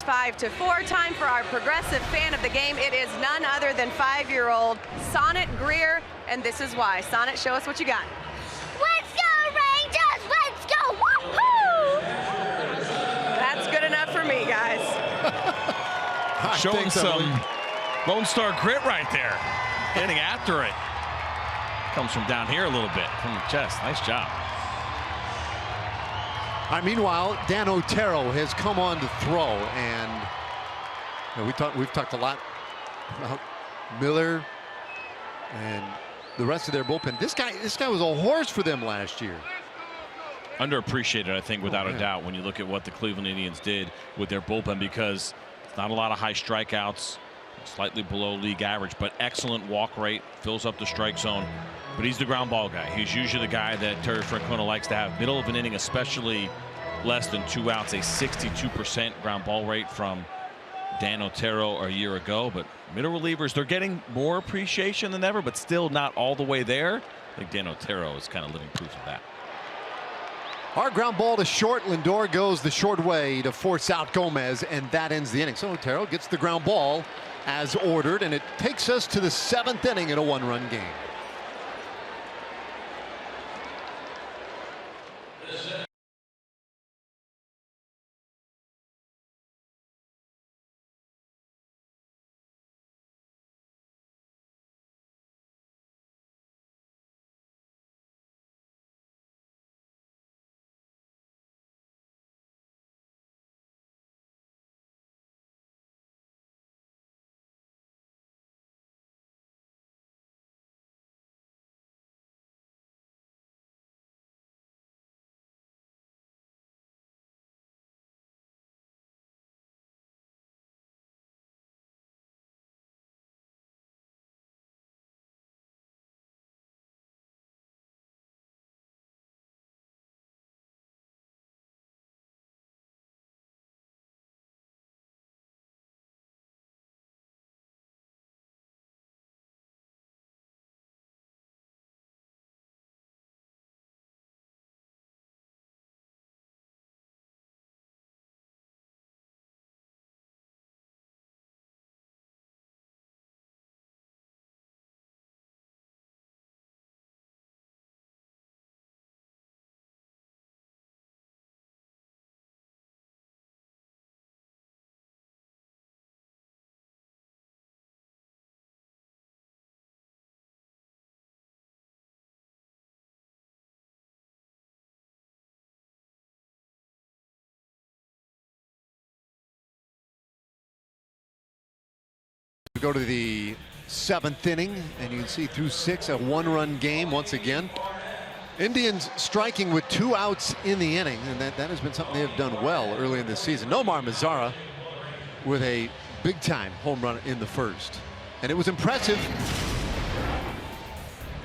5-4. Time for our progressive fan of the game. It is none other than 5-year-old Sonnet Greer, and this is why. Sonnet, show us what you got. Let's go, Rangers! Let's go! Woohoo! That's good enough for me, guys. Showing some Lone Star grit right there. Getting after it. Comes from down here a little bit, from the chest. Nice job. Meanwhile, Dan Otero has come on to throw, and we've talked a lot about Miller and the rest of their bullpen. This guy was a horse for them last year. Underappreciated, I think, without a doubt, when you look at what the Cleveland Indians did with their bullpen, because it's not a lot of high strikeouts, slightly below league average, but excellent walk rate, fills up the strike zone. But he's the ground ball guy. He's usually the guy that Terry Francona likes to have. Middle of an inning, especially less than 2 outs, a 62% ground ball rate from Dan Otero a year ago. But middle relievers, they're getting more appreciation than ever, but still not all the way there. I think Dan Otero is kind of living proof of that. Our ground ball to short. Lindor goes the short way to force out Gomez, and that ends the inning. So Otero gets the ground ball as ordered, and it takes us to the 7th inning in a 1-run game. We go to the 7th inning, and you can see through 6, a 1-run game once again. Indians striking with 2 outs in the inning, and that has been something they have done well early in this season. Nomar Mazara with a big-time home run in the first, and it was impressive.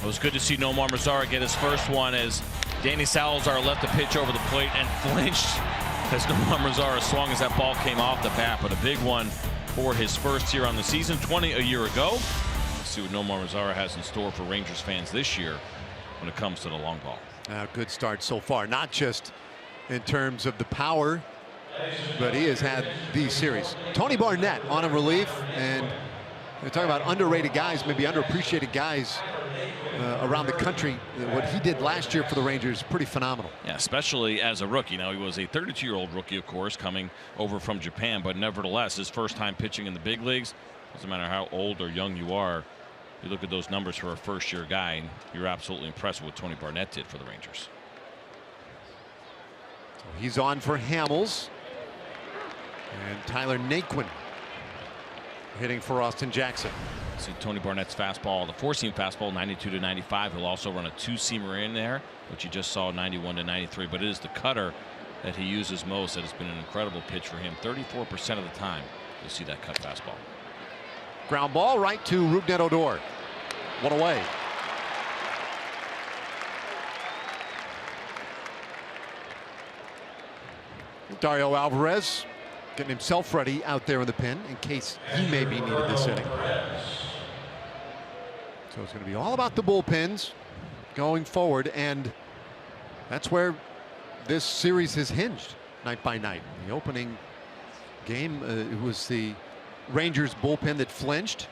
It was good to see Nomar Mazara get his first one as Danny Salazar left the pitch over the plate and flinched as Nomar Mazara swung as that ball came off the bat, but a big one for his first year on the season, 20 a year ago. Let's see what Nomar Mazara has in store for Rangers fans this year when it comes to the long ball. Good start so far, not just in terms of the power, but he has had these series. Tony Barnett on a relief, and we're talking about underrated guys, maybe underappreciated guys around the country. What he did last year for the Rangers, pretty phenomenal. Yeah, especially as a rookie. Now, he was a 32-year-old rookie, of course, coming over from Japan, but nevertheless, his first time pitching in the big leagues. Doesn't matter how old or young you are, you look at those numbers for a first-year guy, and you're absolutely impressed with what Tony Barnett did for the Rangers. So he's on for Hamels, and Tyler Naquin hitting for Austin Jackson. See Tony Barnett's fastball, the 4-seam fastball, 92 to 95. He'll also run a 2-seamer in there, which you just saw, 91 to 93. But it is the cutter that he uses most that has been an incredible pitch for him. 34% of the time you'll see that cut fastball. Ground ball right to Rougned Odor. One away. Dario Alvarez getting himself ready out there in the pen in case he may be needed this inning. So it's going to be all about the bullpens going forward, and that's where this series has hinged night by night. The opening game. It was the Rangers bullpen that flinched.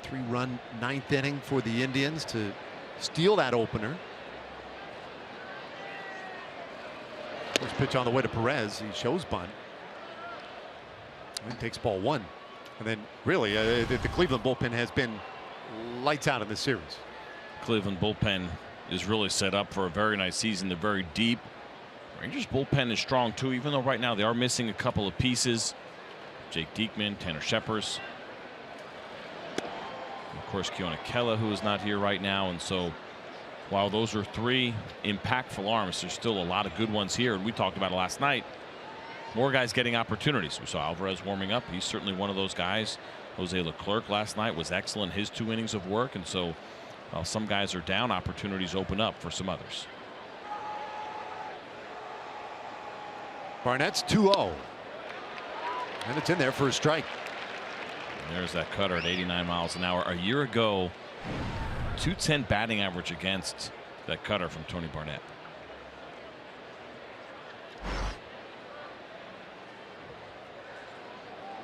A 3-run ninth inning for the Indians to steal that opener. First pitch on the way to Perez. He shows bunt. And takes ball 1. And then really the Cleveland bullpen has been lights out in this series. Cleveland bullpen is really set up for a very nice season. They're very deep. Rangers bullpen is strong too, even though right now they are missing a couple of pieces. Jake Diekman, Tanner Scheppers, of course Keone Kela, who is not here right now. And so while those are 3 impactful arms, there's still a lot of good ones here. And we talked about it last night. More guys getting opportunities. We saw Alvarez warming up. He's certainly one of those guys. Jose Leclerc last night was excellent, his 2 innings of work. And so while some guys are down, opportunities open up for some others. Barnett's 2-0. And it's in there for a strike. And there's that cutter at 89 miles an hour. A year ago, 210 batting average against that cutter from Tony Barnett.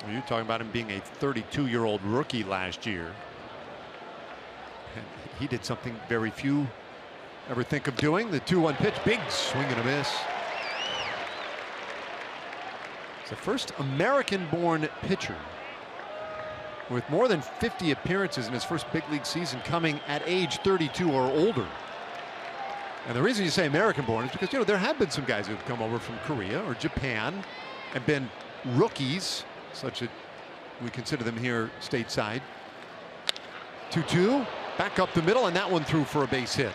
Well, you're talking about him being a 32-year-old rookie last year. And he did something very few ever think of doing. The 2-1 pitch, big swing and a miss. It's the first American-born pitcher with more than 50 appearances in his first big league season, coming at age 32 or older. And the reason you say American-born is because, you know, there have been some guys who've come over from Korea or Japan and been rookies, such that we consider them here stateside. 2-2, back up the middle, and that one through for a base hit.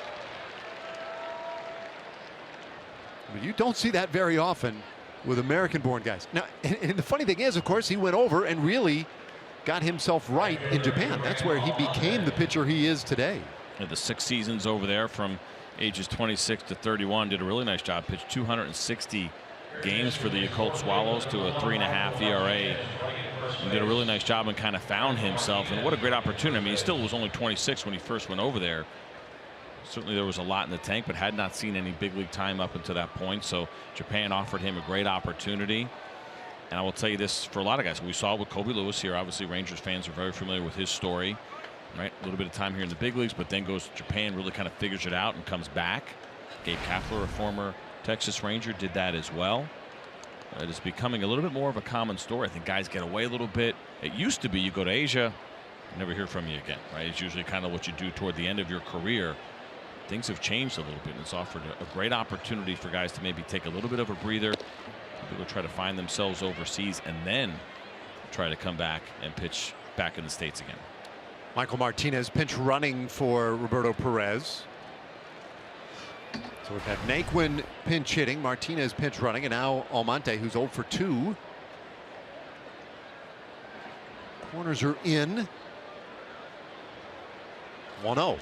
But you don't see that very often with American-born guys. Now, and the funny thing is, of course, he went over and really got himself right in Japan. That's where he became the pitcher he is today. The 6 seasons over there from ages 26 to 31, did a really nice job. Pitched 260 games for the Yakult Swallows to a 3.5 ERA. And did a really nice job and kind of found himself. And what a great opportunity. I mean, he still was only 26 when he first went over there. Certainly there was a lot in the tank, but had not seen any big league time up until that point. So Japan offered him a great opportunity. And I will tell you this, for a lot of guys, we saw with Kobe Lewis here. Obviously Rangers fans are very familiar with his story, right? A little bit of time here in the big leagues, but then goes to Japan, really kind of figures it out and comes back. Gabe Kapler, a former Texas Ranger, did that as well. It is becoming a little bit more of a common story. I think guys get away a little bit. It used to be you go to Asia, never hear from you again, right? It's usually kind of what you do toward the end of your career. Things have changed a little bit, and it's offered a great opportunity for guys to maybe take a little bit of a breather, go try to find themselves overseas, and then try to come back and pitch back in the States again. Michael Martinez pinch running for Roberto Perez. So we've had Naquin pinch hitting, Martinez pinch running, and now Almonte, who's 0 for 2. Corners are in. 1-0.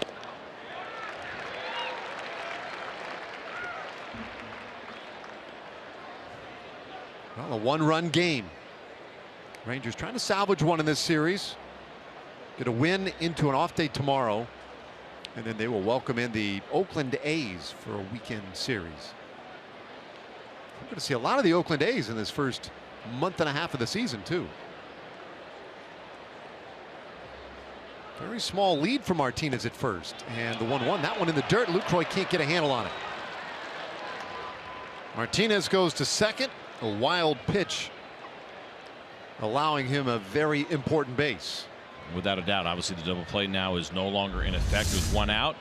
Well, a 1-run game. Rangers trying to salvage one in this series. Get a win into an off day tomorrow. And then they will welcome in the Oakland A's for a weekend series. We're going to see a lot of the Oakland A's in this first month and a half of the season, too. Very small lead for Martinez at first. And the 1-1, that one in the dirt. Lucroy can't get a handle on it. Martinez goes to second. A wild pitch, allowing him a very important base. Without a doubt, obviously the double play now is no longer in effect with 1 out.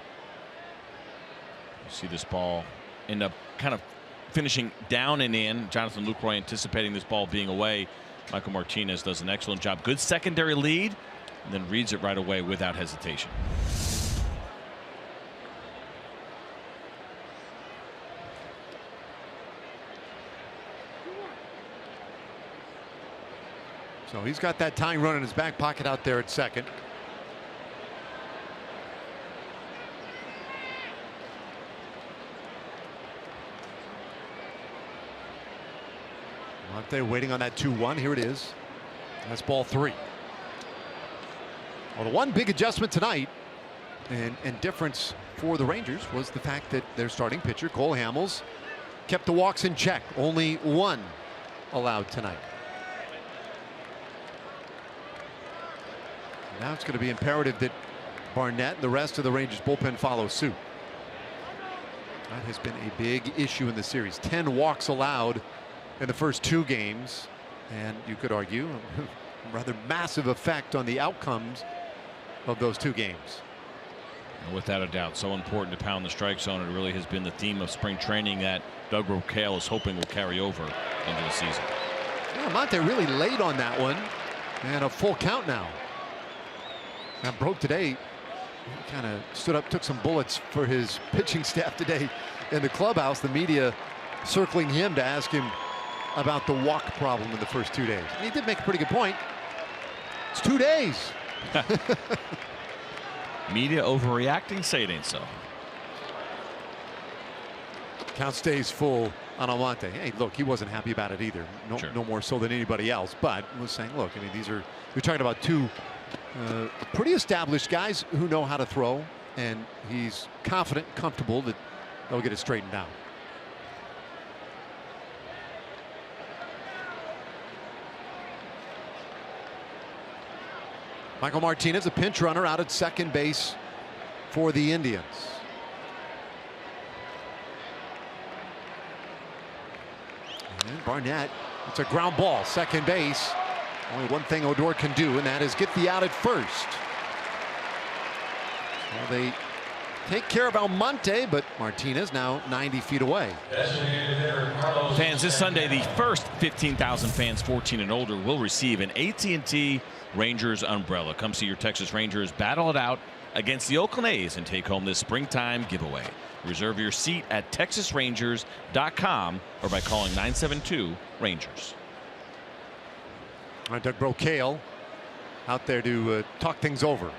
You see this ball end up kind of finishing down and in. Jonathan Lucroy anticipating this ball being away. Michael Martinez does an excellent job. Good secondary lead, and then reads it right away without hesitation. So he's got that tying run in his back pocket out there at second. Monte waiting on that 2-1. Here it is. That's ball 3. Well, the one big adjustment tonight and difference for the Rangers was the fact that their starting pitcher, Cole Hamels, kept the walks in check. Only 1. allowed tonight. Now it's going to be imperative that Barnett and the rest of the Rangers bullpen follow suit. That has been a big issue in the series. 10 walks allowed in the first 2 games, and you could argue a rather massive effect on the outcomes of those 2 games. Without a doubt, so important to pound the strike zone. It really has been the theme of spring training that Doug Brocail is hoping will carry over into the season. Yeah, Monte really late on that one, and a full count now. Now Broke today kind of stood up, took some bullets for his pitching staff today in the clubhouse. The media circling him to ask him about the walk problem in the first 2 days. And he did make a pretty good point. It's 2 days. Media overreacting, say it ain't so. Count stays full on Almonte. Hey, look, he wasn't happy about it either. No, Sure. no more so than anybody else. But was saying, look, I mean, you're talking about 2 pretty established guys who know how to throw, and he's confident, comfortable that they'll get it straightened out. Michael Martinez, a pinch runner, out at second base for the Indians. And Barnett, it's a ground ball, second base. Only one thing Odor can do, and that is get the out at first. So they take care of Almonte, but Martinez now 90 feet away. Fans, this Sunday, the first 15,000 fans 14 and older will receive an AT&T Rangers umbrella. Come see your Texas Rangers battle it out against the Oakland A's and take home this springtime giveaway. Reserve your seat at texasrangers.com or by calling 972-RANGERS. All right, Doug Brocail out there to talk things over.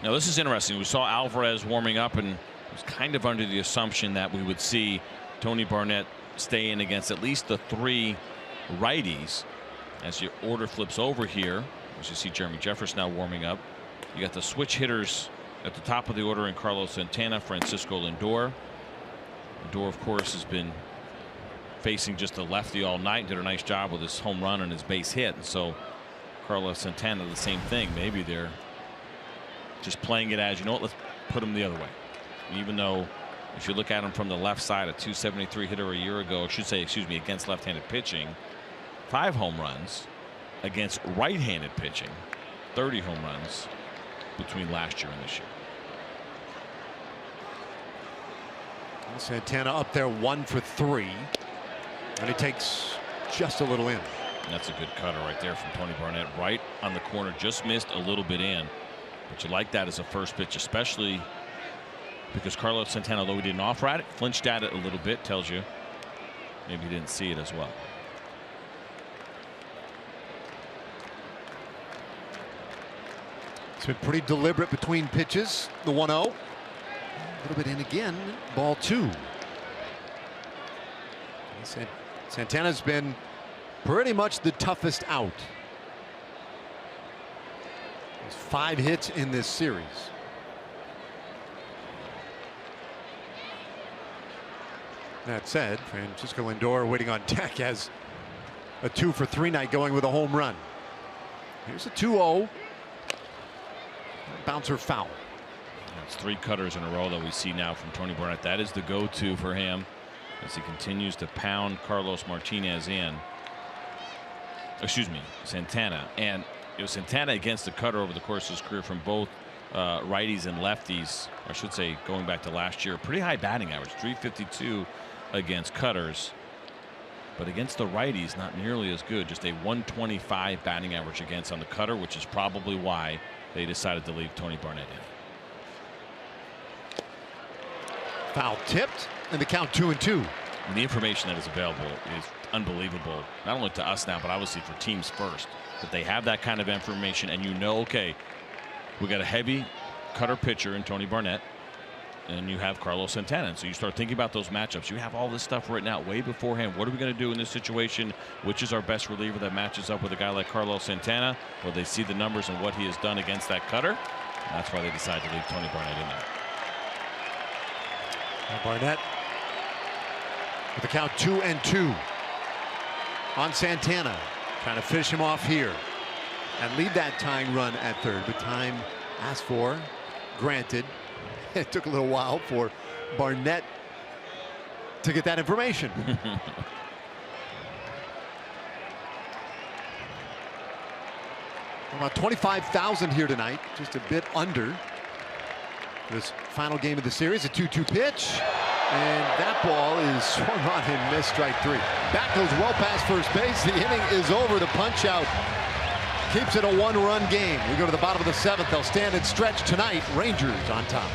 Now this is interesting. We saw Alvarez warming up and was kind of under the assumption that we would see Tony Barnett stay in against at least the 3 righties. As your order flips over here, as you see Jeremy Jeffress now warming up, you got the switch hitters at the top of the order in Carlos Santana, Francisco Lindor. Lindor, of course, has been facing just a lefty all night, did a nice job with his home run and his base hit. And so Carlos Santana, the same thing. Maybe they're just playing it as, you know what, let's put him the other way. Even though if you look at him from the left side, a .273 hitter a year ago, I should say, excuse me, against left-handed pitching, 5 home runs. Against right-handed pitching, 30 home runs between last year and this year. Santana up there 1 for 3, and he takes just a little in. That's a good cutter right there from Tony Barnett, right on the corner, just missed a little bit in. But you like that as a first pitch, especially because Carlos Santana, although he didn't offer at it, flinched at it a little bit, tells you maybe he didn't see it as well. It's been pretty deliberate between pitches. The 1-0. A little bit in again. Ball 2. Santana's been pretty much the toughest out. There's 5 hits in this series. That said, Francisco Lindor waiting on deck as a 2 for 3 night, going with a home run. Here's a 2-0. Bouncer foul. It's 3 cutters in a row that we see now from Tony Barnett. That is the go-to for him as he continues to pound Carlos Martinez in. Excuse me, Santana. And it was Santana against the cutter over the course of his career from both righties and lefties. I should say, going back to last year, pretty high batting average, .352 against cutters. But against the righties, not nearly as good. Just a .125 batting average against on the cutter, which is probably why they decided to leave Tony Barnett in. Foul tipped, and the count 2-2. And the information that is available is unbelievable, not only to us now, but obviously for teams first, that they have that kind of information, and you know, okay, we got a heavy cutter pitcher in Tony Barnett, and you have Carlos Santana. And so you start thinking about those matchups. You have all this stuff written out way beforehand. What are we going to do in this situation? Which is our best reliever that matches up with a guy like Carlos Santana? Well, they see the numbers and what he has done against that cutter. And that's why they decide to leave Tony Barnett in there. Barnett with the count 2-2. on Santana, trying to finish him off here and leave that tying run at third. But time asked for, granted. It took a little while for Barnett to get that information. About 25,000 here tonight, just a bit under this final game of the series. A 2-2 pitch, and that ball is swung on and missed. Strike three. Back goes well past first base. The inning is over. The punch out keeps it a one-run game. We go to the bottom of the seventh. They'll stand and stretch tonight. Rangers on top.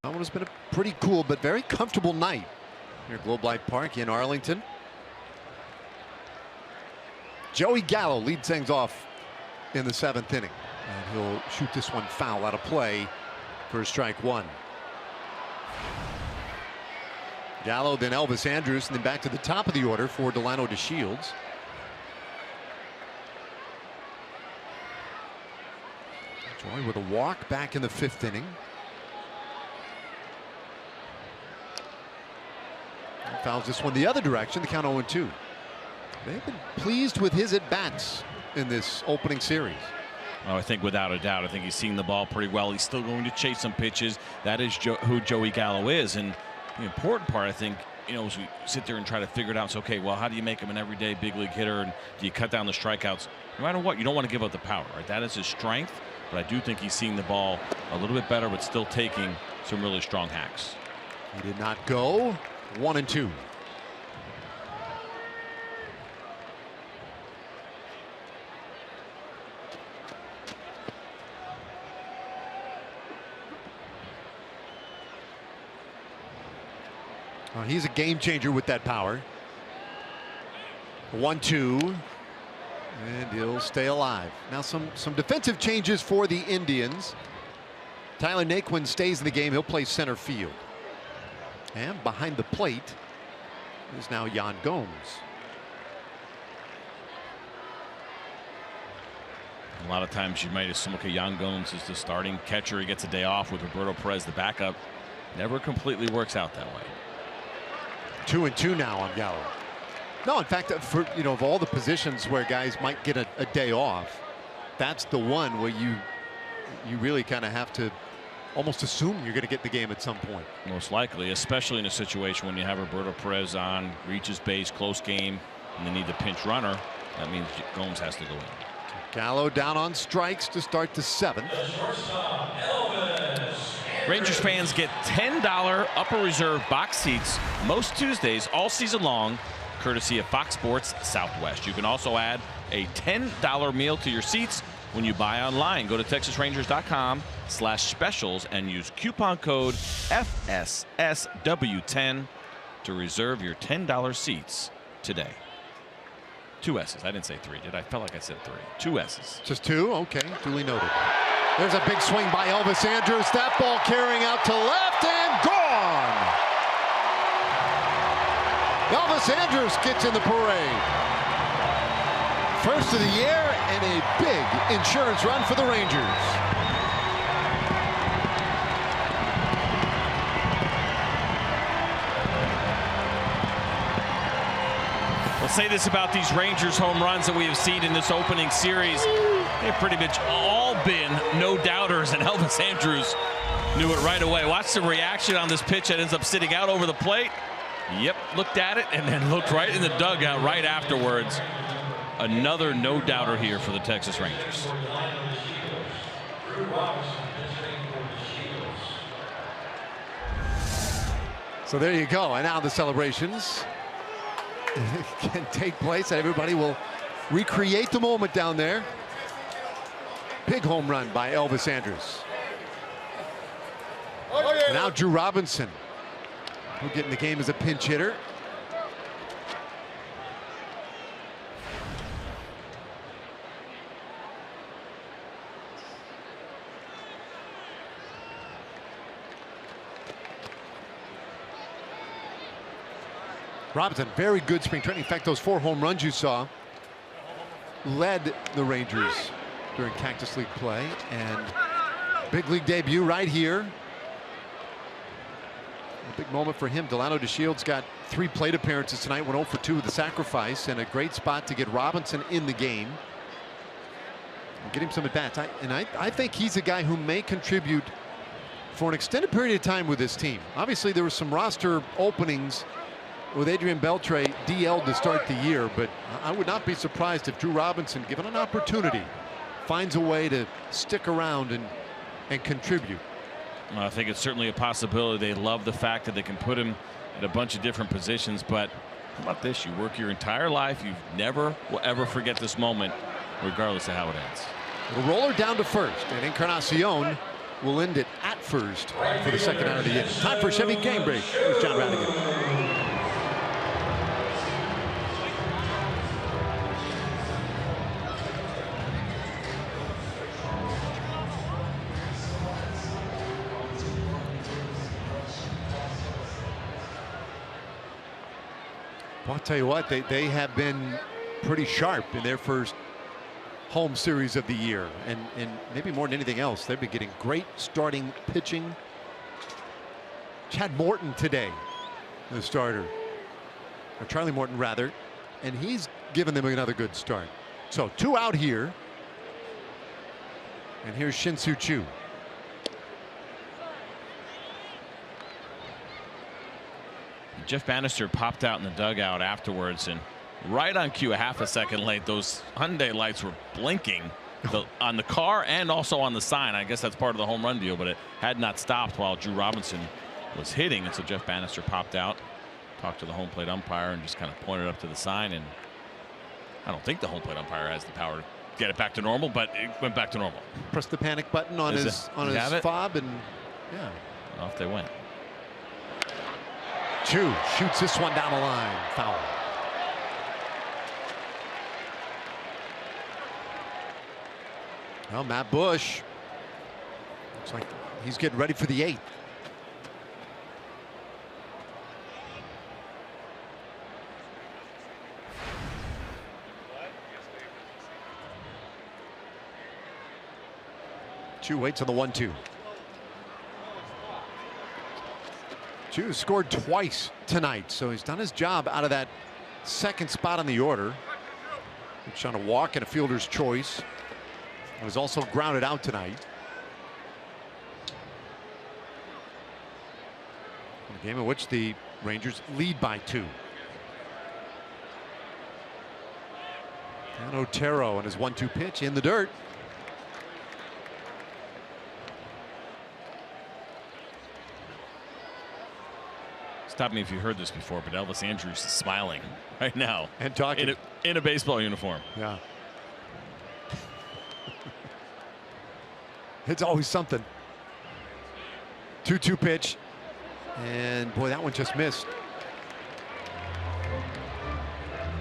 That one has been a pretty cool but very comfortable night here at Globe Life Park in Arlington. Joey Gallo leads things off in the seventh inning, and he'll shoot this one foul out of play for strike one. Gallo, then Elvis Andrus, and then back to the top of the order for Delano DeShields. Joey with a walk back in the fifth inning. Fouls this one the other direction. The count 0-2. They've been pleased with his at-bats in this opening series. Oh, I think without a doubt, I think he's seen the ball pretty well. He's still going to chase some pitches. That is who Joey Gallo is. And the important part, I think, as we sit there and try to figure it out, it's okay, well, how do you make him an everyday big league hitter, and do you cut down the strikeouts? No matter what, you don't want to give up the power, right? That is his strength. But I do think he's seeing the ball a little bit better, but still taking some really strong hacks. He did not go. 1-2. He's a game changer with that power. 1-2, and he'll stay alive. Now some defensive changes for the Indians. Tyler Naquin stays in the game. He'll play center field. And behind the plate is now Yan Gomes. A lot of times you might assume, okay, Yan Gomes is the starting catcher. He gets a day off with Roberto Perez, the backup. Never completely works out that way. 2-2 now on Gallo. No, in fact, for of all the positions where guys might get a day off, that's the one where you really kind of have to almost assume you're going to get the game at some point. Most likely, especially in a situation when you have Roberto Perez on, reaches base, close game, and they need the pinch runner. That means Gomes has to go in. Gallo down on strikes to start the seventh. Rangers fans get $10 upper reserve box seats most Tuesdays all season long, courtesy of Fox Sports Southwest. You can also add a $10 meal to your seats when you buy online. Go to TexasRangers.com/specials and use coupon code FSSW10 to reserve your $10 seats today. 2 S's. I didn't say 3, did I? I felt like I said 3. 2 S's. Just 2? Okay, duly noted. There's a big swing by Elvis Andrus. That ball carrying out to left and gone. Elvis Andrus gets in the parade. First of the year and a big insurance run for the Rangers. We'll say this about these Rangers home runs that we have seen in this opening series. They've pretty much all been no-doubters, and Elvis Andrus knew it right away. Watch the reaction on this pitch that ends up sitting out over the plate. Yep, looked at it and then looked right in the dugout right afterwards. Another no-doubter here for the Texas Rangers. So there you go. And now the celebrations can take place, and everybody will recreate the moment down there. Big home run by Elvis Andrus. And now Drew Robinson, who'll get in the game as a pinch hitter. Robinson, very good spring training. In fact, those 4 home runs you saw led the Rangers during Cactus League play, and big league debut right here. A big moment for him. Delano DeShields got 3 plate appearances tonight, went 0 for 2 with the sacrifice, and a great spot to get Robinson in the game and get him some at bats. I think he's a guy who may contribute for an extended period of time with this team. Obviously, there were some roster openings with Adrian Beltre DL'd to start the year, but I would not be surprised if Drew Robinson, given an opportunity, finds a way to stick around and contribute. Well, I think it's certainly a possibility. They love the fact that they can put him in a bunch of different positions, but how about this? You work your entire life, you never will ever forget this moment, regardless of how it ends. The roller down to first, and Encarnacion will end it at first for the second out of the inning. Time for a Chevy game break. Here's John Radigan. Well, I'll tell you what, they have been pretty sharp in their first home series of the year, and maybe more than anything else, they've been getting great starting pitching. Chad Morton today, the starter, or Charlie Morton rather, and he's given them another good start. So 2 out here, and here's Shin-Soo Choo. Jeff Bannister popped out in the dugout afterwards, and right on cue, a half a second late, those Hyundai lights were blinking on the car and also on the sign. I guess that's part of the home run deal, but it had not stopped while Drew Robinson was hitting, and so Jeff Bannister popped out, talked to the home plate umpire, and just kind of pointed up to the sign. And I don't think the home plate umpire has the power to get it back to normal, but it went back to normal. Press the panic button on his fob, and yeah, off they went. Choo shoots this one down the line, foul. Well, Matt Bush looks like he's getting ready for the 8th. Choo waits on the 1-2. Choo scored twice tonight, so he's done his job out of that second spot on the order. He's trying to walk and a fielder's choice. He was also grounded out tonight. In a game in which the Rangers lead by 2. And Otero and his 1-2 pitch in the dirt. Stop me if you heard this before, but Elvis Andrus is smiling right now and talking in a baseball uniform. Yeah. It's always something. 2-2 pitch. And boy, that one just missed.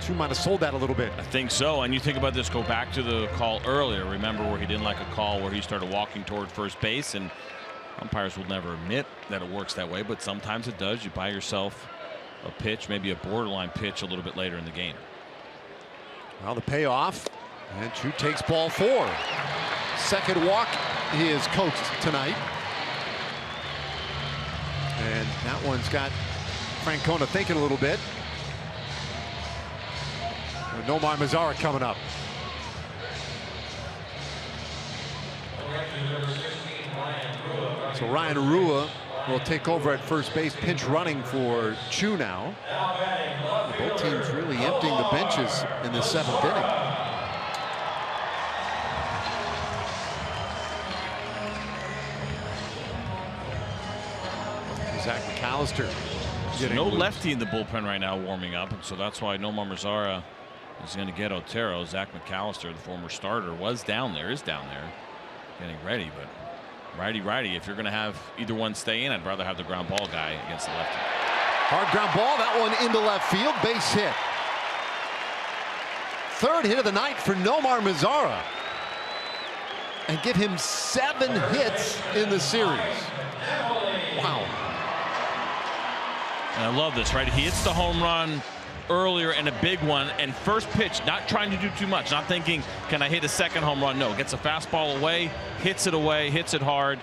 Chu might have sold that a little bit. I think so. And you think about this, go back to the call earlier. Remember where he didn't like a call where he started walking toward first base, and umpires will never admit that it works that way, but sometimes it does. You buy yourself a pitch, maybe a borderline pitch a little bit later in the game. Well, the payoff, and Chu takes ball 4. Second walk he is coached tonight. And that one's got Francona thinking a little bit. Nomar Mazara coming up. So Ryan Rua will take over at first base, pinch running for Chu now. Both teams really emptying the benches in the 7th inning. Zach McAllister. So no lefty in the bullpen right now warming up, and so that's why Nomar Mazara is going to get Otero. Zach McAllister, the former starter, is down there, getting ready. But righty, if you're going to have either one stay in, I'd rather have the ground ball guy against the lefty. Hard ground ball, that one into left field, base hit. 3rd hit of the night for Nomar Mazara. And give him 7 hits in the series. Wow. And I love this, right? He hits the home run earlier and a big one, and first pitch, not trying to do too much, not thinking, can I hit a second home run? No, gets a fastball away, hits it hard.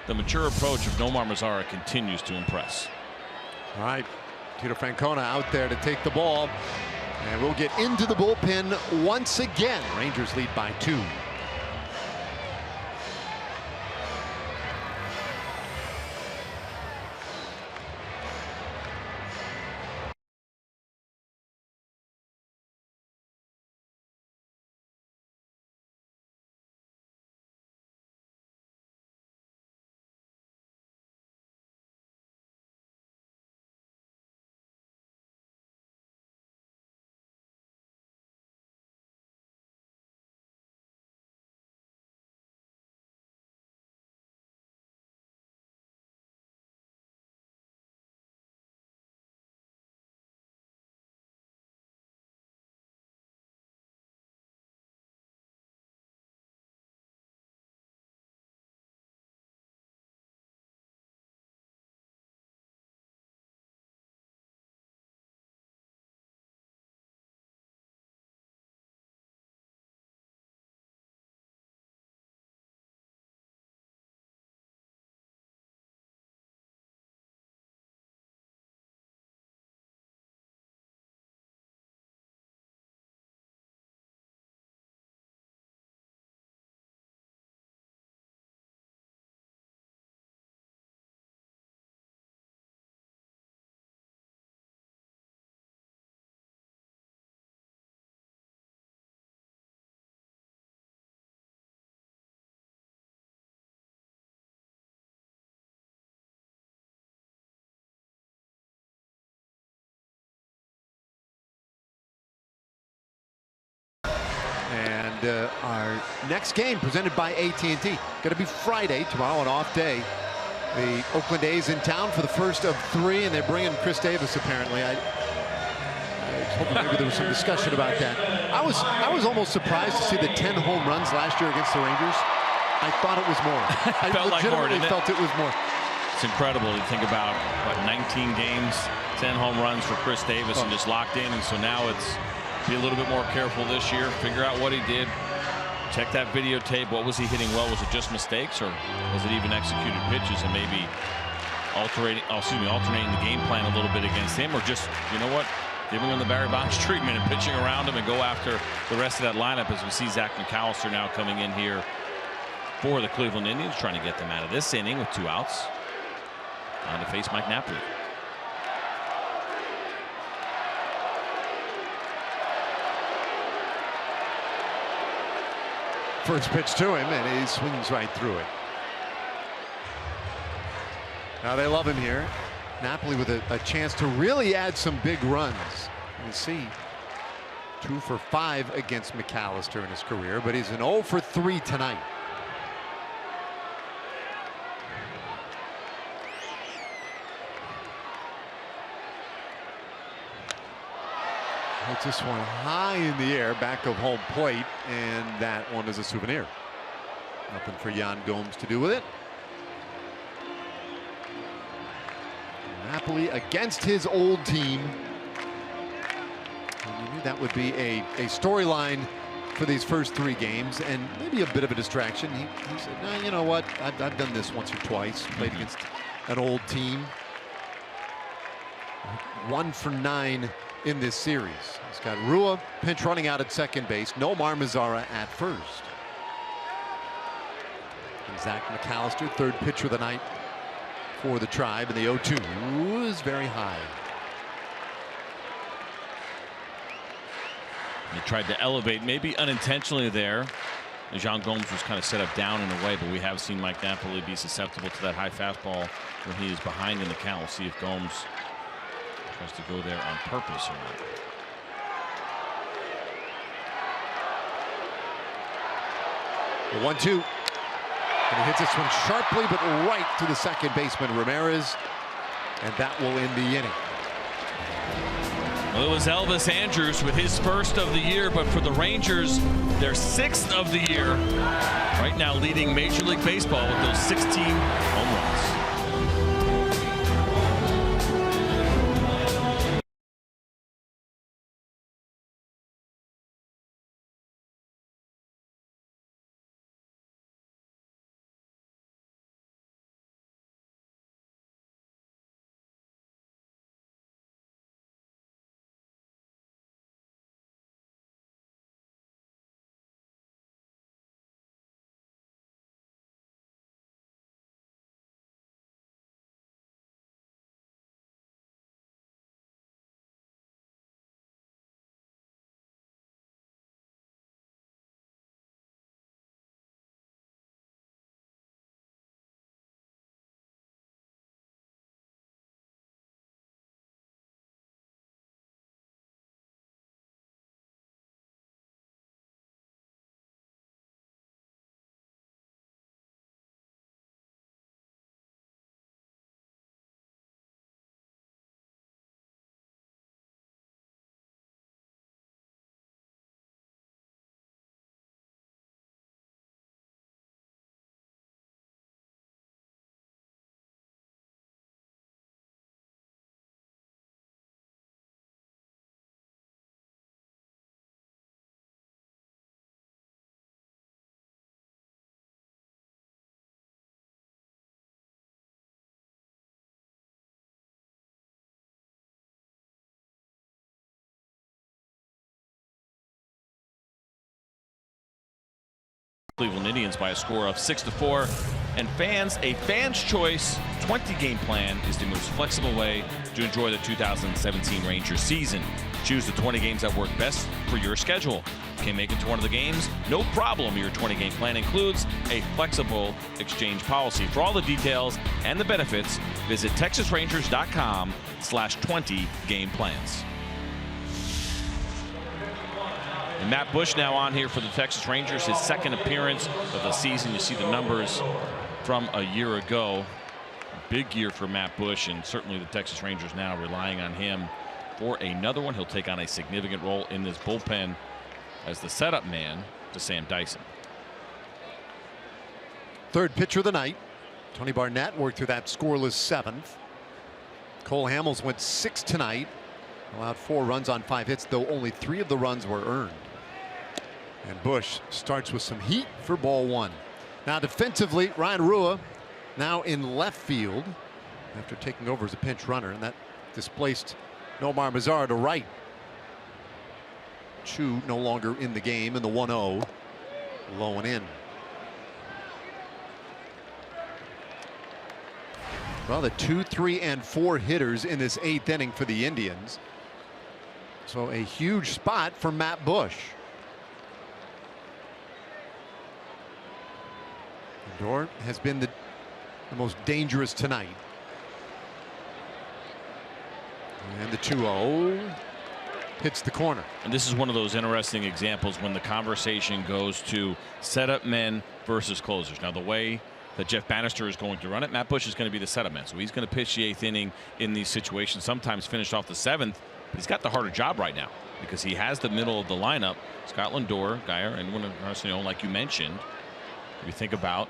The mature approach of Nomar Mazara continues to impress. All right, Tito Francona out there to take the ball, and we'll get into the bullpen once again. Rangers lead by 2. And our next game presented by AT&T. Going to be Friday, tomorrow, an off day. The Oakland A's in town for the first of 3, and they're bringing Chris Davis. Apparently, I was hoping maybe there was some discussion about that. I was almost surprised to see the 10 home runs last year against the Rangers. I thought it was more. I legitimately felt it was more. It's incredible to think about, what, 19 games, 10 home runs for Chris Davis, and just locked in. And so now it's be a little bit more careful this year, figure out what he did, check that videotape. What was he hitting well? Was it just mistakes, or was it even executed pitches, and maybe alternating the game plan a little bit against him, or just, you know what, giving him the Barry Bonds treatment and pitching around him and go after the rest of that lineup, as we see Zach McAllister now coming in here for the Cleveland Indians, trying to get them out of this inning with 2 outs to face Mike Napoli. First pitch to him, and he swings right through it. Now they love him here. Napoli with a chance to really add some big runs. You see 2 for 5 against McAllister in his career, but he's an 0 for 3 tonight. Hits this one high in the air, back of home plate, and that one is a souvenir. Nothing for Yan Gomes to do with it. Napoli against his old team. And you knew that would be a storyline for these first 3 games, and maybe a bit of a distraction. He said, "No, you know what? I've done this once or twice. Played against an old team. 1 for 9 in this series." He's got Rua pinch running out at second base. Nomar Mazara at first. And Zach McAllister, third pitcher of the night for the Tribe, and the 0-2 is very high. He tried to elevate, maybe unintentionally there. Yan Gomes was kind of set up down in a way, but we have seen Mike Napoli be susceptible to that high fastball when he is behind in the count. We'll see if Gomes tries to go there on purpose or not. The 1-2. And he hits this one sharply, but right to the second baseman, Ramirez. And that will end the inning. Well, it was Elvis Andrus with his first of the year, but for the Rangers, their 6th of the year. Right now leading Major League Baseball with those 16 home runs. Cleveland Indians by a score of 6-4. And fans, a fan's choice 20-game plan is the most flexible way to enjoy the 2017 Rangers season. Choose the 20 games that work best for your schedule. Can't make it to one of the games? No problem. Your 20-game plan includes a flexible exchange policy. For all the details and the benefits, visit TexasRangers.com/20-game plans. And Matt Bush now on here for the Texas Rangers, his 2nd appearance of the season. You see the numbers from a year ago. Big year for Matt Bush, and certainly the Texas Rangers now relying on him for another one. He'll take on a significant role in this bullpen as the setup man to Sam Dyson. Third pitcher of the night. Tony Barnett worked through that scoreless 7th. Cole Hamels went 6 tonight. Allowed 4 runs on 5 hits, though only 3 of the runs were earned. And Bush starts with some heat for ball 1. Now defensively, Ryan Rua now in left field after taking over as a pinch runner, and that displaced Nomar Mazara to right. Chu no longer in the game, and the 1-0 low and in. Well, the 2, 3, and 4 hitters in this 8th inning for the Indians. So a huge spot for Matt Bush. Lindor has been the most dangerous tonight. And the 2-0 hits the corner. And this is one of those interesting examples when the conversation goes to setup men versus closers. Now, the way that Jeff Bannister is going to run it, Matt Bush is going to be the setup man. So he's going to pitch the 8th inning in these situations, sometimes finish off the 7th. But he's got the harder job right now because he has the middle of the lineup. Scott Lindor, Geyer, and Encarnacion, like you mentioned. If you think about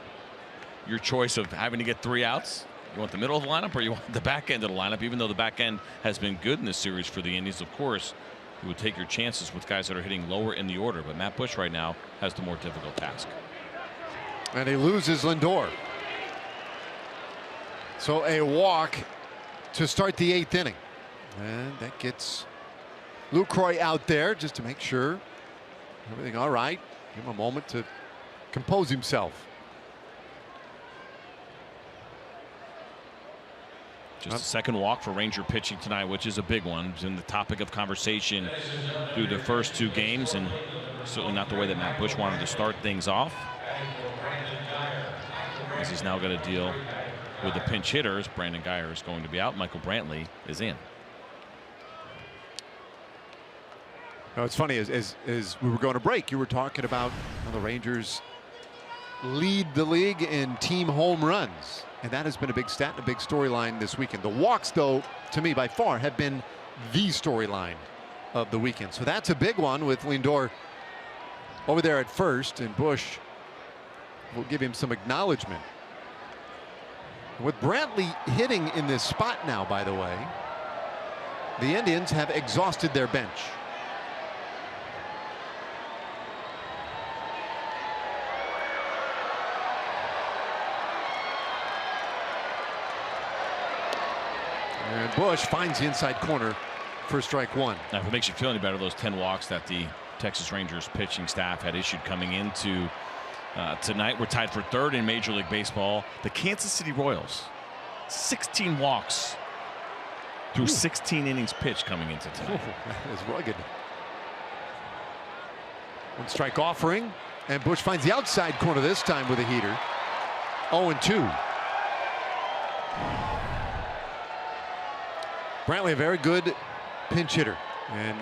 your choice of having to get 3 outs, you want the middle of the lineup or you want the back end of the lineup? Even though the back end has been good in this series for the Indians, of course, you would take your chances with guys that are hitting lower in the order. But Matt Bush right now has the more difficult task. And he loses Lindor. So a walk to start the 8th inning. And that gets Lucroy out there just to make sure everything all right. Give him a moment to compose himself. Just a second walk for Ranger pitching tonight, which is a big one. It's been the topic of conversation through the first 2 games, and certainly not the way that Matt Bush wanted to start things off. As he's now got to deal with the pinch hitters. Brandon Geyer is going to be out. Michael Brantley is in. Now, it's funny, as we were going to break, you were talking about how the Rangers lead the league in team home runs. And that has been a big stat and a big storyline this weekend. The walks, though, to me, by far, have been the storyline of the weekend. So that's a big one with Lindor over there at first, and Bush will give him some acknowledgement. With Brantley hitting in this spot now, by the way, the Indians have exhausted their bench. And Bush finds the inside corner for strike 1. Now, if it makes you feel any better, those 10 walks that the Texas Rangers pitching staff had issued coming into tonight were tied for 3rd in Major League Baseball. The Kansas City Royals, 16 walks through 16 innings pitched coming into tonight. That is rugged. 1 strike offering, and Bush finds the outside corner this time with a heater. 0-2. Brantley, a very good pinch hitter, and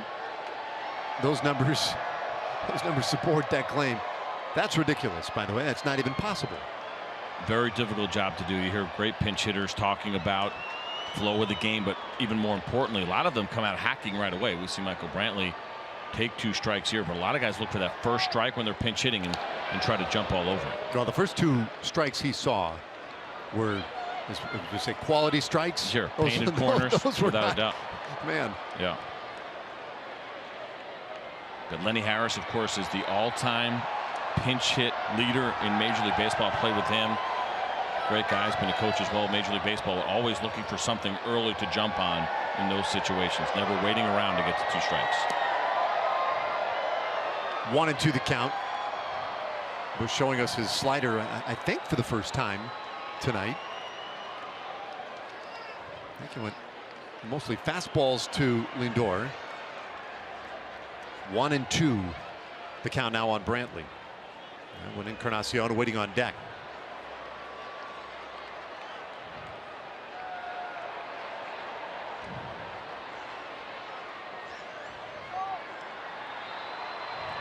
those numbers support that claim. That's ridiculous, by the way. That's not even possible. Very difficult job to do. You hear great pinch hitters talking about flow of the game, but even more importantly, a lot of them come out hacking right away. We see Michael Brantley take 2 strikes here, but a lot of guys look for that first strike when they're pinch hitting and try to jump all over it. Well, the first 2 strikes he saw were, as we say, quality strikes. Sure, painted corners, those without a doubt. Man. Yeah. But Lenny Harris, of course, is the all-time pinch hit leader in Major League Baseball. Played with him. Great guy. He's been a coach as well in Major League Baseball. Always looking for something early to jump on in those situations. Never waiting around to get to 2 strikes. 1-2 the count. Bush showing us his slider, I think, for the first time tonight. I think he went mostly fastballs to Lindor. 1-2 the count now on Brantley. And when Encarnacion waiting on deck.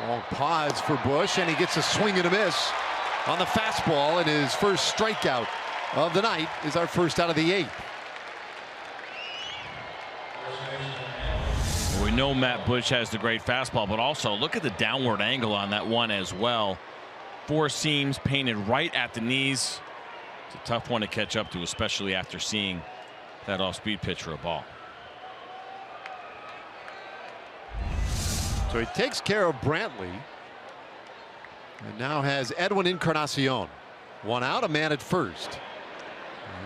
Long pause for Bush, and he gets a swing and a miss on the fastball, and his first strikeout of the night is our first out of the 8th. We know Matt Bush has the great fastball, but also look at the downward angle on that one as well. 4 seams painted right at the knees. It's a tough one to catch up to, especially after seeing that off-speed pitch for a ball. So he takes care of Brantley and now has Edwin Encarnacion. 1 out, a man at first.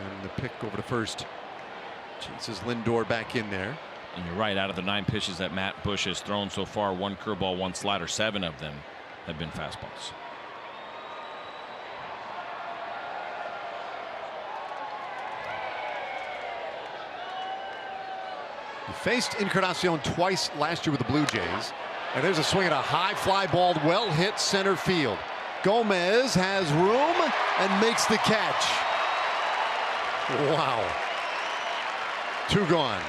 And the pick over to first chases Lindor back in there. And you're right, out of the 9 pitches that Matt Bush has thrown so far, 1 curveball, 1 slider, 7 of them have been fastballs. He faced Encarnacion twice last year with the Blue Jays. And there's a swing at a high fly ball, well hit center field. Gomez has room and makes the catch. Wow. 2 gone.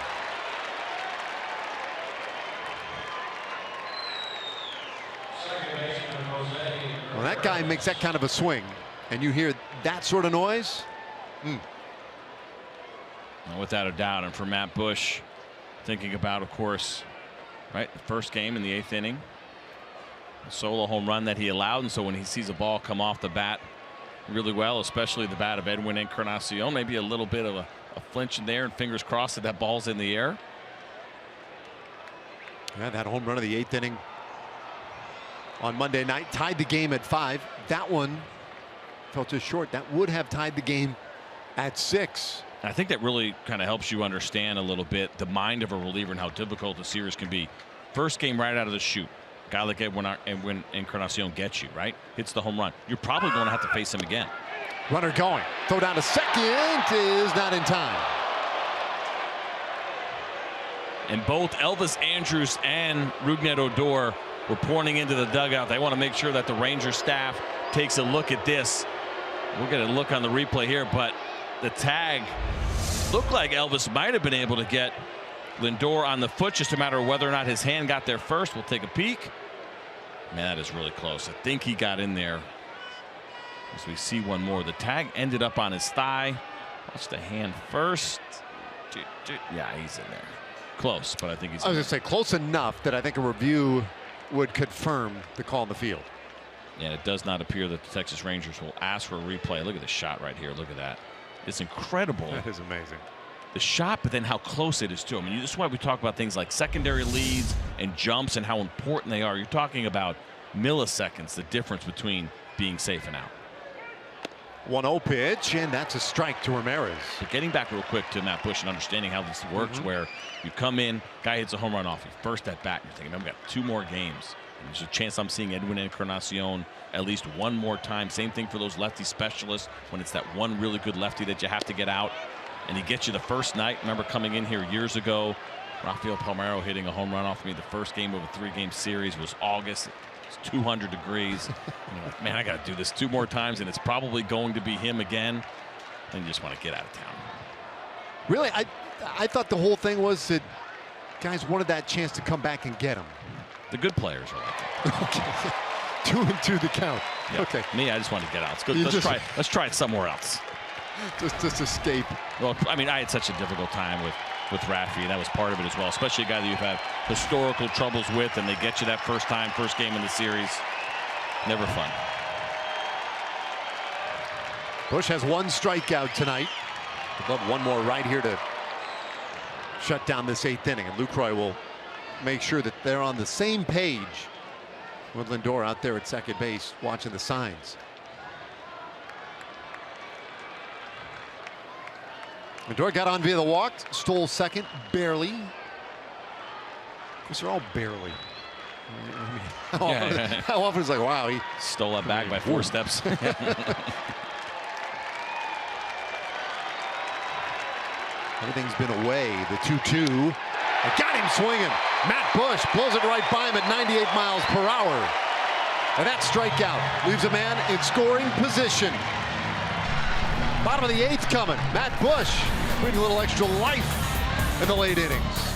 When that guy makes that kind of a swing and you hear that sort of noise. Without a doubt. And for Matt Bush, thinking about, of course, right, the first game in the 8th inning, a solo home run that he allowed. And so when he sees a ball come off the bat really well, especially the bat of Edwin Encarnacion, maybe a little bit of a flinch in there, and fingers crossed that ball's in the air. Yeah, that home run of the 8th inning on Monday night tied the game at 5. That one fell just short. That would have tied the game at 6. I think that really kind of helps you understand a little bit the mind of a reliever and how difficult a series can be. First game right out of the chute, guy like Edwin Encarnacion gets you, right? Hits the home run. You're probably going to have to face him again. Runner going. Throw down to second is not in time. And both Elvis Andrus and Rougned Odor were pointing into the dugout. They want to make sure that the Rangers staff takes a look at this. We'll get a look on the replay here, but the tag looked like Elvis might have been able to get Lindor on the foot, just a matter of whether or not his hand got there first. We'll take a peek. Man, that is really close. I think he got in there. As we see one more, the tag ended up on his thigh. Watch the hand first. Yeah, he's in there. Close, but I think he's. I was going to say close enough that I think a review would confirm the call on the field. And it does not appear that the Texas Rangers will ask for a replay. Look at the shot right here. Look at that. It's incredible. That is amazing. The shot, but then how close it is to him. And this is why we talk about things like secondary leads and jumps and how important they are. You're talking about milliseconds, the difference between being safe and out. 1-0 pitch, and that's a strike to Ramirez. So getting back real quick to Matt Bush and understanding how this works, where you come in, guy hits a home run off you, first at bat, you're thinking, man, we got 2 more games. And there's a chance I'm seeing Edwin Encarnacion at least one more time. Same thing for those lefty specialists when it's that one really good lefty that you have to get out. And he gets you the first night. Remember coming in here years ago, Rafael Palmeiro hitting a home run off me. The first game of a 3-game series was August. It's 200 degrees. And you're like, man, I got to do this 2 more times, and it's probably going to be him again. And you just want to get out of town. Really, I thought the whole thing was that guys wanted that chance to come back and get him. The good players are like that. Okay. 2-2 the count. Yeah. Okay. Me, I just want to get out. Let's go. Let's try it somewhere else. Just escape. Well, I mean, I had such a difficult time with Rafi, and that was part of it as well, especially a guy that you've had historical troubles with, and they get you that first game in the series. Never fun. Bush has 1 strikeout tonight. He'd love one more right here to shut down this 8th inning, and Lucroy will make sure that they're on the same page with Lindor out there at second base watching the signs. Lindor got on via the walk, stole second, barely. Of course, they're all barely. I mean, how often is it like, wow, he stole that bag by 4 steps. Everything's been away. The 2-2. It got him swinging. Matt Bush blows it right by him at 98 miles per hour. And that strikeout leaves a man in scoring position. Bottom of the 8th coming. Matt Bush bringing a little extra life in the late innings.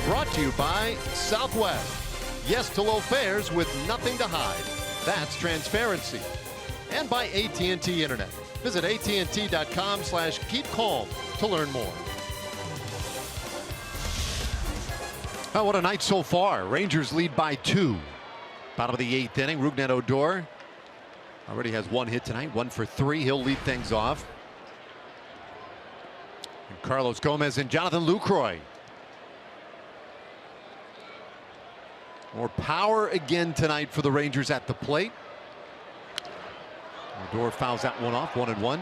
Brought to you by Southwest. Yes to low fares with nothing to hide. That's transparency. And by AT&T Internet. Visit AT&T.com/keep calm to learn more. Oh, what a night so far. Rangers lead by 2. Bottom of the 8th inning. Rougned Odor already has 1 hit tonight, 1 for 3. He'll lead things off. And Carlos Gomez and Jonathan Lucroy. More power again tonight for the Rangers at the plate. Odor fouls that one off, 1-1.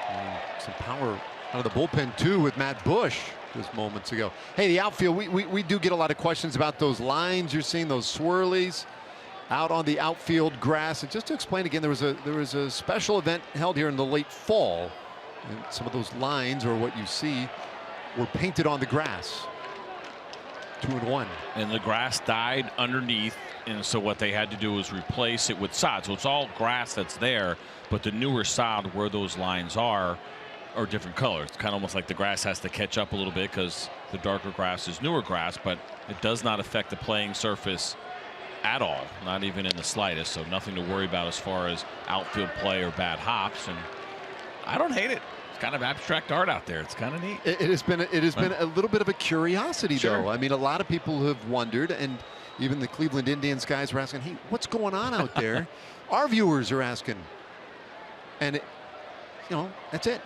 And some power out of the bullpen too with Matt Bush just moments ago. Hey, the outfield, we do get a lot of questions about those lines you're seeing, those swirlies out on the outfield grass. And just to explain again, there was a special event held here in the late fall, and some of those lines, or what you see, were painted on the grass. 2-1. And the grass died underneath, and so what they had to do was replace it with sod. So it's all grass that's there, but the newer sod where those lines are different colors. It's kind of almost like the grass has to catch up a little bit because the darker grass is newer grass, but it does not affect the playing surface at all, not even in the slightest. So nothing to worry about as far as outfield play or bad hops, and I don't hate it. Kind of abstract art out there. It's kind of neat. It has been a little bit of a curiosity, sure, though. I mean, a lot of people have wondered, and even the Cleveland Indians guys were asking, hey, what's going on out there? Our viewers are asking, and that's it.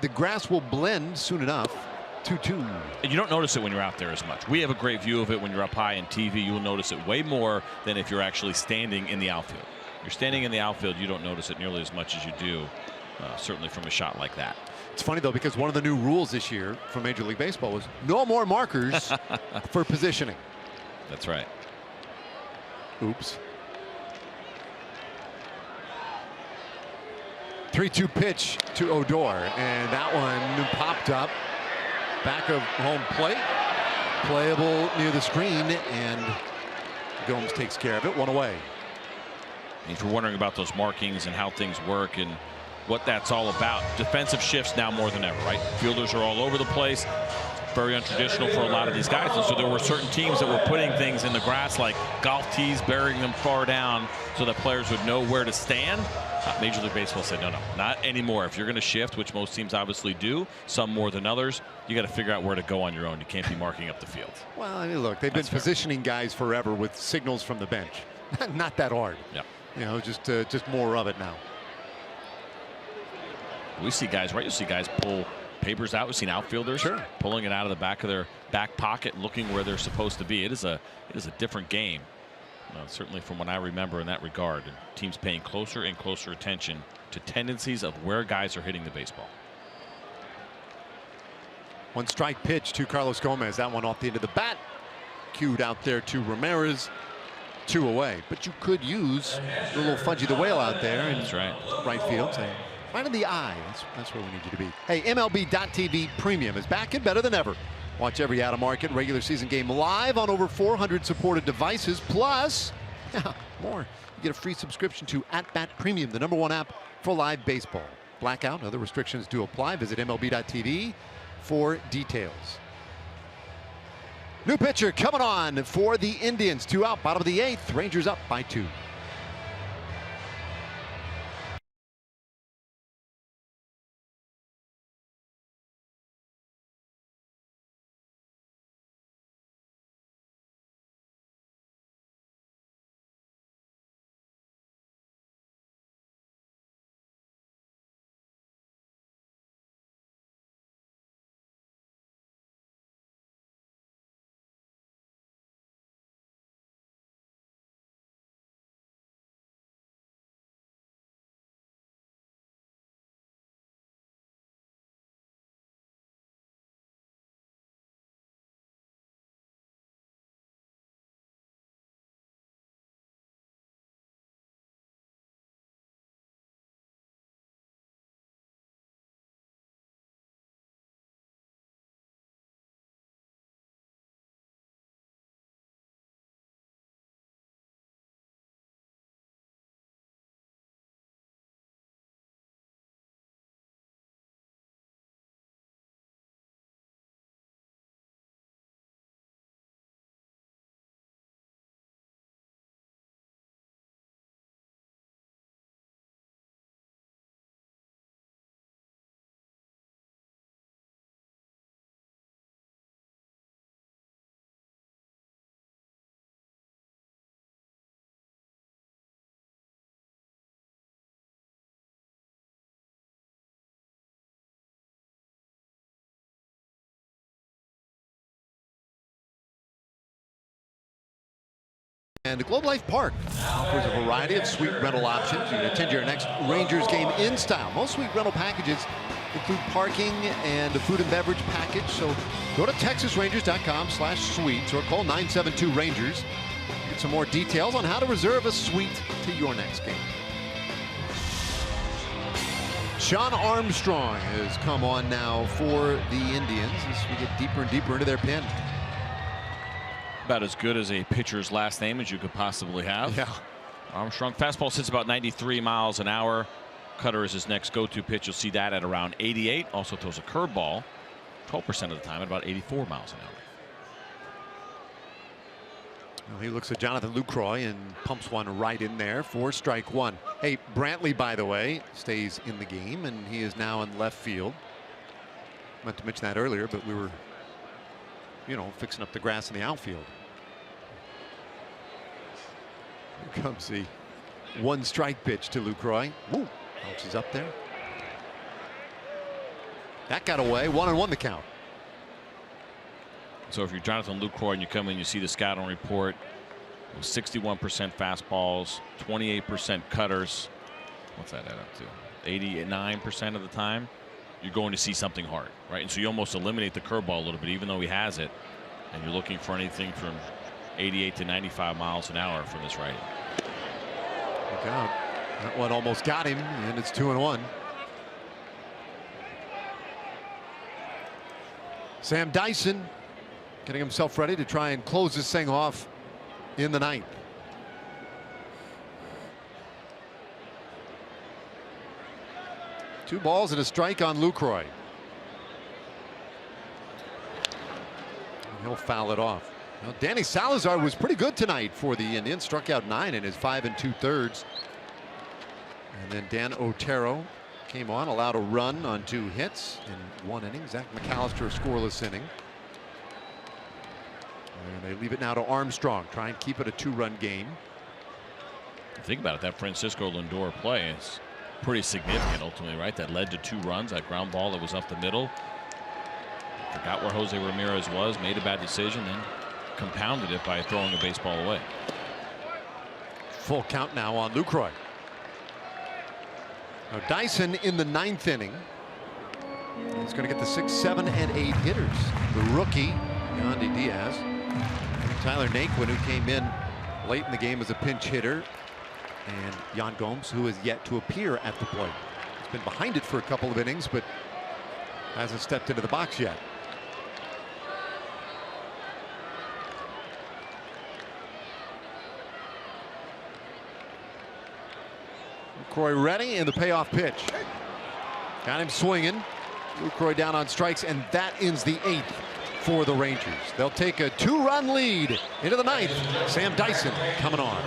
The grass will blend soon enough. 2-2. And you don't notice it when you're out there as much. We have a great view of it when you're up high in TV. You will notice it way more than if you're actually standing in the outfield. You're standing in the outfield, you don't notice it nearly as much as you do, certainly from a shot like that. It's funny, though, because one of the new rules this year from Major League Baseball was no more markers for positioning. That's right. Oops. 3-2 pitch to Odor, and that one popped up back of home plate, playable near the screen, and Gomes takes care of it. 1 away. If you're wondering about those markings and how things work and what that's all about, defensive shifts now more than ever, right? Fielders are all over the place. Very untraditional for a lot of these guys, and so there were certain teams that were putting things in the grass like golf tees, burying them far down so that players would know where to stand. Major League Baseball said no, not anymore. If you're going to shift, which most teams obviously do, some more than others, you got to figure out where to go on your own. You can't be marking up the field. Well, I mean, look, they've been positioning guys forever with signals from the bench. Not that hard. Yeah. Just more of it now. We see guys, right? You see guys pull papers out. We've seen outfielders pulling it out of the back of their back pocket, looking where they're supposed to be. It is a different game, certainly from what I remember in that regard. And teams paying closer and closer attention to tendencies of where guys are hitting the baseball. 1 strike pitch to Carlos Gomez. That one off the end of the bat. Cued out there to Ramirez. 2 away. But you could use the little Fudgy the Whale out there in right field. Saying, right in the eye. That's where we need you to be. Hey, MLB.TV Premium is back and better than ever. Watch every out-of-market regular season game live on over 400 supported devices. Plus, more. You get a free subscription to @Bat Premium, the #1 app for live baseball. Blackout and other restrictions do apply. Visit MLB.TV for details. New pitcher coming on for the Indians. 2 out, bottom of the 8th. Rangers up by 2. And the Globe Life Park offers a variety of suite rental options. You can attend your next Rangers game in style. Most suite rental packages include parking and a food and beverage package. So go to texasrangers.com/suites or call 972-RANGERS. Get some more details on how to reserve a suite to your next game. Sean Armstrong has come on now for the Indians as we get deeper and deeper into their pen. About as good as a pitcher's last name as you could possibly have. Yeah. Armstrong fastball sits about 93 miles an hour. Cutter is his next go-to pitch. You'll see that at around 88. Also throws a curveball 12% of the time at about 84 miles an hour. Well, he looks at Jonathan Lucroy and pumps one right in there for strike one. Hey, Brantley, by the way, stays in the game, and he is now in left field. Meant to mention that earlier, but we were, fixing up the grass in the outfield. Here comes the one strike pitch to Lucroy. Woo! He's up there. That got away. 1-1 the count. So if you're Jonathan Lucroy and you come in, you see the scouting report, 61% fastballs, 28% cutters. What's that add up to? 89% of the time, you're going to see something hard, right? And so you almost eliminate the curveball a little bit, even though he has it, and you're looking for anything from 88 to 95 miles an hour from this righty. Look out. That one almost got him, and it's 2-1. Sam Dyson getting himself ready to try and close this thing off in the ninth. Two balls and a strike on Lucroy. And he'll foul it off. Well, Danny Salazar was pretty good tonight for the Indians. Struck out 9 in his 5 2/3. And then Dan Otero came on, allowed a run on 2 hits in 1 inning. Zach McAllister a scoreless inning. And they leave it now to Armstrong. Try and keep it a 2-run game. Think about it. That Francisco Lindor play is pretty significant ultimately, right? That led to 2 runs. That ground ball that was up the middle. Forgot where Jose Ramirez was, made a bad decision, then compounded it by throwing a baseball away. Full count now on Lucroy. Now Dyson in the 9th inning. He's going to get the 6, 7, and 8 hitters. The rookie, Yandy Diaz. Tyler Naquin, who came in late in the game as a pinch hitter. And Yan Gomes, who has yet to appear at the plate. He's been behind it for a couple of innings, but hasn't stepped into the box yet. Lucroy ready, and the payoff pitch. Got him swinging. Lucroy down on strikes, and that ends the 8th for the Rangers. They'll take a 2-run lead into the 9th. Sam Dyson coming on.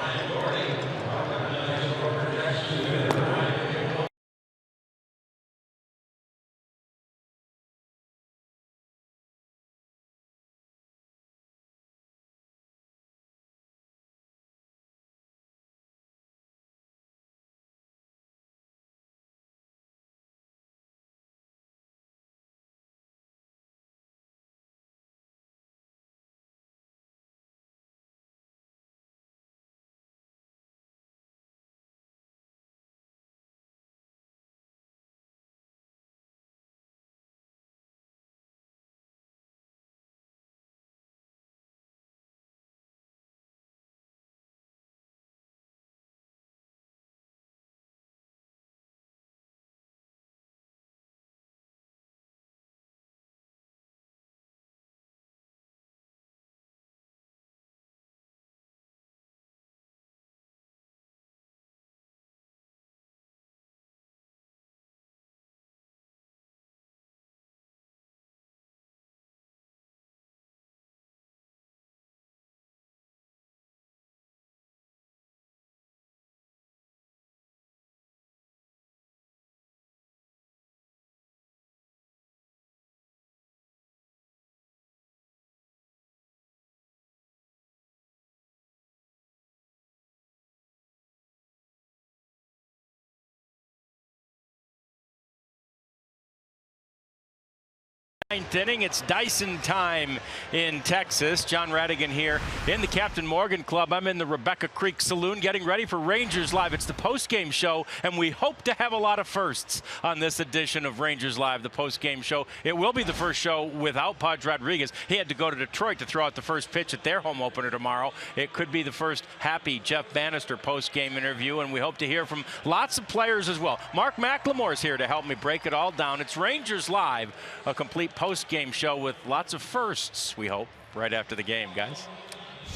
Ninth inning, it's Dyson time in Texas. John Radigan here in the Captain Morgan Club. I'm in the Rebecca Creek Saloon getting ready for Rangers Live. It's the post-game show, and we hope to have a lot of firsts on this edition of Rangers Live, the post-game show. It will be the first show without Pudge Rodriguez. He had to go to Detroit to throw out the first pitch at their home opener tomorrow. It could be the first happy Jeff Bannister post-game interview, and we hope to hear from lots of players as well. Mark McLemore's here to help me break it all down. It's Rangers Live, a complete post-game show with lots of firsts, we hope, right after the game, guys.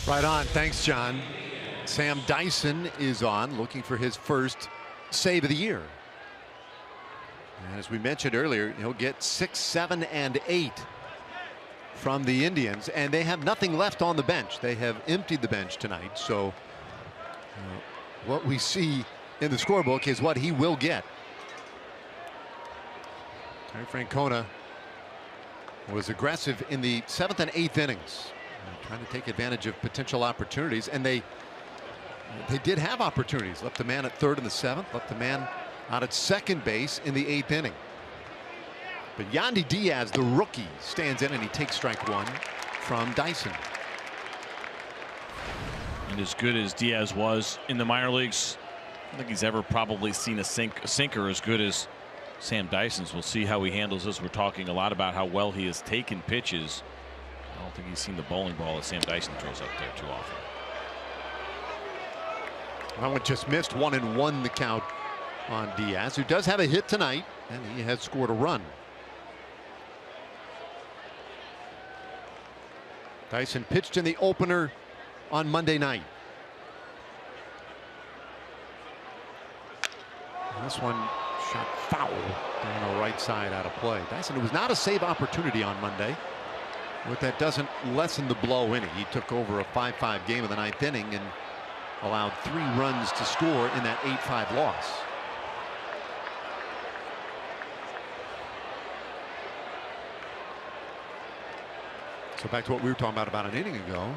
Right on. Thanks, John. Sam Dyson is on, looking for his first save of the year. And as we mentioned earlier, he'll get 6, 7, and 8 from the Indians, and they have nothing left on the bench. They have emptied the bench tonight, so what we see in the scorebook is what he will get. Terry Francona was aggressive in the 7th and 8th innings, trying to take advantage of potential opportunities, and they did have opportunities. Left the man at 3rd in the 7th, left the man out at 2nd base in the 8th inning. But Yandy Diaz, the rookie, stands in and he takes strike 1 from Dyson. And as good as Diaz was in the minor leagues, I don't think he's ever probably seen a sinker as good as Sam Dyson's. We'll see how he handles this. We're talking a lot about how well he has taken pitches. I don't think he's seen the bowling ball that Sam Dyson throws up there too often. Well, just missed 1-1 the count on Diaz, who does have a hit tonight, and he has scored a run. Dyson pitched in the opener on Monday night. This one shot foul down the right side, out of play. Dyson, it was not a save opportunity on Monday, but that doesn't lessen the blow in it. He took over a 5-5 game in the 9th inning and allowed 3 runs to score in that 8-5 loss. So back to what we were talking about an inning ago.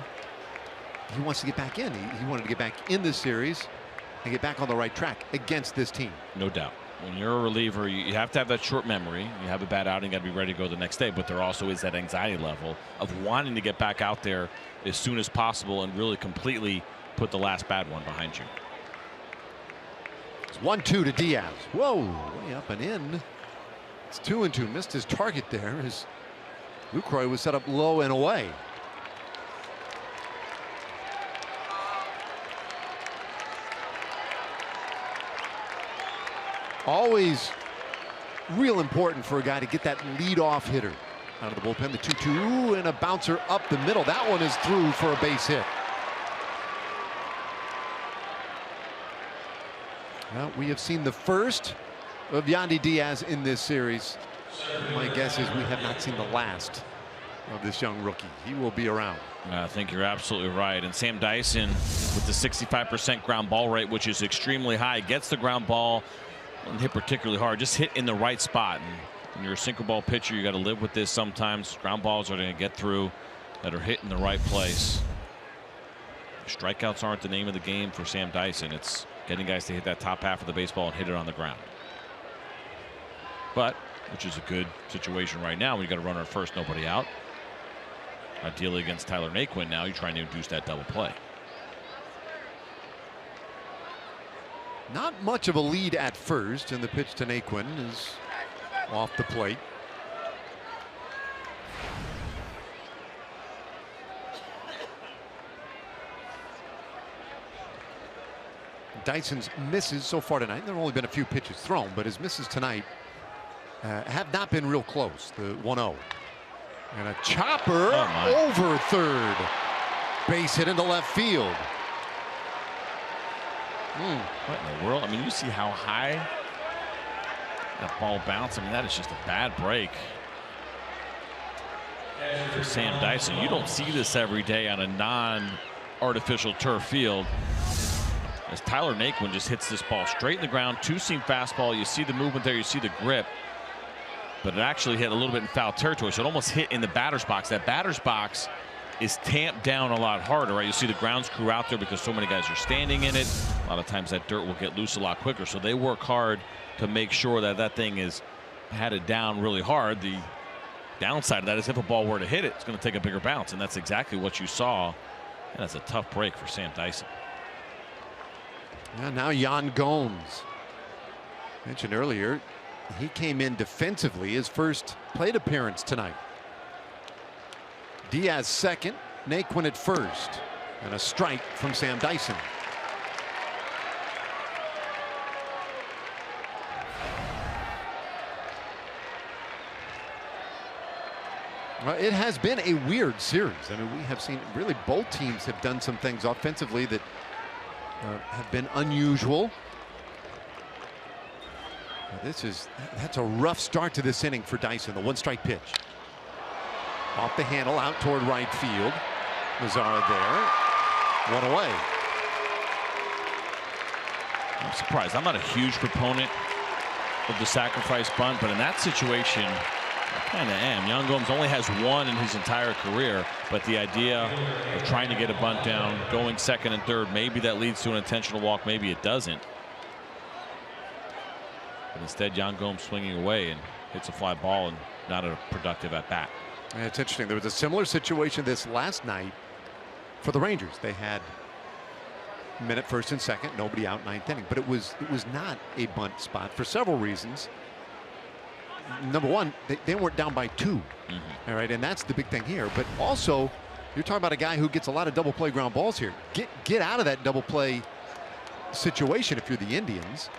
He wants to get back in. He wanted to get back in this series and get back on the right track against this team. No doubt. When you're a reliever, you have to have that short memory. You have a bad outing, got to be ready to go the next day. But there also is that anxiety level of wanting to get back out there as soon as possible and really completely put the last bad one behind you. It's 1-2 to Diaz. Whoa, way up and in. It's 2-2. Missed his target there as Lucroy was set up low and away. Always real important for a guy to get that leadoff hitter out of the bullpen. The 2-2 and a bouncer up the middle. That one is through for a base hit. Well, we have seen the first of Yandy Diaz in this series. My guess is we have not seen the last of this young rookie. He will be around. I think you're absolutely right. And Sam Dyson, with the 65% ground ball rate, which is extremely high, gets the ground ball and hit particularly hard, just hit in the right spot. And when you're a sinker ball pitcher, you got to live with this sometimes. Ground balls are going to get through that are hit in the right place. Strikeouts aren't the name of the game for Sam Dyson. It's getting guys to hit that top half of the baseball and hit it on the ground. But, which is a good situation right now, when you got a runner at first, nobody out. Ideally against Tyler Naquin now, you're trying to induce that double play. Not much of a lead at first, and the pitch to Naquin is off the plate. Dyson's misses so far tonight, there have only been a few pitches thrown, but his misses tonight have not been real close. The 1-0. And a chopper over third. Base hit into left field. What in the world? I mean, you see how high that ball bounced. I mean, that is just a bad break for Sam Dyson. You don't see this every day on a non-artificial turf field. As Tyler Naquin just hits this ball straight in the ground, 2-seam fastball. You see the movement there, you see the grip, but it actually hit a little bit in foul territory, so it almost hit in the batter's box. That batter's box is tamped down a lot harder, right? You see the grounds crew out there because so many guys are standing in it. A lot of times that dirt will get loose a lot quicker, so they work hard to make sure that that thing is patted down really hard. The downside of that is if a ball were to hit it, it's going to take a bigger bounce, and that's exactly what you saw. And that's a tough break for Sam Dyson. Yeah, now Yan Gomes. Mentioned earlier, he came in defensively, his first plate appearance tonight. Diaz second, Naquin at first, and a strike from Sam Dyson. Well, it has been a weird series. I mean, we have seen really both teams have done some things offensively that have been unusual. That's a rough start to this inning for Dyson. The 1-strike pitch. Off the handle out toward right field. Mazara there. One away. I'm surprised. I'm not a huge proponent of the sacrifice bunt, but in that situation, I kind of am. Yan Gomes only has one in his entire career, but the idea of trying to get a bunt down, going second and third, maybe that leads to an intentional walk, maybe it doesn't. But instead, Yan Gomes swinging away and hits a fly ball and not a productive at bat. Yeah, it's interesting. There was a similar situation this last night for the Rangers. They had minute first and second, nobody out, ninth inning, but it was not a bunt spot for several reasons. Number one, they weren't down by 2. All right, and that's the big thing here. But also, you're talking about a guy who gets a lot of double play ground balls here. Get out of that double play situation if you're the Indians,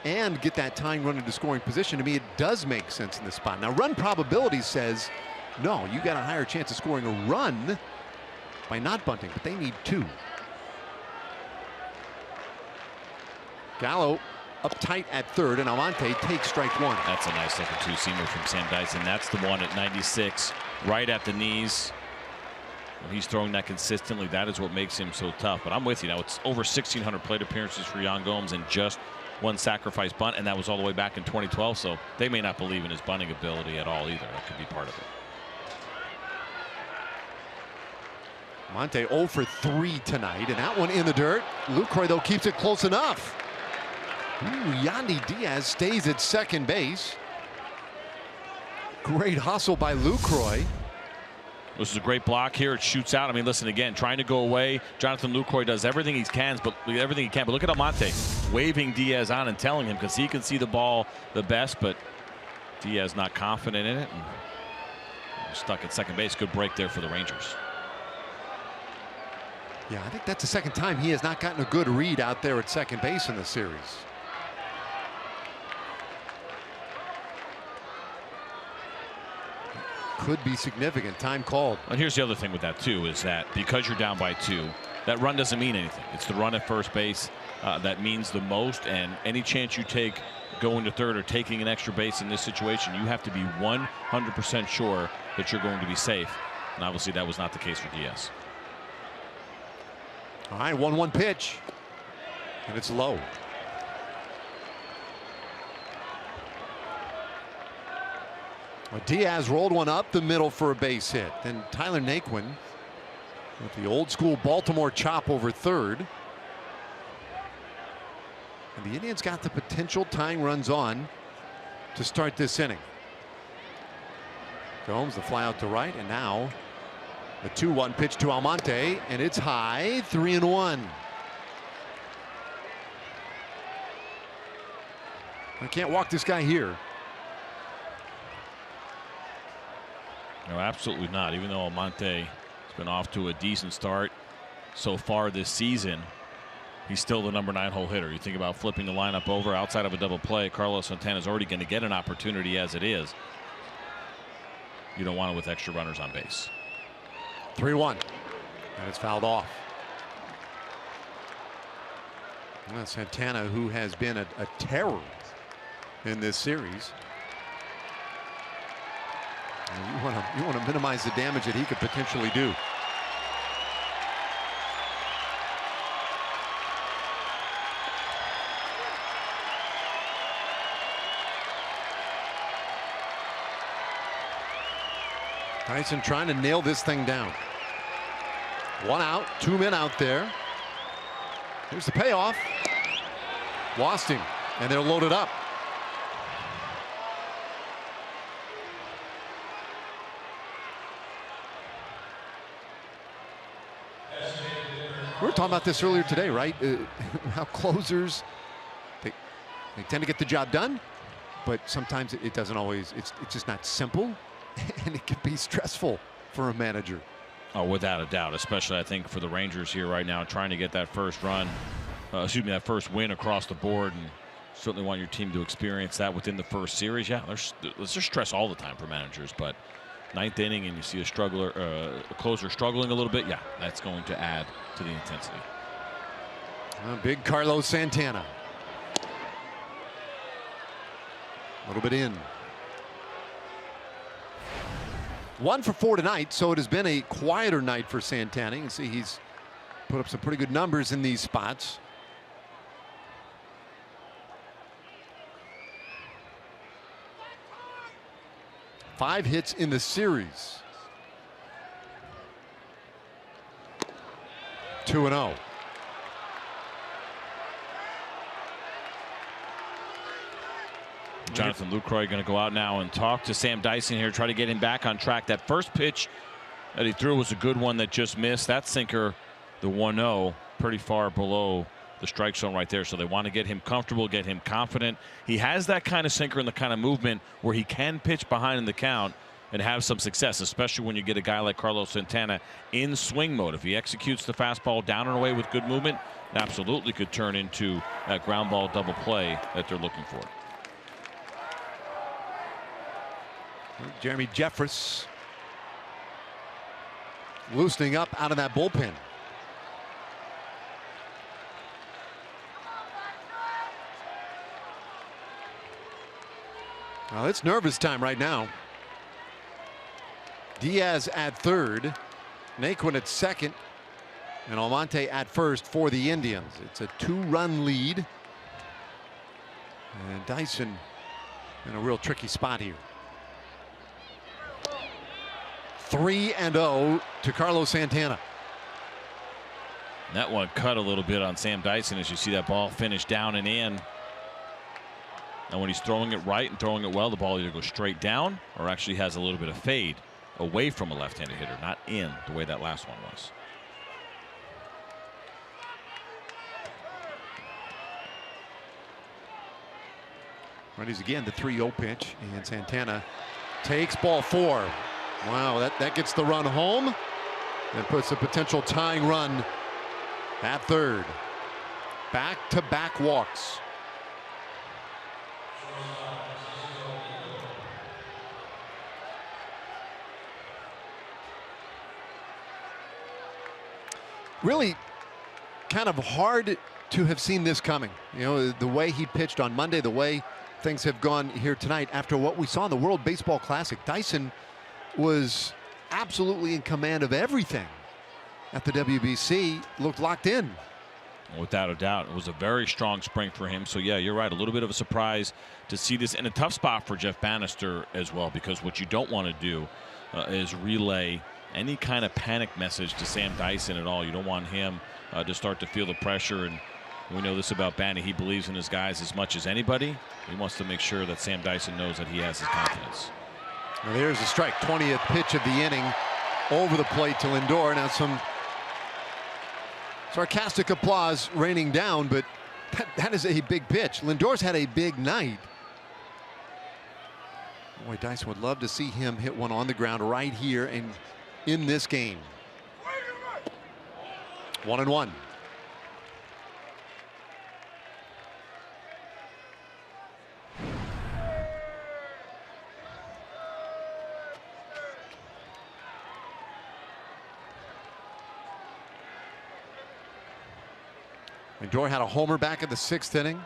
and get that tying run into scoring position. To me, it does make sense in this spot. Now, run probability says no, you got a higher chance of scoring a run by not bunting, but they need 2. Gallo up tight at third, and Almonte takes strike 1. That's a nice looking two-seamer from Sam Dyson. That's the one at 96, right at the knees. When he's throwing that consistently, that is what makes him so tough. But I'm with you now. It's over 1,600 plate appearances for Yan Gomes and just one sacrifice bunt, and that was all the way back in 2012. So they may not believe in his bunting ability at all either. That could be part of it. Monte 0 for 3 tonight, and that one in the dirt. Lucroy, though, keeps it close enough. Ooh, Yandy Diaz stays at second base. Great hustle by Lucroy. This is a great block here. It shoots out. I mean, listen, again, trying to go away. Jonathan Lucroy does everything he can, but look at Almonte waving Diaz on and telling him, because he can see the ball the best, but Diaz not confident in it. And stuck at second base. Good break there for the Rangers. Yeah, I think that's the second time he has not gotten a good read out there at second base in the series. Could be significant. Time called. And here's the other thing with that too, is that because you're down by 2, that run doesn't mean anything. It's the run at first base that means the most, and any chance you take going to third or taking an extra base in this situation, you have to be 100% sure that you're going to be safe, and obviously that was not the case for Diaz. All right, 1-1 pitch, and it's low. Diaz rolled one up the middle for a base hit. Then Tyler Naquin with the old school Baltimore chop over third. And the Indians got the potential tying runs on to start this inning. Gomes, the fly out to right, and now the 2-1 pitch to Almonte, and it's high, 3-1. I can't walk this guy here. No, absolutely not. Even though Almonte has been off to a decent start so far this season, he's still the number 9 hole hitter. You think about flipping the lineup over outside of a double play, Carlos Santana is already going to get an opportunity as it is. You don't want it with extra runners on base. 3-1, and it's fouled off. Well, Santana, who has been a terror in this series. You want to minimize the damage that he could potentially do. Tyson trying to nail this thing down. 1 out, 2 men out there. Here's the payoff. Lost him, and they're loaded up. We were talking about this earlier today, right? How closers, they tend to get the job done, but sometimes it doesn't always. It's just not simple, and it can be stressful for a manager. Oh, without a doubt, especially I think for the Rangers here right now, trying to get that first run, that first win across the board, and certainly want your team to experience that within the first series. Yeah, there's stress all the time for managers, but ninth inning and you see a closer struggling a little bit, yeah, that's going to add to the intensity. Big Carlos Santana. A little bit in. 1 for 4 tonight, so it has been a quieter night for Santana. You can see he's put up some pretty good numbers in these spots. Five hits in the series. 2-0. Jonathan Lucroy going to go out now and talk to Sam Dyson here, try to get him back on track. That first pitch that he threw was a good one that just missed. That sinker, the 1-0, pretty far below the strike zone right there. So they want to get him comfortable, get him confident. He has that kind of sinker and the kind of movement where he can pitch behind in the count and have some success, especially when you get a guy like Carlos Santana in swing mode. If he executes the fastball down and away with good movement, it absolutely could turn into that ground ball double play that they're looking for. Jeremy Jeffress loosening up out of that bullpen. Well, it's nervous time right now. Diaz at third, Naquin at second, and Almonte at first for the Indians. It's a 2-run lead, and Dyson in a real tricky spot here. 3-0 to Carlos Santana. That one cut a little bit on Sam Dyson as you see that ball finish down and in. And when he's throwing it right and throwing it well, the ball either goes straight down or actually has a little bit of fade away from a left-handed hitter, not in the way that last one was. Ready again, the 3-0 pitch, and Santana takes ball 4. Wow, that gets the run home and puts a potential tying run at third. Back-to-back walks. Really kind of hard to have seen this coming. You know, the way he pitched on Monday, the way things have gone here tonight after what we saw in the World Baseball Classic. Dyson was absolutely in command of everything at the WBC, looked locked in. Without a doubt, it was a very strong spring for him. So yeah, you're right, a little bit of a surprise to see this in a tough spot for Jeff Bannister as well, because what you don't want to do is relay any kind of panic message to Sam Dyson at all. You don't want him to start to feel the pressure, and we know this about Banny. He believes in his guys as much as anybody. He wants to make sure that Sam Dyson knows that he has his confidence. Well, there's a strike. 20th pitch of the inning over the plate to Lindor. Now some sarcastic applause raining down, but that is a big pitch. Lindor's had a big night. Boy, Dyson would love to see him hit one on the ground right here and in this game. 1-1. Lindor had a homer back in the 6th inning.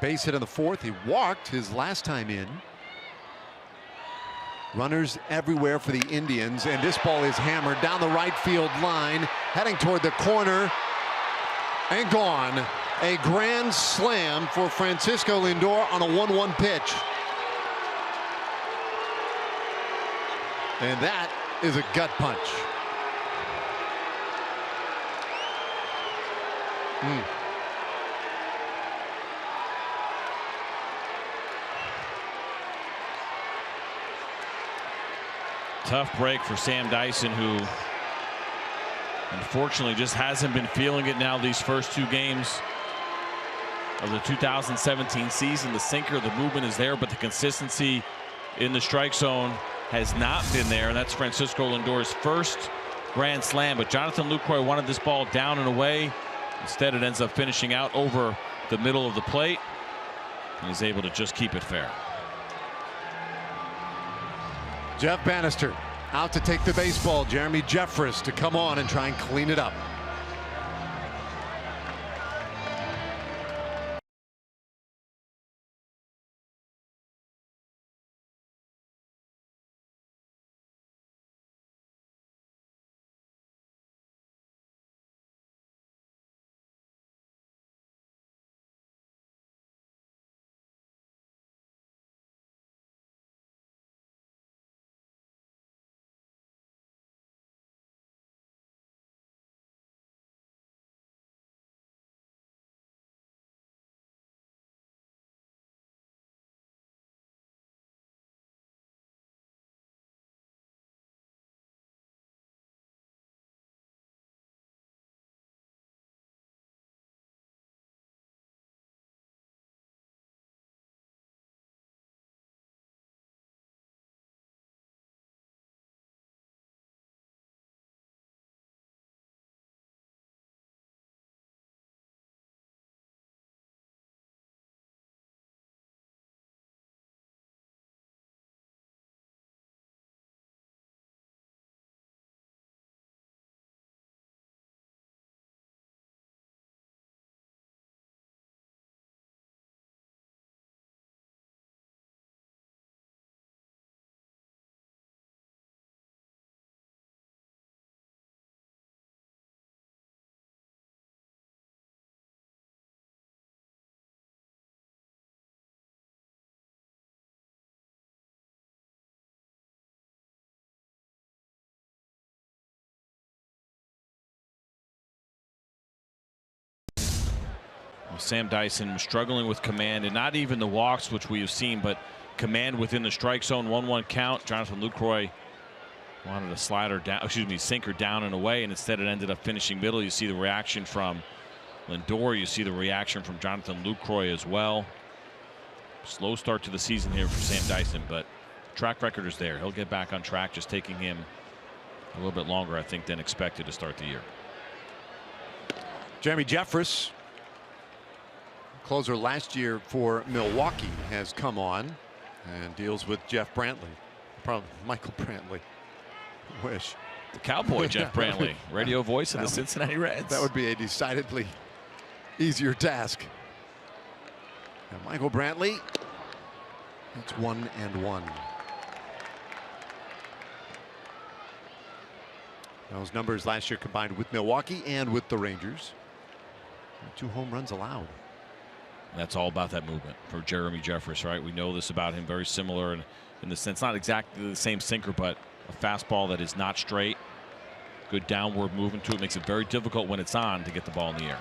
Base hit in the 4th. He walked his last time in. Runners everywhere for the Indians, and this ball is hammered down the right field line, heading toward the corner, and gone. A grand slam for Francisco Lindor on a 1-1 pitch. And that is a gut punch. Tough break for Sam Dyson, who Unfortunately, just hasn't been feeling it now these first 2 games of the 2017 season. The sinker, the movement is there, but the consistency in the strike zone has not been there. And that's Francisco Lindor's first grand slam. But Jonathan Lucroy wanted this ball down and away. Instead, it ends up finishing out over the middle of the plate. And he's able to just keep it fair. Jeff Bannister out to take the baseball. Jeremy Jeffress to come on and try and clean it up. Sam Dyson struggling with command, and not even the walks, which we have seen, but command within the strike zone. 1-1 count. Jonathan Lucroy wanted a slider down, excuse me, sinker down and away, and instead it ended up finishing middle. You see the reaction from Lindor. You see the reaction from Jonathan Lucroy as well. Slow start to the season here for Sam Dyson, but track record is there. He'll get back on track, just taking him a little bit longer, I think, than expected to start the year. Jeremy Jeffress, closer last year for Milwaukee, has come on and deals with Jeff Brantley. Probably Michael Brantley. Wish. The Cowboy Jeff Brantley, radio voice of the Cincinnati Reds. That would be a decidedly easier task. And Michael Brantley, it's 1-1. Those numbers last year combined with Milwaukee and with the Rangers. 2 home runs allowed. That's all about that movement for Jeremy Jeffress, right? We know this about him, very similar in the sense, not exactly the same sinker, but a fastball that is not straight. Good downward movement to it. Makes it very difficult when it's on to get the ball in the air.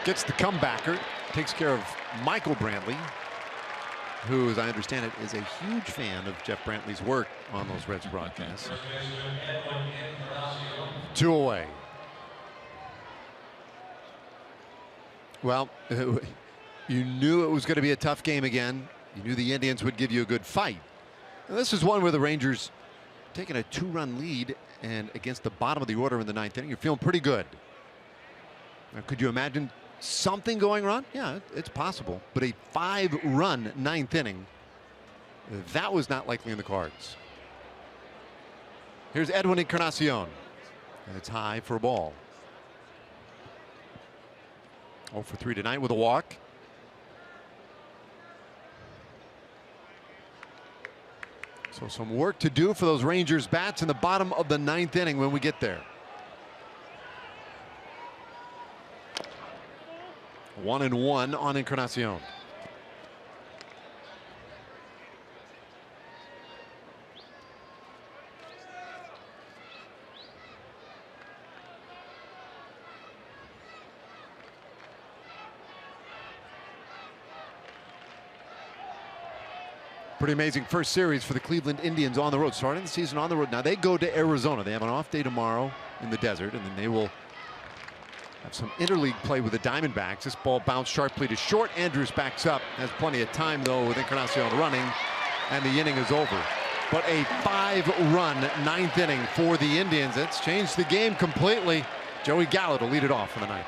Gets the comebacker, takes care of Michael Brantley, who, as I understand it, is a huge fan of Jeff Brantley's work on those Reds broadcasts. 2 away. Well, you knew it was going to be a tough game again. You knew the Indians would give you a good fight. And this is one where the Rangers taking a 2-run lead, and against the bottom of the order in the 9th inning, you're feeling pretty good. Now, could you imagine something going wrong? Yeah, it's possible. But a 5-run 9th inning, that was not likely in the cards. Here's Edwin Encarnacion. And it's high for a ball. 0 for 3 tonight with a walk. So some work to do for those Rangers bats in the bottom of the 9th inning when we get there. 1-1 on Encarnacion. Pretty amazing first series for the Cleveland Indians on the road, starting the season on the road. Now they go to Arizona. They have an off day tomorrow. in the desert, and then they will have some interleague play with the Diamondbacks. This ball bounced sharply to short. Andrews backs up, has plenty of time though with Encarnacion running, and the inning is over. But a 5-run 9th inning for the Indians. It's changed the game completely. Joey Gallo to lead it off for the night.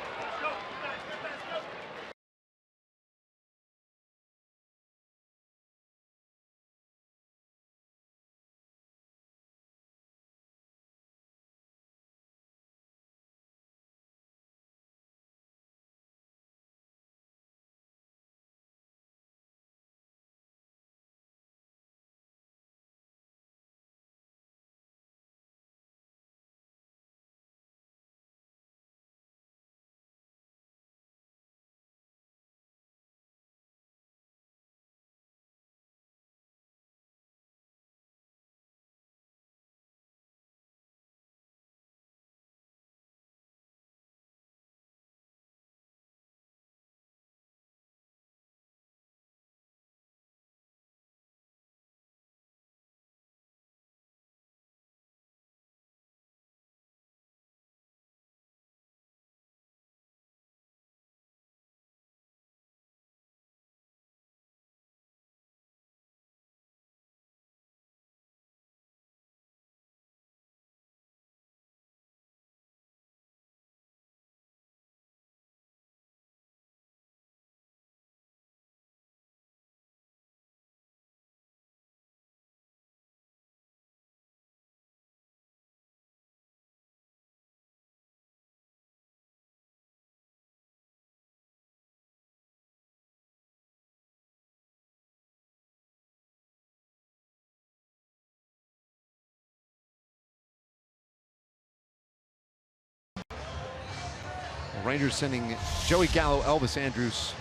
Rangers sending Joey Gallo, Elvis Andrus,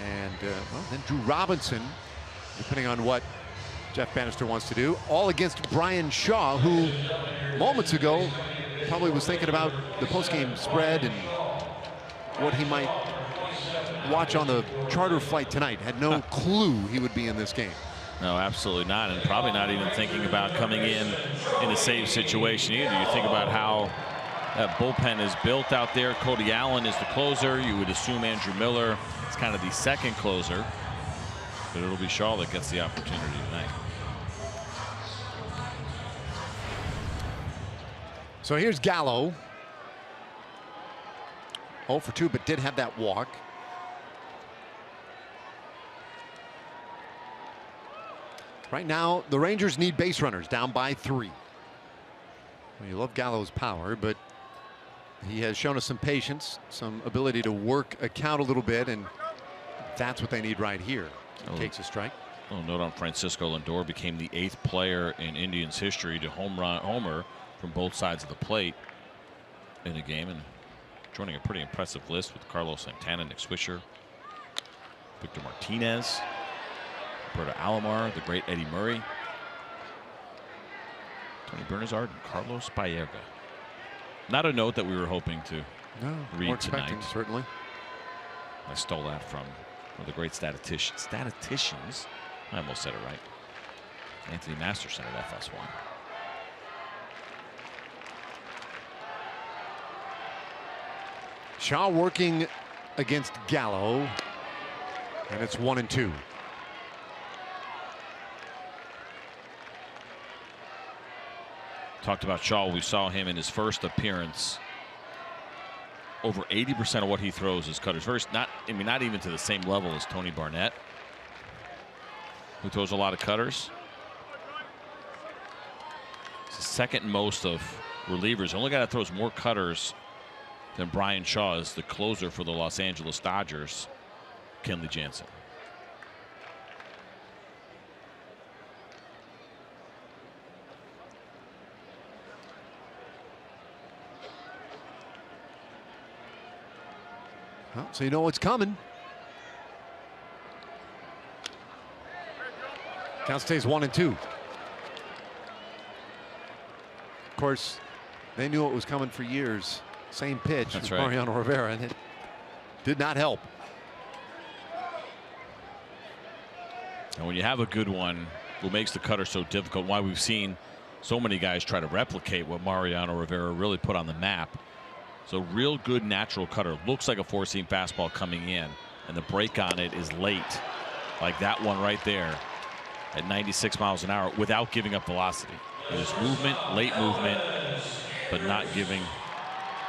and well, then Drew Robinson, depending on what Jeff Bannister wants to do, all against Brian Shaw, who moments ago probably was thinking about the postgame spread and what he might watch on the charter flight tonight. Had no clue he would be in this game. No, absolutely not, and probably not even thinking about coming in a save situation either. You think about how that bullpen is built out there. Cody Allen is the closer. You would assume Andrew Miller is kind of the second closer, but it'll be Shaw that gets the opportunity tonight. So here's Gallo. 0 for 2, but did have that walk. Right now, the Rangers need base runners, down by 3. Well, you love Gallo's power, but he has shown us some patience, some ability to work a count a little bit, and that's what they need right here. Takes a strike. Well, note on Francisco Lindor became the 8th player in Indians history to homer from both sides of the plate in a game, and joining a pretty impressive list with Carlos Santana, Nick Swisher, Victor Martinez, Roberto Alomar, the great Eddie Murray, Tony Bernazard, and Carlos Baerga. Not a note that we were hoping to read tonight. Certainly. I stole that from one of the great statisticians. I almost said it right. Anthony Masterson at FS1. Shaw working against Gallo, and it's 1-2. Talked about Shaw. We saw him in his first appearance. Over 80% of what he throws is cutters. Not even to the same level as Tony Barnett, who throws a lot of cutters. It's the second most of relievers. The only guy that throws more cutters than Brian Shaw is the closer for the Los Angeles Dodgers, Kenley Jansen. Well, so you know what's coming. Count stays 1-2. Of course, they knew it was coming for years. Same pitch with Mariano Rivera, and it did not help. And when you have a good one, what makes the cutter so difficult, why we've seen so many guys try to replicate what Mariano Rivera really put on the map. So real good natural cutter. Looks like a four-seam fastball coming in, and the break on it is late, like that one right there at 96 miles an hour without giving up velocity. There's movement, late movement, but not giving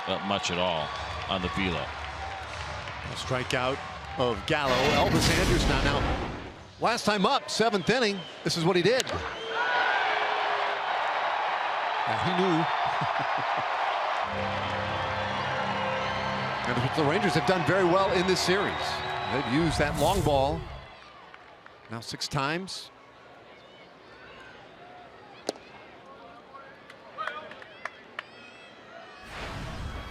up much at all on the velo. A strikeout of Gallo. Elvis Andrus now. Last time up, 7th inning. This is what he did. He knew. And the Rangers have done very well in this series. They've used that long ball now 6 times.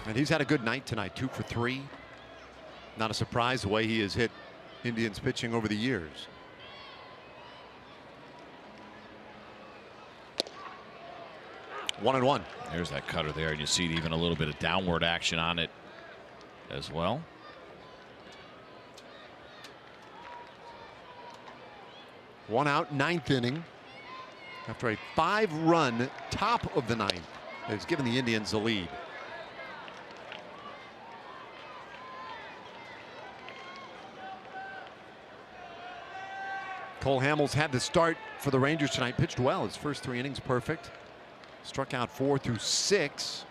And he's had a good night tonight, 2 for 3. Not a surprise the way he has hit Indians pitching over the years. One and one. There's that cutter there, and you see even a little bit of downward action on it as well. One out, 9th inning. After a 5-run top of the 9th, it's given the Indians the lead. Cole Hamels had the start for the Rangers tonight. Pitched well. His first 3 innings perfect. Struck out 4 through 6.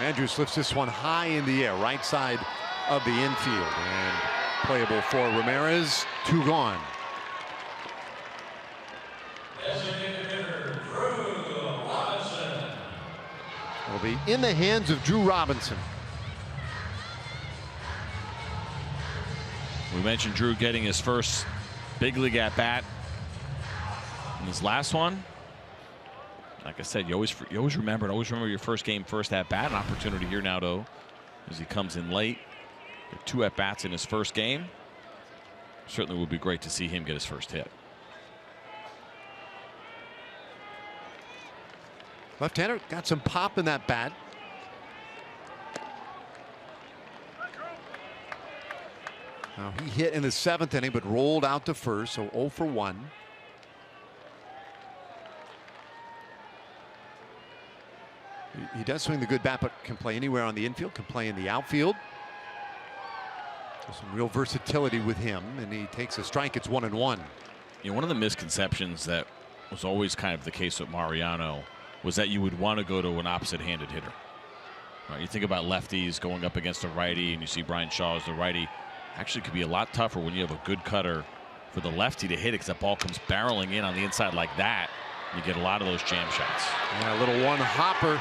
Andrews lifts this one high in the air, right side of the infield, and playable for Ramirez. 2 gone. It'll be in the hands of Drew Robinson. We mentioned Drew getting his first big league at bat in his last one. Like I said, you always remember your first game, first at bat. An opportunity here now, though, as he comes in late. 2 at bats in his first game. Certainly would be great to see him get his first hit. Left-hander got some pop in that bat. Now he hit in the 7th inning, but rolled out to first, so 0 for 1. He does swing the good bat, but can play anywhere on the infield, can play in the outfield. There's some real versatility with him, and he takes a strike. It's 1 and 1. You know, one of the misconceptions that was always kind of the case with Mariano was that you would want to go to an opposite-handed hitter. Right, you think about lefties going up against a righty, and you see Brian Shaw as the righty. Actually, could be a lot tougher when you have a good cutter for the lefty to hit it, because that ball comes barreling in on the inside like that. You get a lot of those jam shots. Yeah, a little one hopper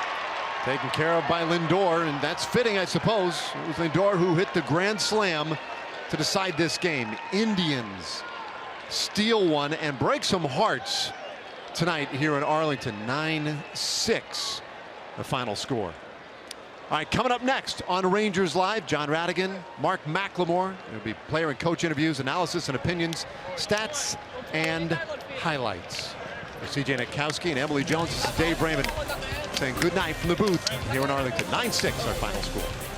taken care of by Lindor, and that's fitting, I suppose. It was Lindor who hit the grand slam to decide this game. Indians steal one and break some hearts tonight here in Arlington. 9-6 the final score. All right, coming up next on Rangers Live, John Radigan, Mark McLemore. There'll be player and coach interviews, analysis and opinions, stats and highlights. For CJ Nitkowski and Emily Jones, this is Dave Raymond saying good night from the booth here in Arlington. 9-6 our final score.